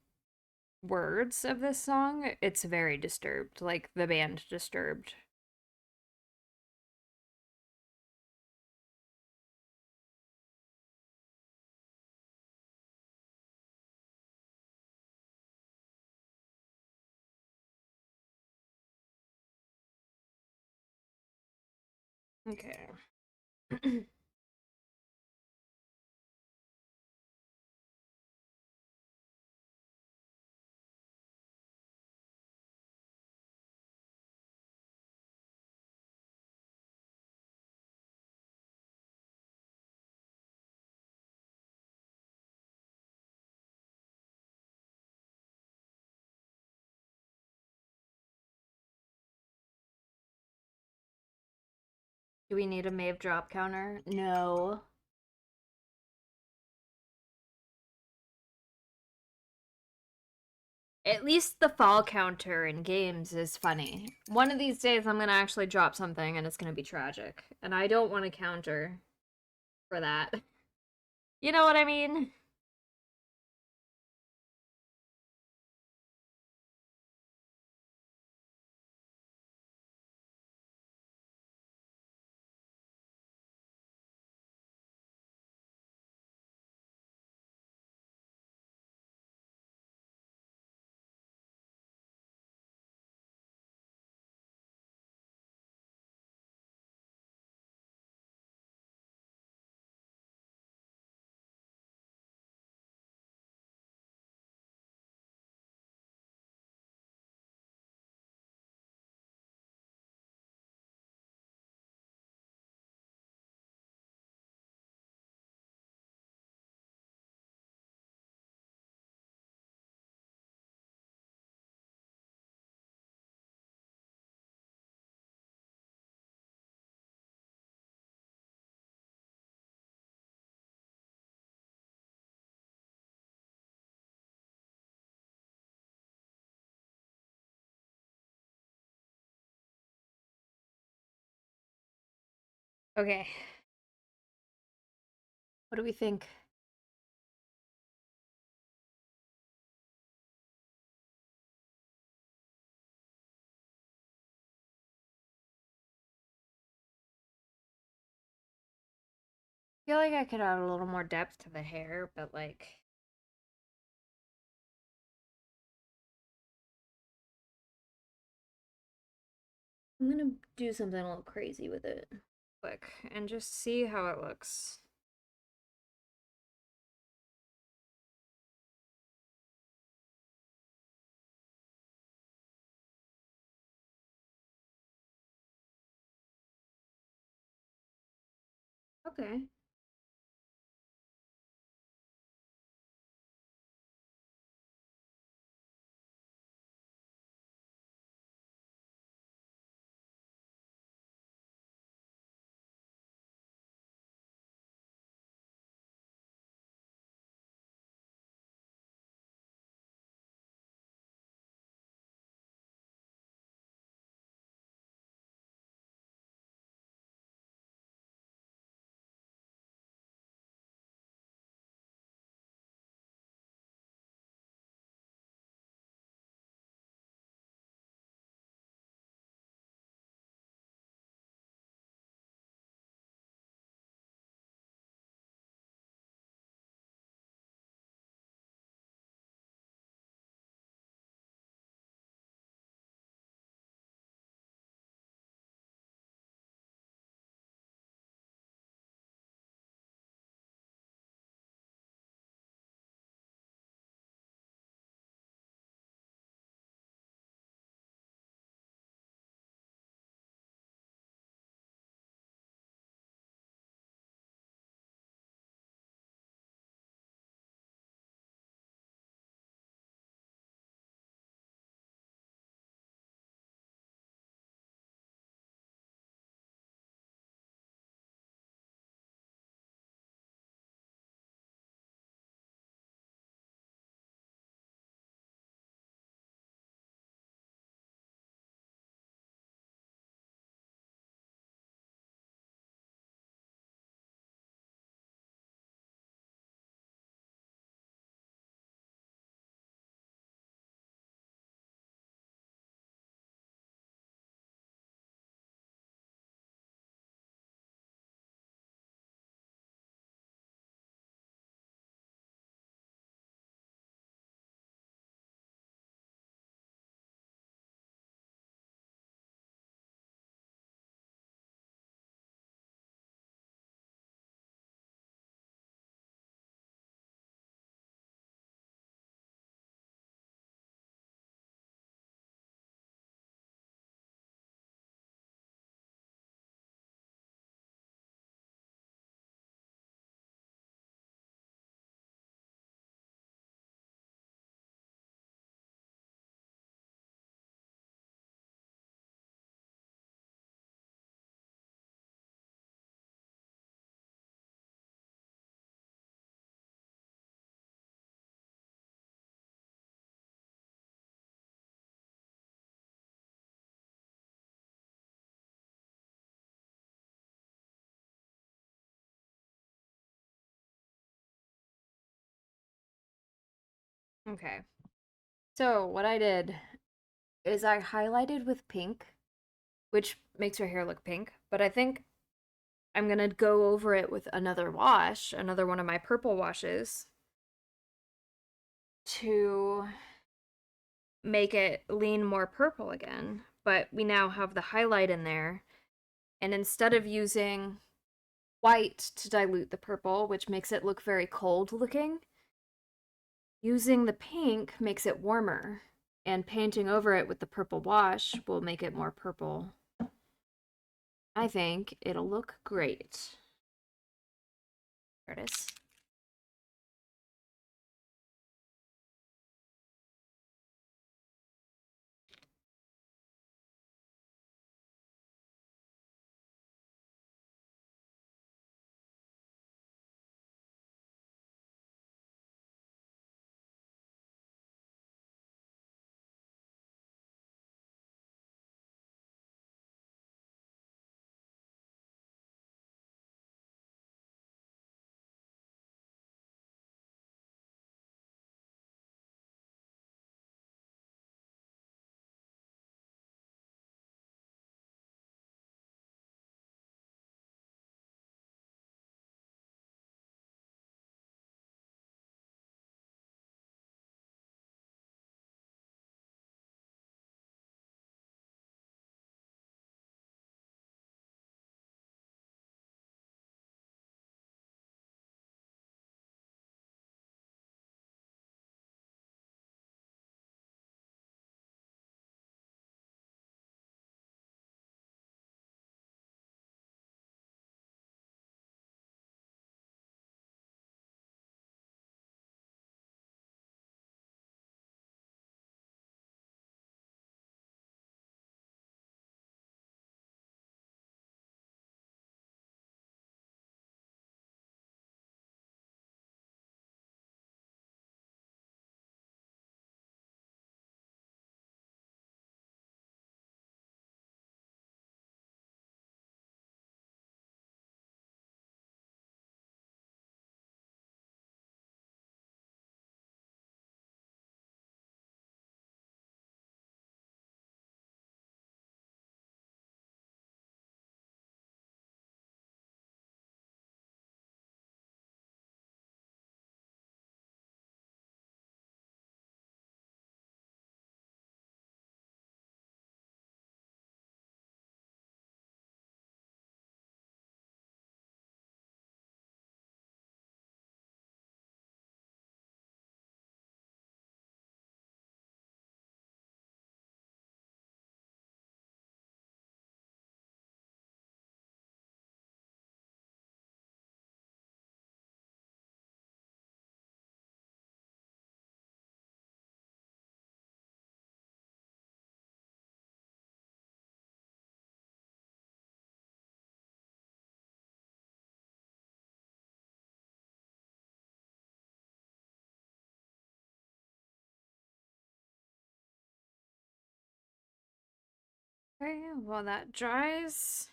words of this song, it's very Disturbed, like the band Disturbed. Okay. Do we need a Maeve drop counter? No. At least the fall counter in games is funny. One of these days, I'm gonna actually drop something and it's gonna be tragic. And I don't want a counter for that. You know what I mean? Okay. What do we think? I feel like I could add a little more depth to the hair, but like I'm gonna do something a little crazy with it. Quick and just see how it looks. Okay. Okay. So what I did is I highlighted with pink, which makes her hair look pink, but I think I'm gonna go over it with another wash, another one of my purple washes, to make it lean more purple again. But we now have the highlight in there, and instead of using white to dilute the purple, which makes it look very cold looking, using the pink makes it warmer, and painting over it with the purple wash will make it more purple. I think it'll look great. There it is. Okay, while that dries,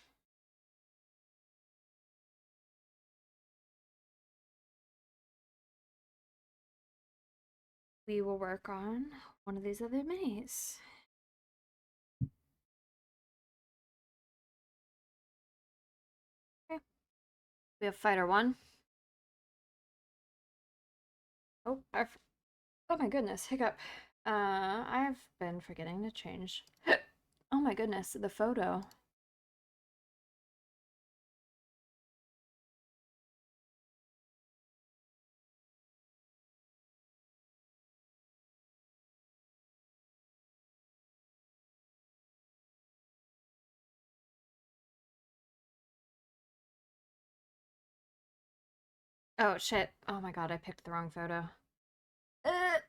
we will work on one of these other minis. Okay, we have fighter one. Oh, oh my goodness, hiccup. I've been forgetting to change. Oh my goodness, the photo. Oh shit. Oh my god, I picked the wrong photo. Uh,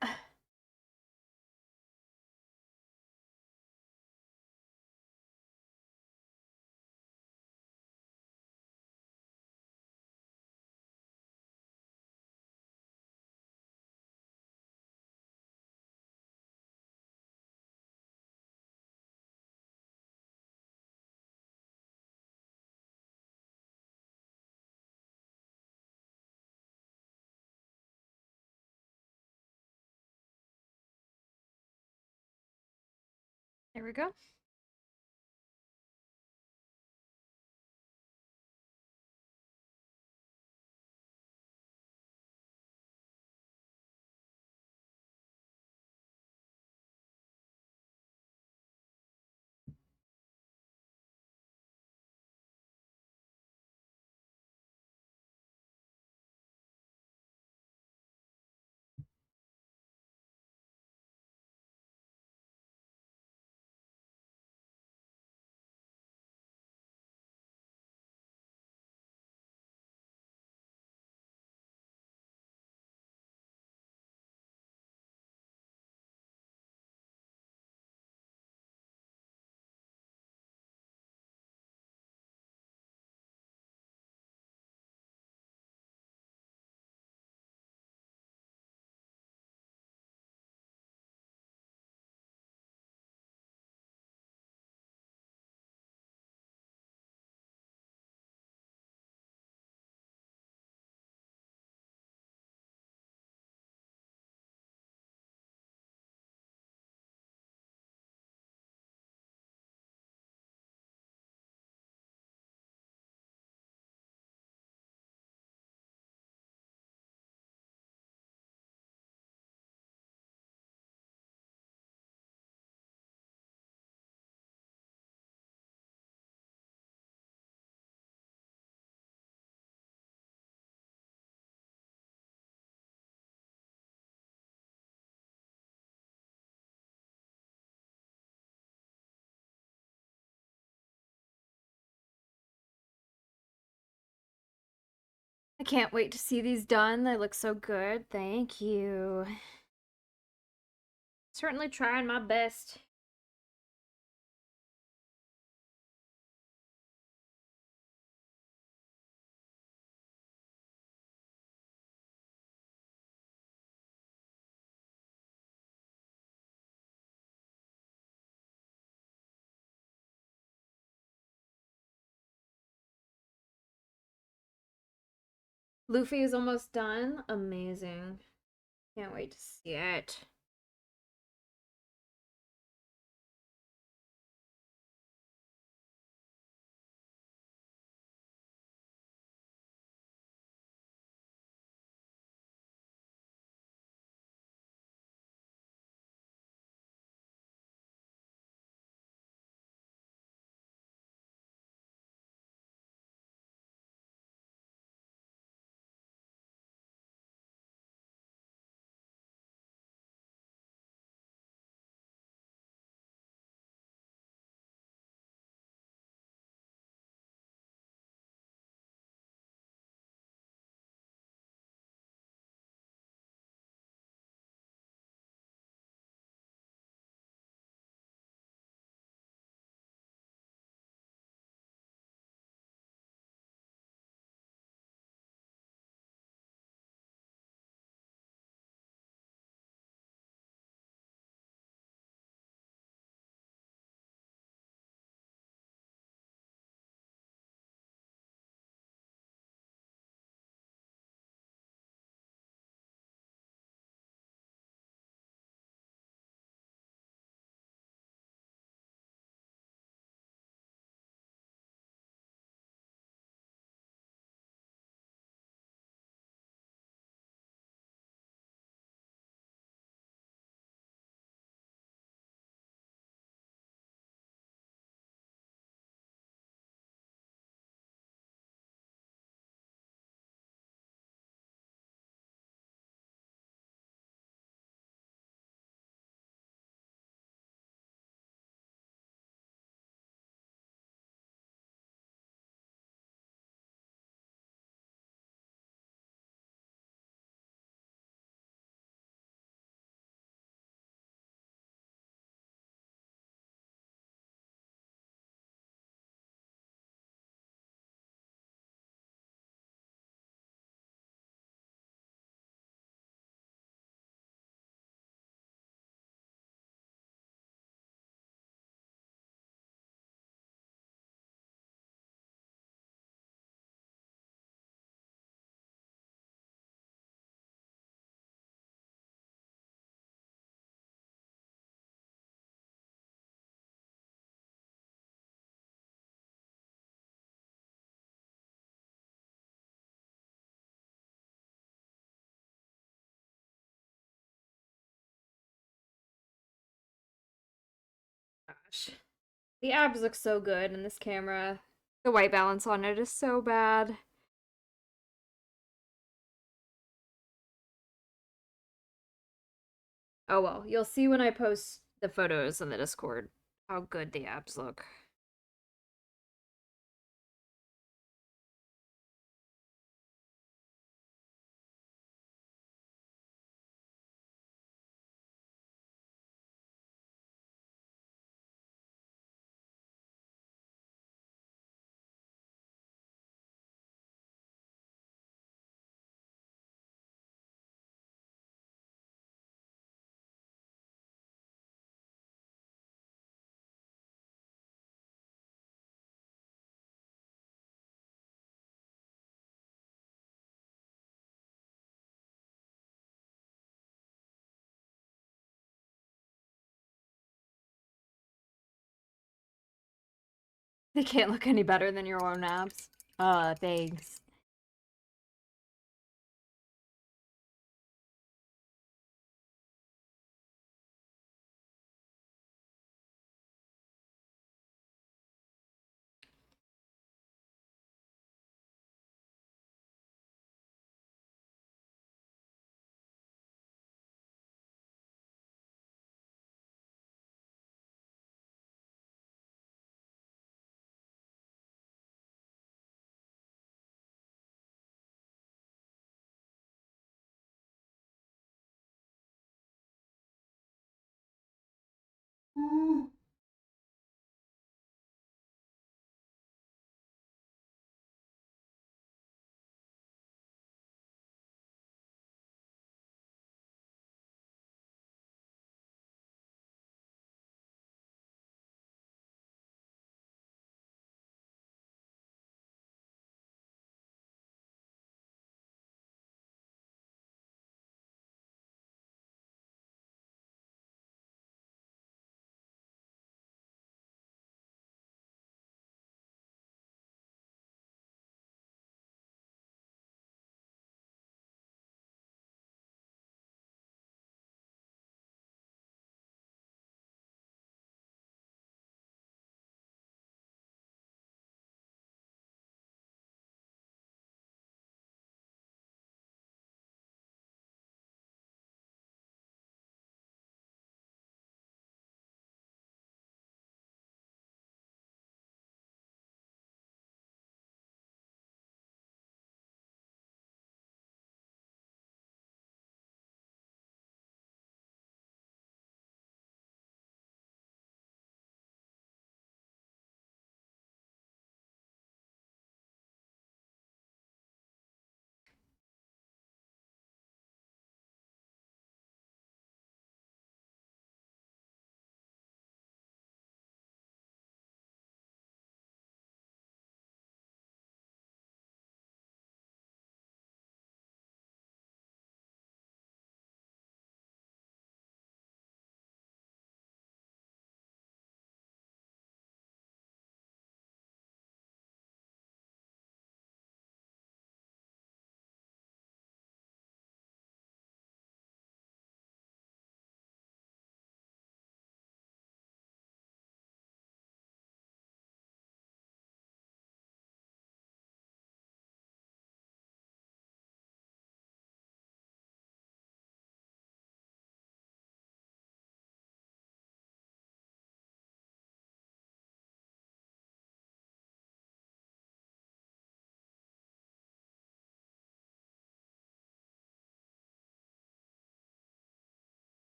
There we go. I can't wait to see these done. They look so good. Thank you. Certainly trying my best. Luffy is almost done. Amazing. Can't wait to see it. gosh. The abs look so good in this camera. The white balance on it is so bad. Oh well, you'll see when I post the photos on the Discord how good the abs look. They can't look any better than your own abs. Thanks.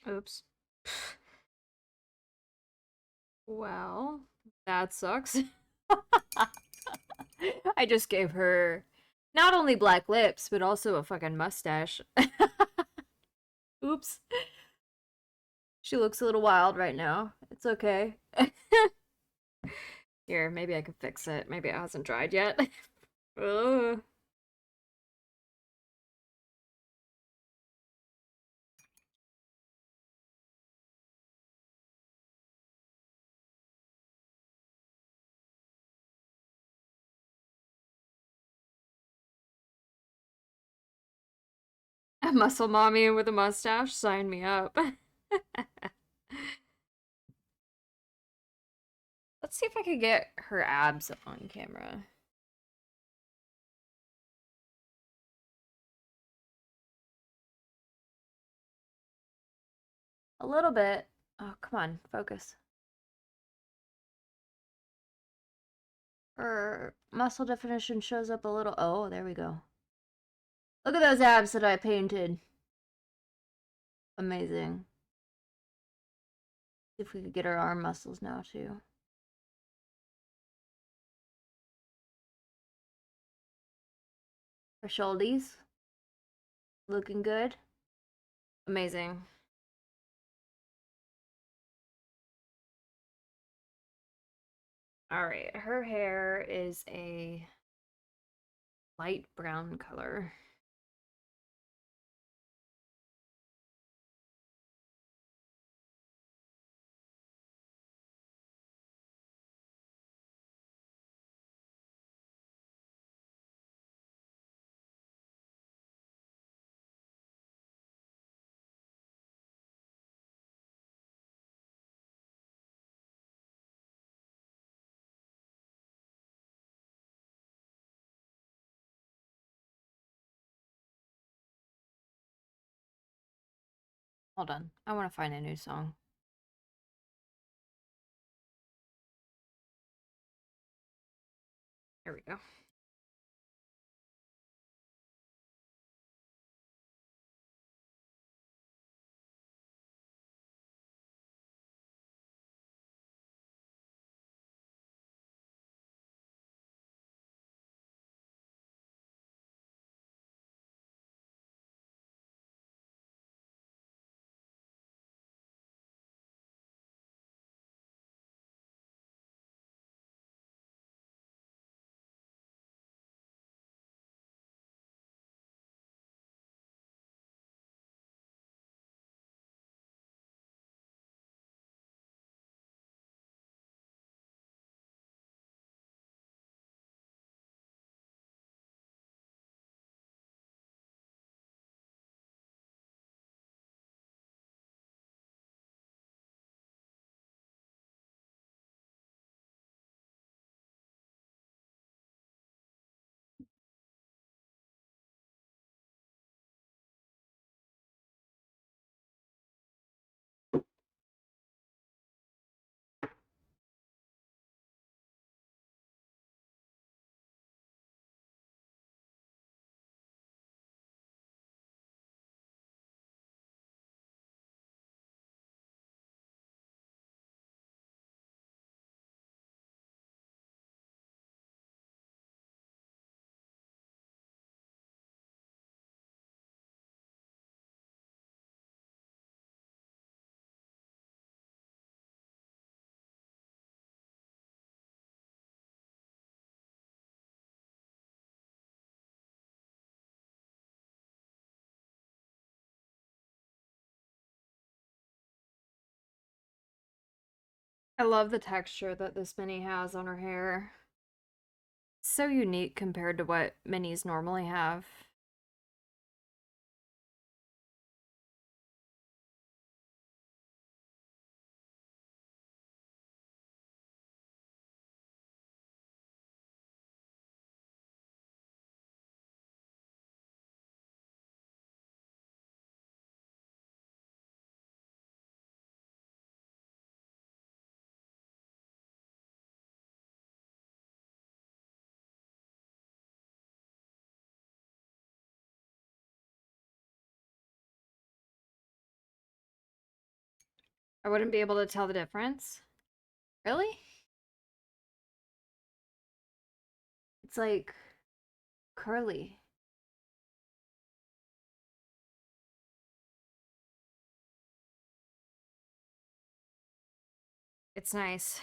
Oops. Well, that sucks. I just gave her not only black lips, but also a fucking mustache. Oops. She looks a little wild right now. It's okay. Here, maybe I can fix it. Maybe it hasn't dried yet. Ugh. A muscle mommy with a mustache, sign me up. Let's see if I could get her abs on camera. A little bit. Oh, come on, focus. Her muscle definition shows up a little. Oh, there we go. Look at those abs that I painted. Amazing. See if we could get her arm muscles now, too. Her shoulders. Looking good. Amazing. Alright, her hair is a light brown color. Hold on, I want to find a new song. Here we go. I love the texture that this mini has on her hair. So unique compared to what minis normally have. I wouldn't be able to tell the difference. Really? It's like curly. It's nice.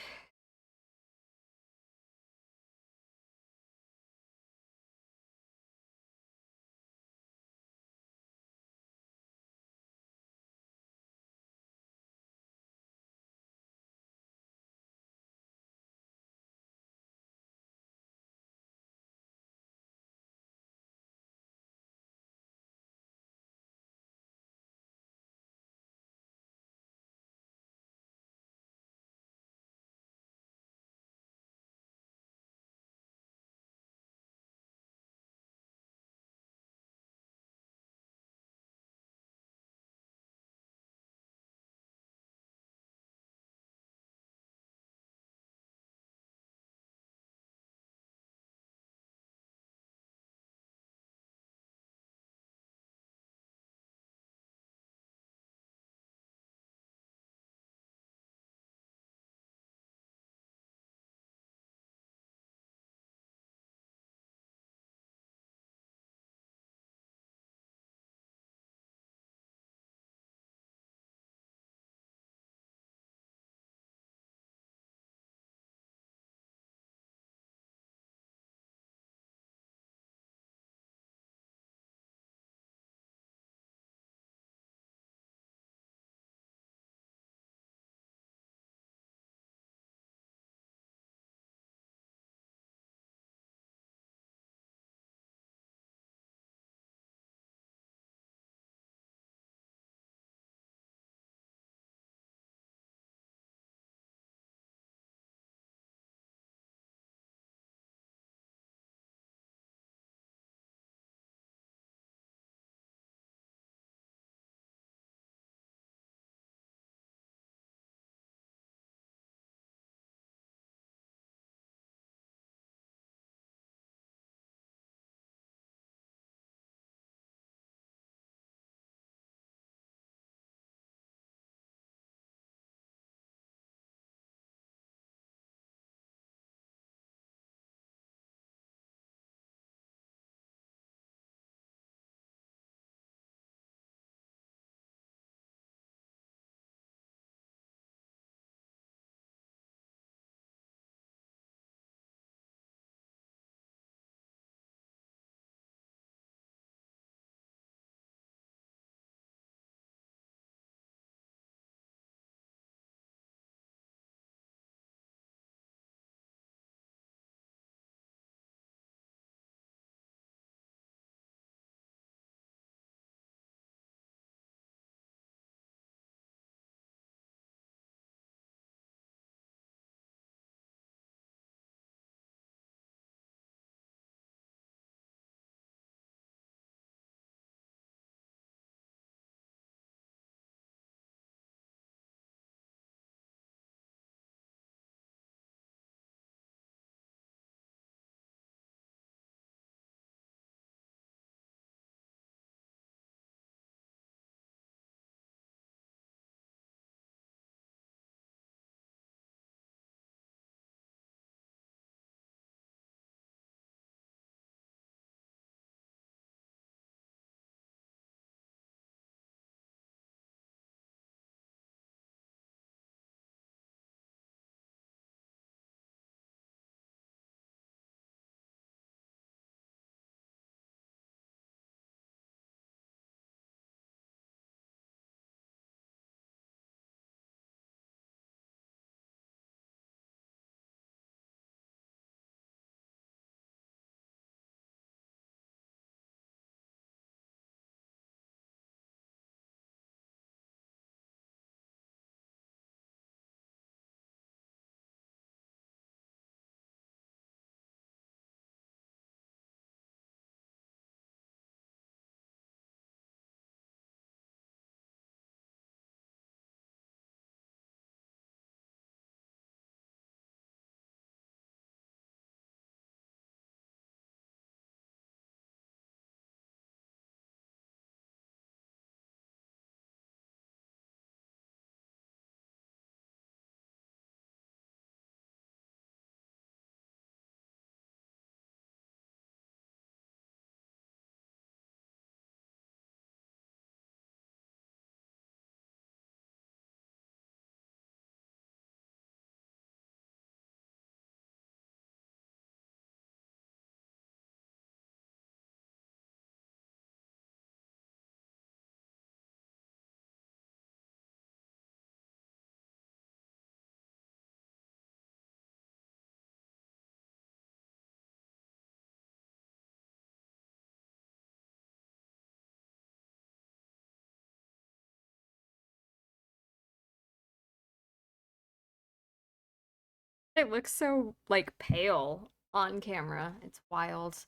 It looks so, like, pale on camera. It's wild.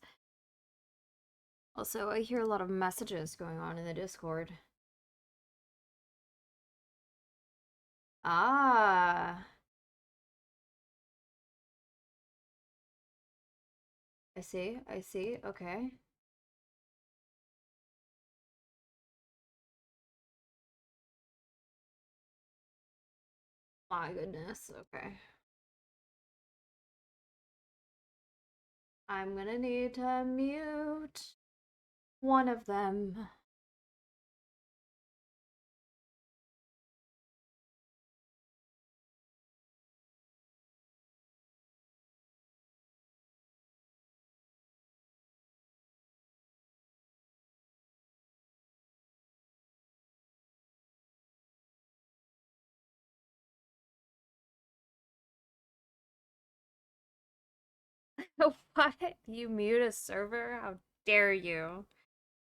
Also, I hear a lot of messages going on in the Discord. Ah, I see. I see. Okay. My goodness. Okay. I'm gonna need to mute one of them. What? You mute a server? How dare you?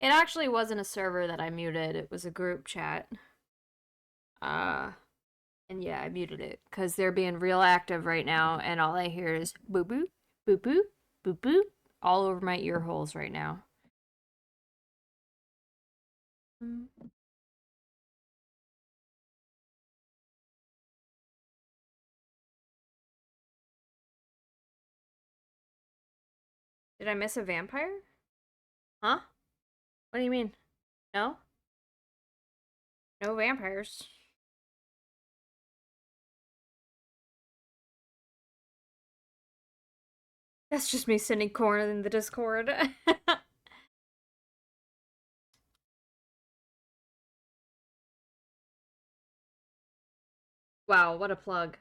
It actually wasn't a server that I muted, it was a group chat. Uh, and yeah, I muted it because they're being real active right now, and all I hear is boo boo, boo boo, boo boo, all over my ear holes right now. Did I miss a vampire? Huh? What do you mean? No? No vampires. That's just me sending corn in the Discord. Wow, what a plug.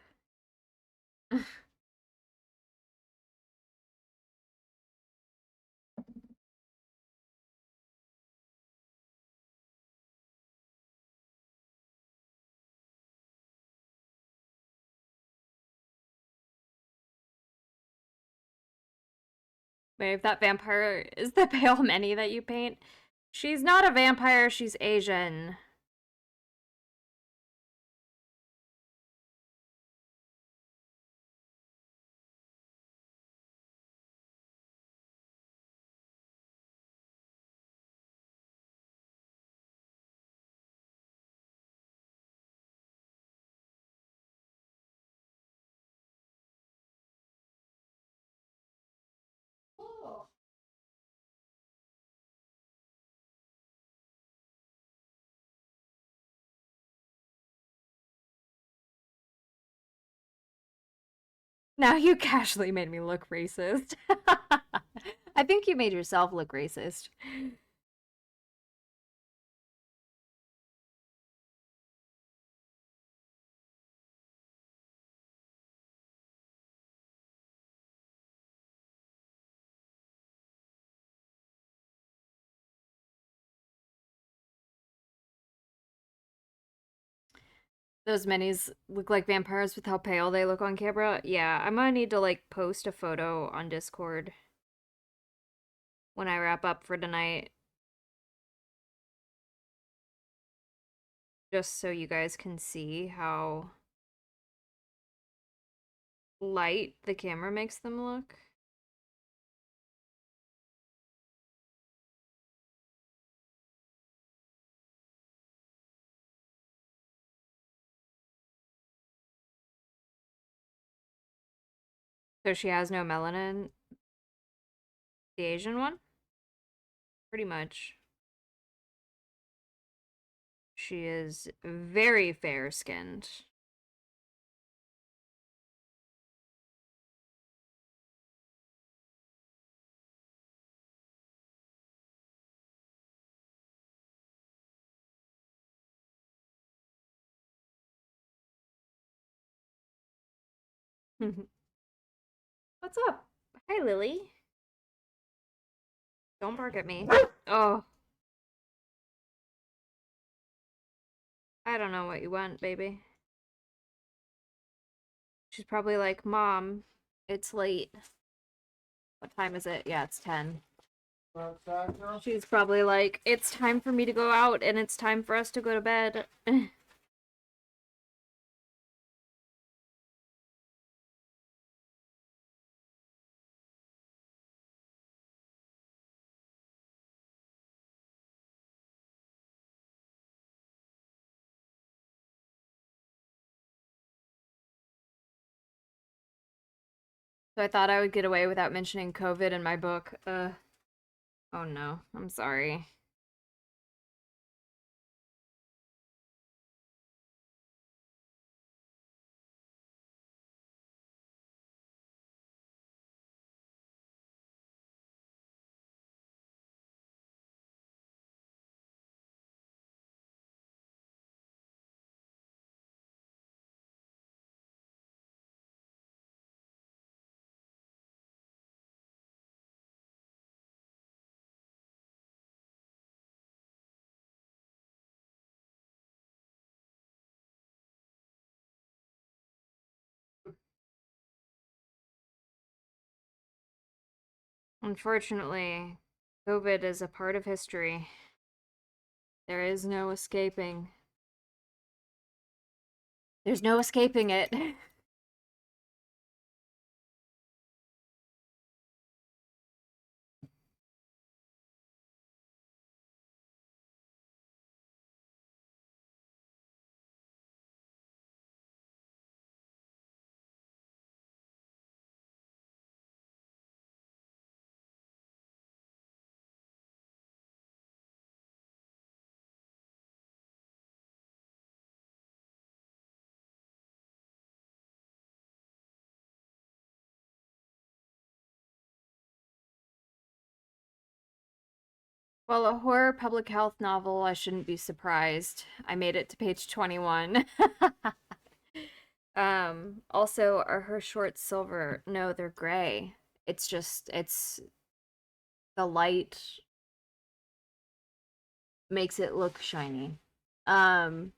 Wait, if that vampire is the pale Many that you paint, she's not a vampire, she's Asian. Now you casually made me look racist. I think you made yourself look racist. Those minis look like vampires with how pale they look on camera. Yeah, I'm gonna need to like post a photo on Discord when I wrap up for tonight. Just so you guys can see how light the camera makes them look. So she has no melanin, the Asian one? Pretty much. She is very fair skinned. What's up? Hi, Lily. Don't bark at me. Oh, I don't know what you want, baby. She's probably like, Mom, it's late. What time is it? Yeah, it's 10. Outside, girl? She's probably like, it's time for me to go out and it's time for us to go to bed. So I thought I would get away without mentioning COVID in my book. Oh no, I'm sorry. Unfortunately, COVID is a part of history. There is no escaping. There's no escaping it. Well, a horror public health novel, I shouldn't be surprised. I made it to page 21. Also, are her shorts silver? No, they're gray. It's the light makes it look shiny. Um,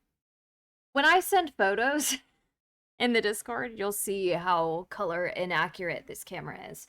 when I send photos in the Discord, you'll see how color inaccurate this camera is.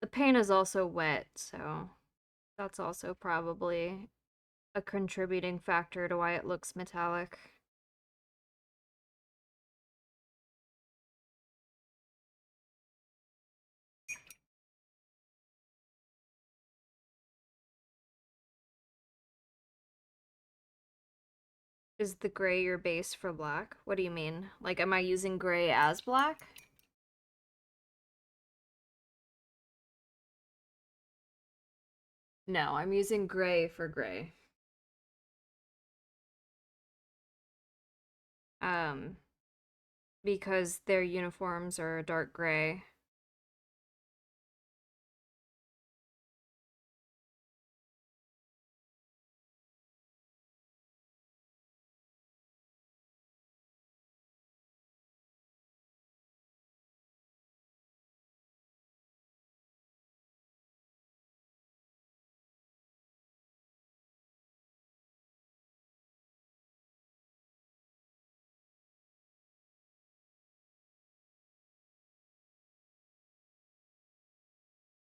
The paint is also wet, so that's also probably a contributing factor to why it looks metallic. Is the gray your base for black? What do you mean? Like, am I using gray as black? No, I'm using gray for gray. Um, because their uniforms are a dark gray.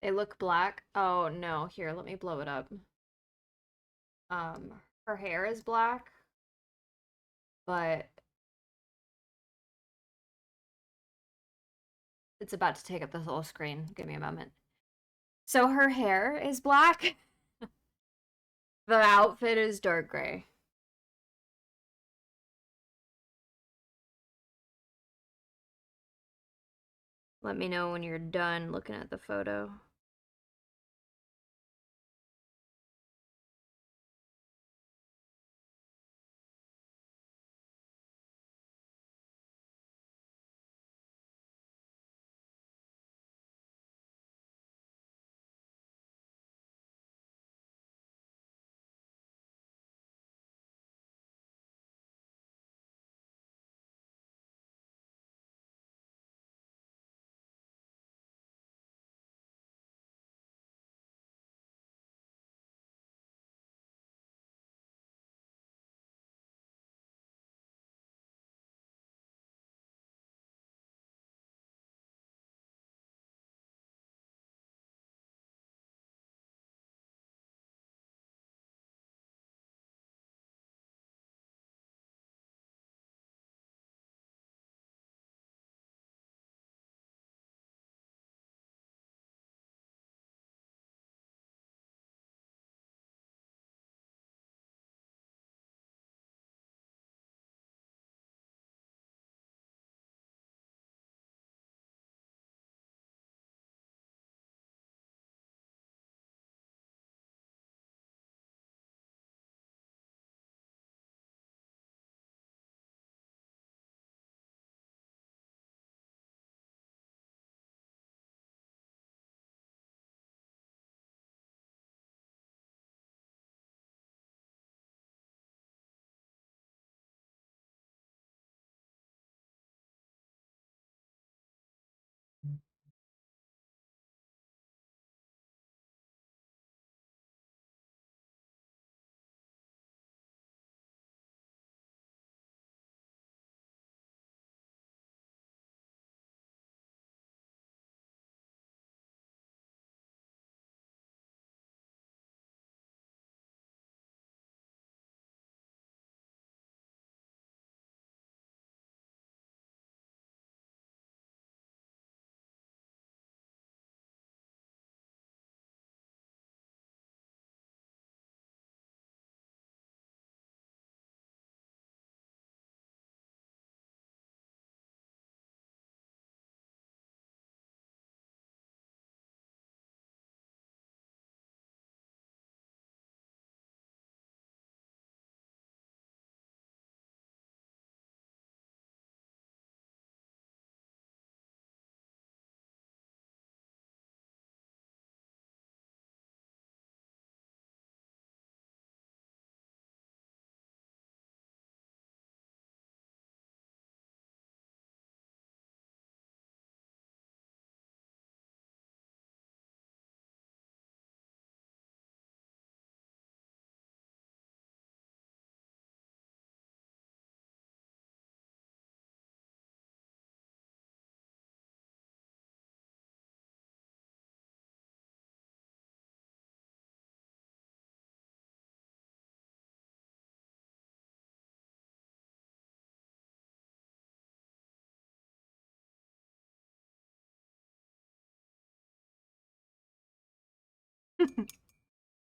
They look black. Oh no, here, let me blow it up. Her hair is black, but it's about to take up the whole screen. Give me a moment. So her hair is black. The outfit is dark gray. Let me know when you're done looking at the photo.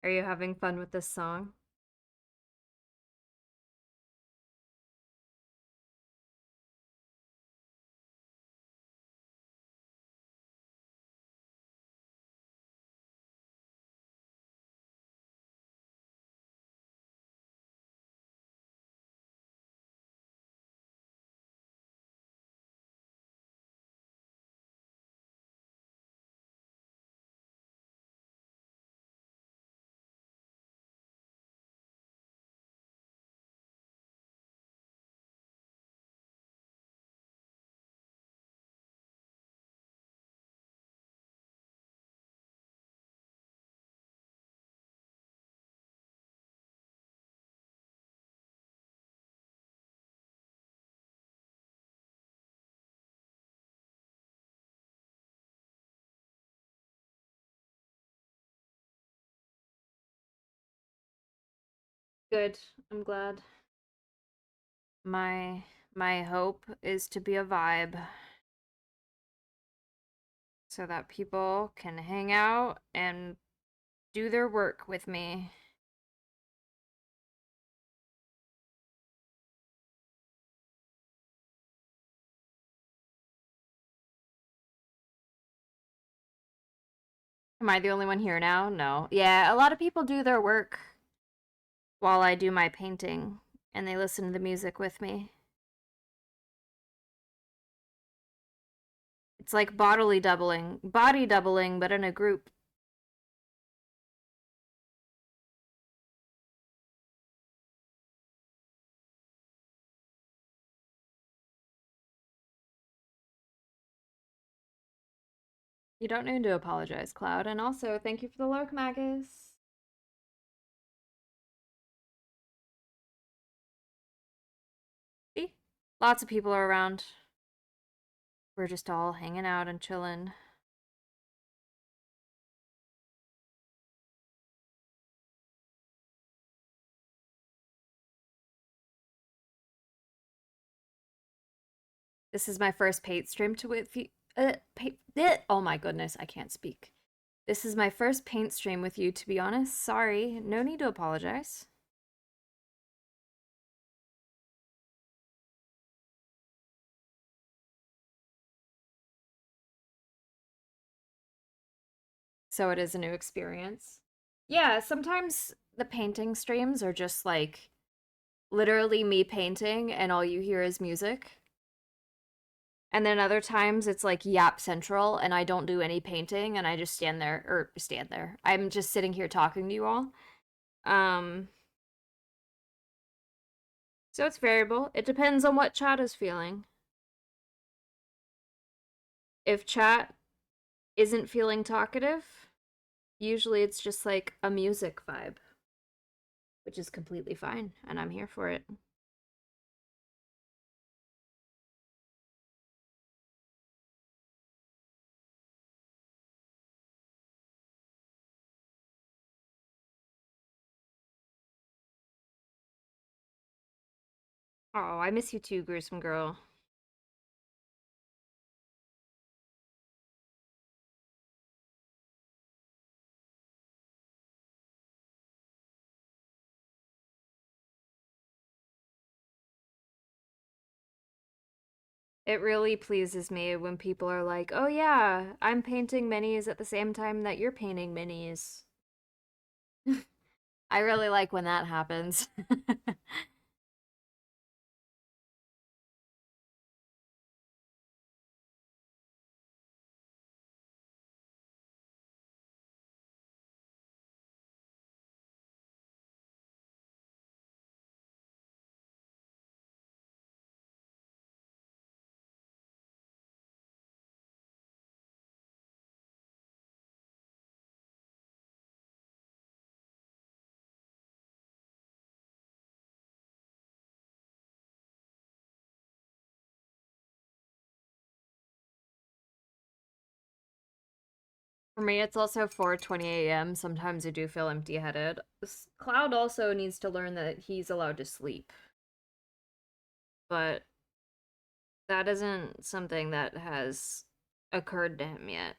Are you having fun with this song? Good. I'm glad. My my hope is to be a vibe so that people can hang out and do their work with me. Am I the only one here now? No. Yeah, a lot of people do their work while I do my painting and they listen to the music with me. It's like body doubling, but in a group. You don't need to apologize, Cloud. And also, thank you for the lurk, Magus. See? Lots of people are around. We're just all hanging out and chilling. This is my first paint stream to with you. Oh my goodness, I can't speak. This is my first paint stream with you, to be honest. Sorry, no need to apologize. So it is a new experience. Yeah, sometimes the painting streams are just like literally me painting and all you hear is music. And then other times it's like Yap Central and I don't do any painting and I just stand there. I'm just sitting here talking to you all. Um so it's variable. It depends on what chat is feeling. If chat isn't feeling talkative, usually it's just like a music vibe, which is completely fine and I'm here for it. Oh, I miss you too, gruesome girl. It really pleases me when people are like, oh yeah, I'm painting minis at the same time that you're painting minis. I really like when that happens. For me, it's also 4:20 a.m. Sometimes I do feel empty-headed. Cloud also needs to learn that he's allowed to sleep, but that isn't something that has occurred to him yet.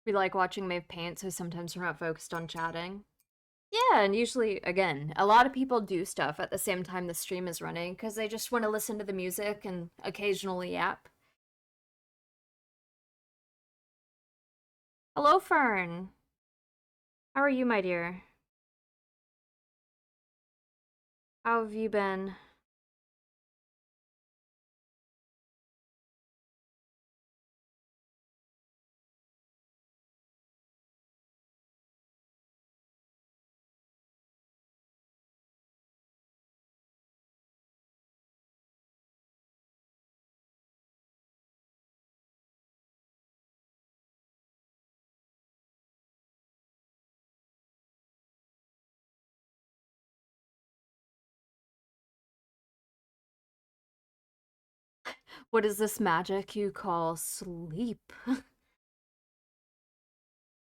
We like watching Maeve paint, so sometimes we're not focused on chatting. Yeah, and usually, again, a lot of people do stuff at the same time the stream is running because they just want to listen to the music and occasionally yap. Hello, Fern. How are you, my dear? How have you been? What is this magic you call sleep?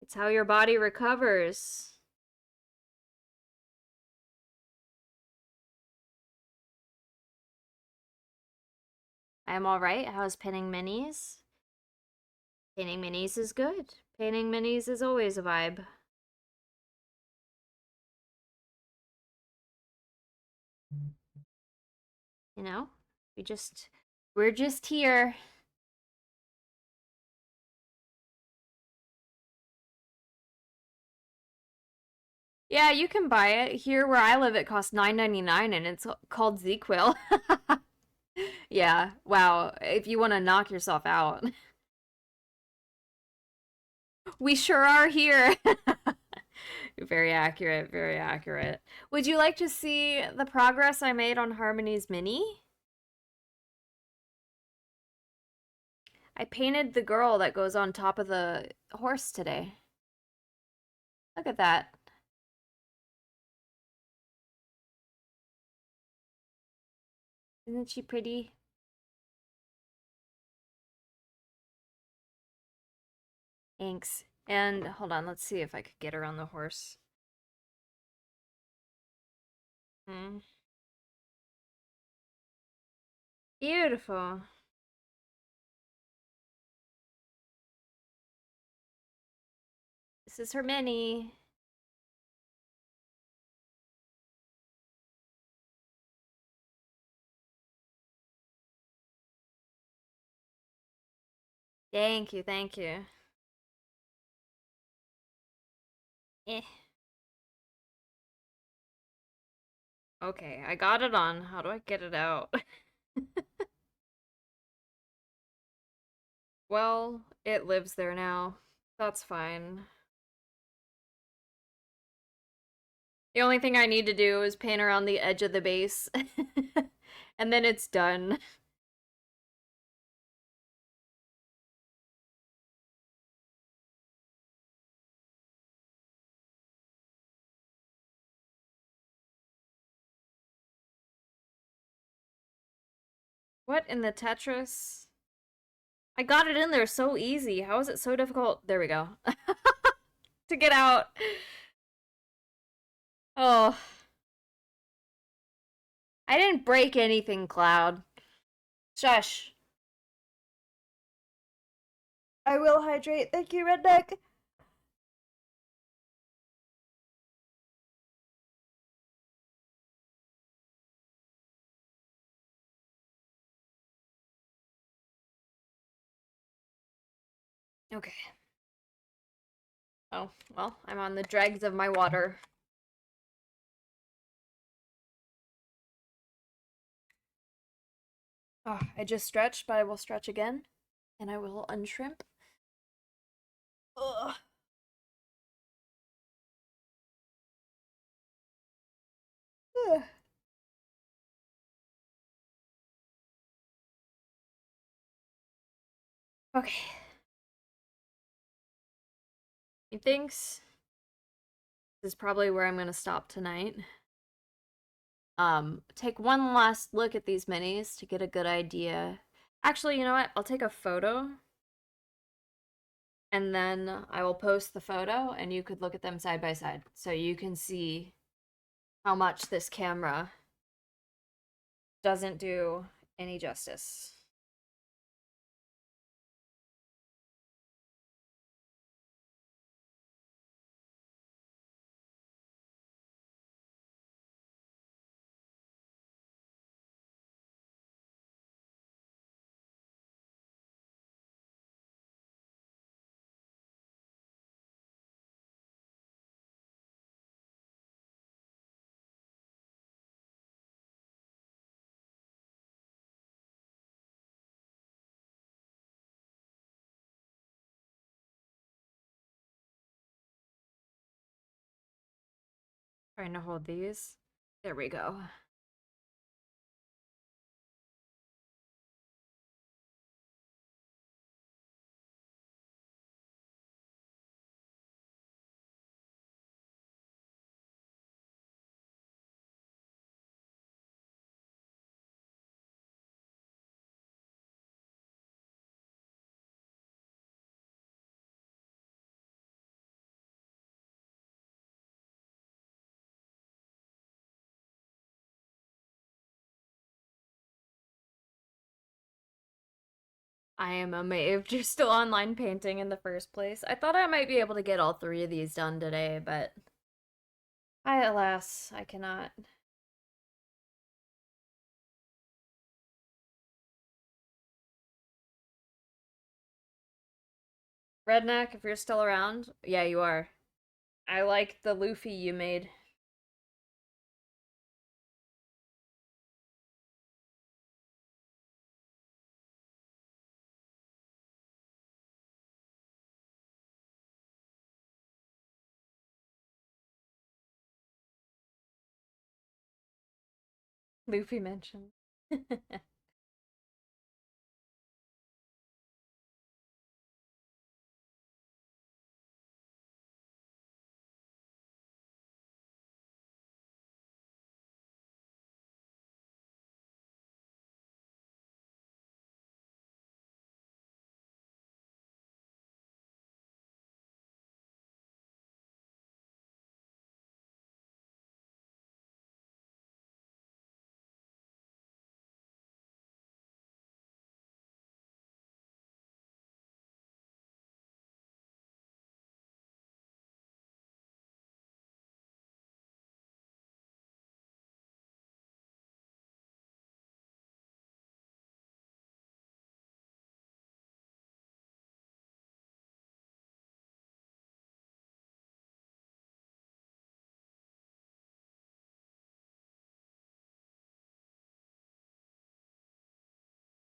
It's how your body recovers. I am alright. How's painting minis? Painting minis is good. Painting minis is always a vibe. You know? We're just here. Yeah, you can buy it. Here where I live, it costs $9.99 and it's called ZQuil. Yeah, wow. If you want to knock yourself out. We sure are here. Very accurate, very accurate. Would you like to see the progress I made on Harmony's Mini? I painted the girl that goes on top of the horse today. Look at that. Isn't she pretty? Thanks. And hold on, let's see if I could get her on the horse. Hmm. Beautiful. This is her mini. Thank you, thank you. Eh. Okay, I got it on. How do I get it out? Well, it lives there now. That's fine. The only thing I need to do is paint around the edge of the base. And then it's done. What in the Tetris? I got it in there so easy. How is it so difficult? There we go. To get out. Oh. I didn't break anything, Cloud. Shush. I will hydrate. Thank you, Redneck. Okay. Oh, well, I'm on the dregs of my water. Oh, I just stretched, but I will stretch again. And I will unshrimp. Ugh. Ugh. Okay. Methinks this is probably where I'm gonna stop tonight. Take one last look at these minis to get a good idea. Actually, you know what? I'll take a photo and then I will post the photo and you could look at them side by side so you can see how much this camera doesn't do any justice. Trying to hold these. There we go. I am a Maeve. You're still online painting in the first place. I thought I might be able to get all three of these done today, but alas, I cannot. Redneck, if you're still around, yeah, you are. I like the Luffy you made. Luffy mentioned.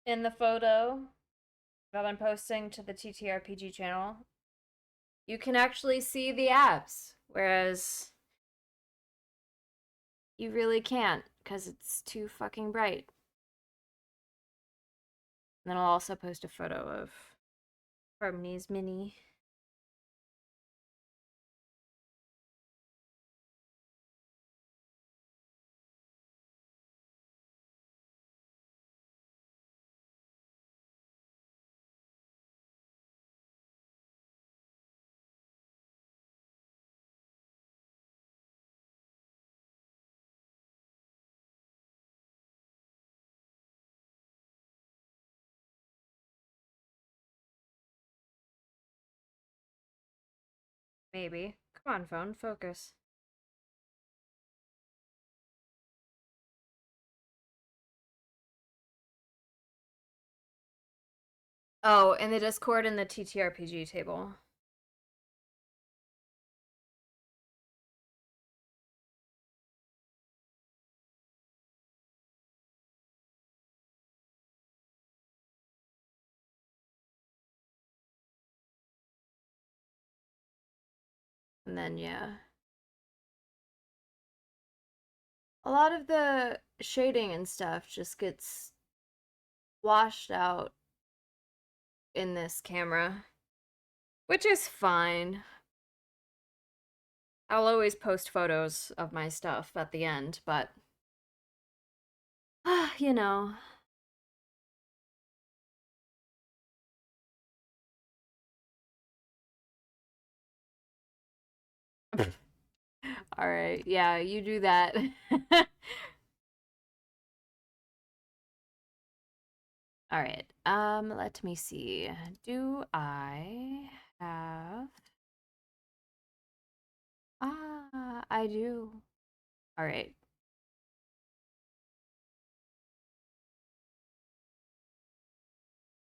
In the photo that I'm posting to the TTRPG channel, you can actually see the abs, whereas you really can't because it's too fucking bright. And then I'll also post a photo of Harmony's mini. Maybe. Come on, phone, focus. Oh, and the Discord and the TTRPG table. And then, yeah. A lot of the shading and stuff just gets washed out in this camera, which is fine. I'll always post photos of my stuff at the end, but you know. All right, yeah, you do that. All right. Let me see. Do I have I do. All right.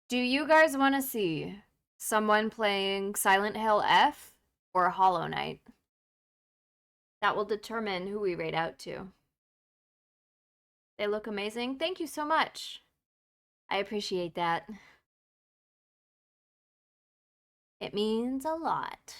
Do you guys want to see someone playing Silent Hill F or Hollow Knight? That will determine who we rate out to. They look amazing. Thank you so much. I appreciate that. It means a lot.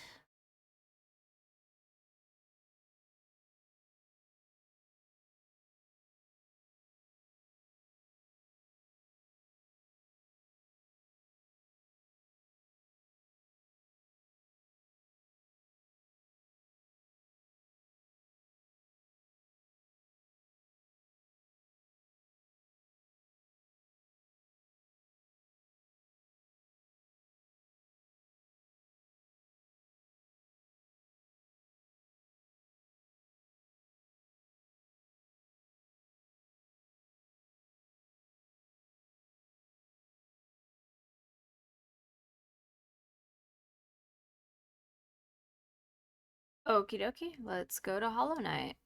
Okie dokie, let's go to Hollow Knight.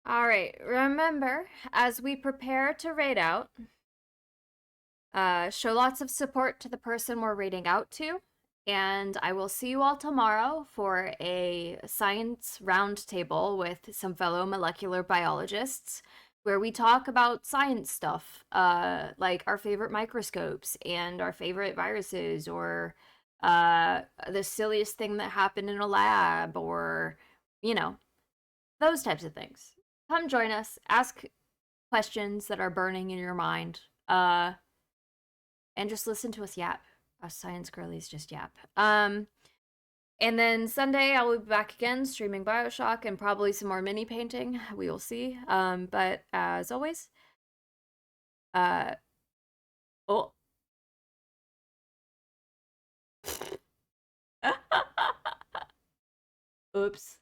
All right, remember, as we prepare to raid out, show lots of support to the person we're raiding out to, and I will see you all tomorrow for a science roundtable with some fellow molecular biologists where we talk about science stuff, like our favorite microscopes and our favorite viruses, or the silliest thing that happened in a lab, or, you know, those types of things. Come join us, ask questions that are burning in your mind, and just listen to us yap. Us science girlies just yap. And then Sunday I will be back again streaming BioShock and probably some more mini painting. We will see. But as always, uh, oh, oops.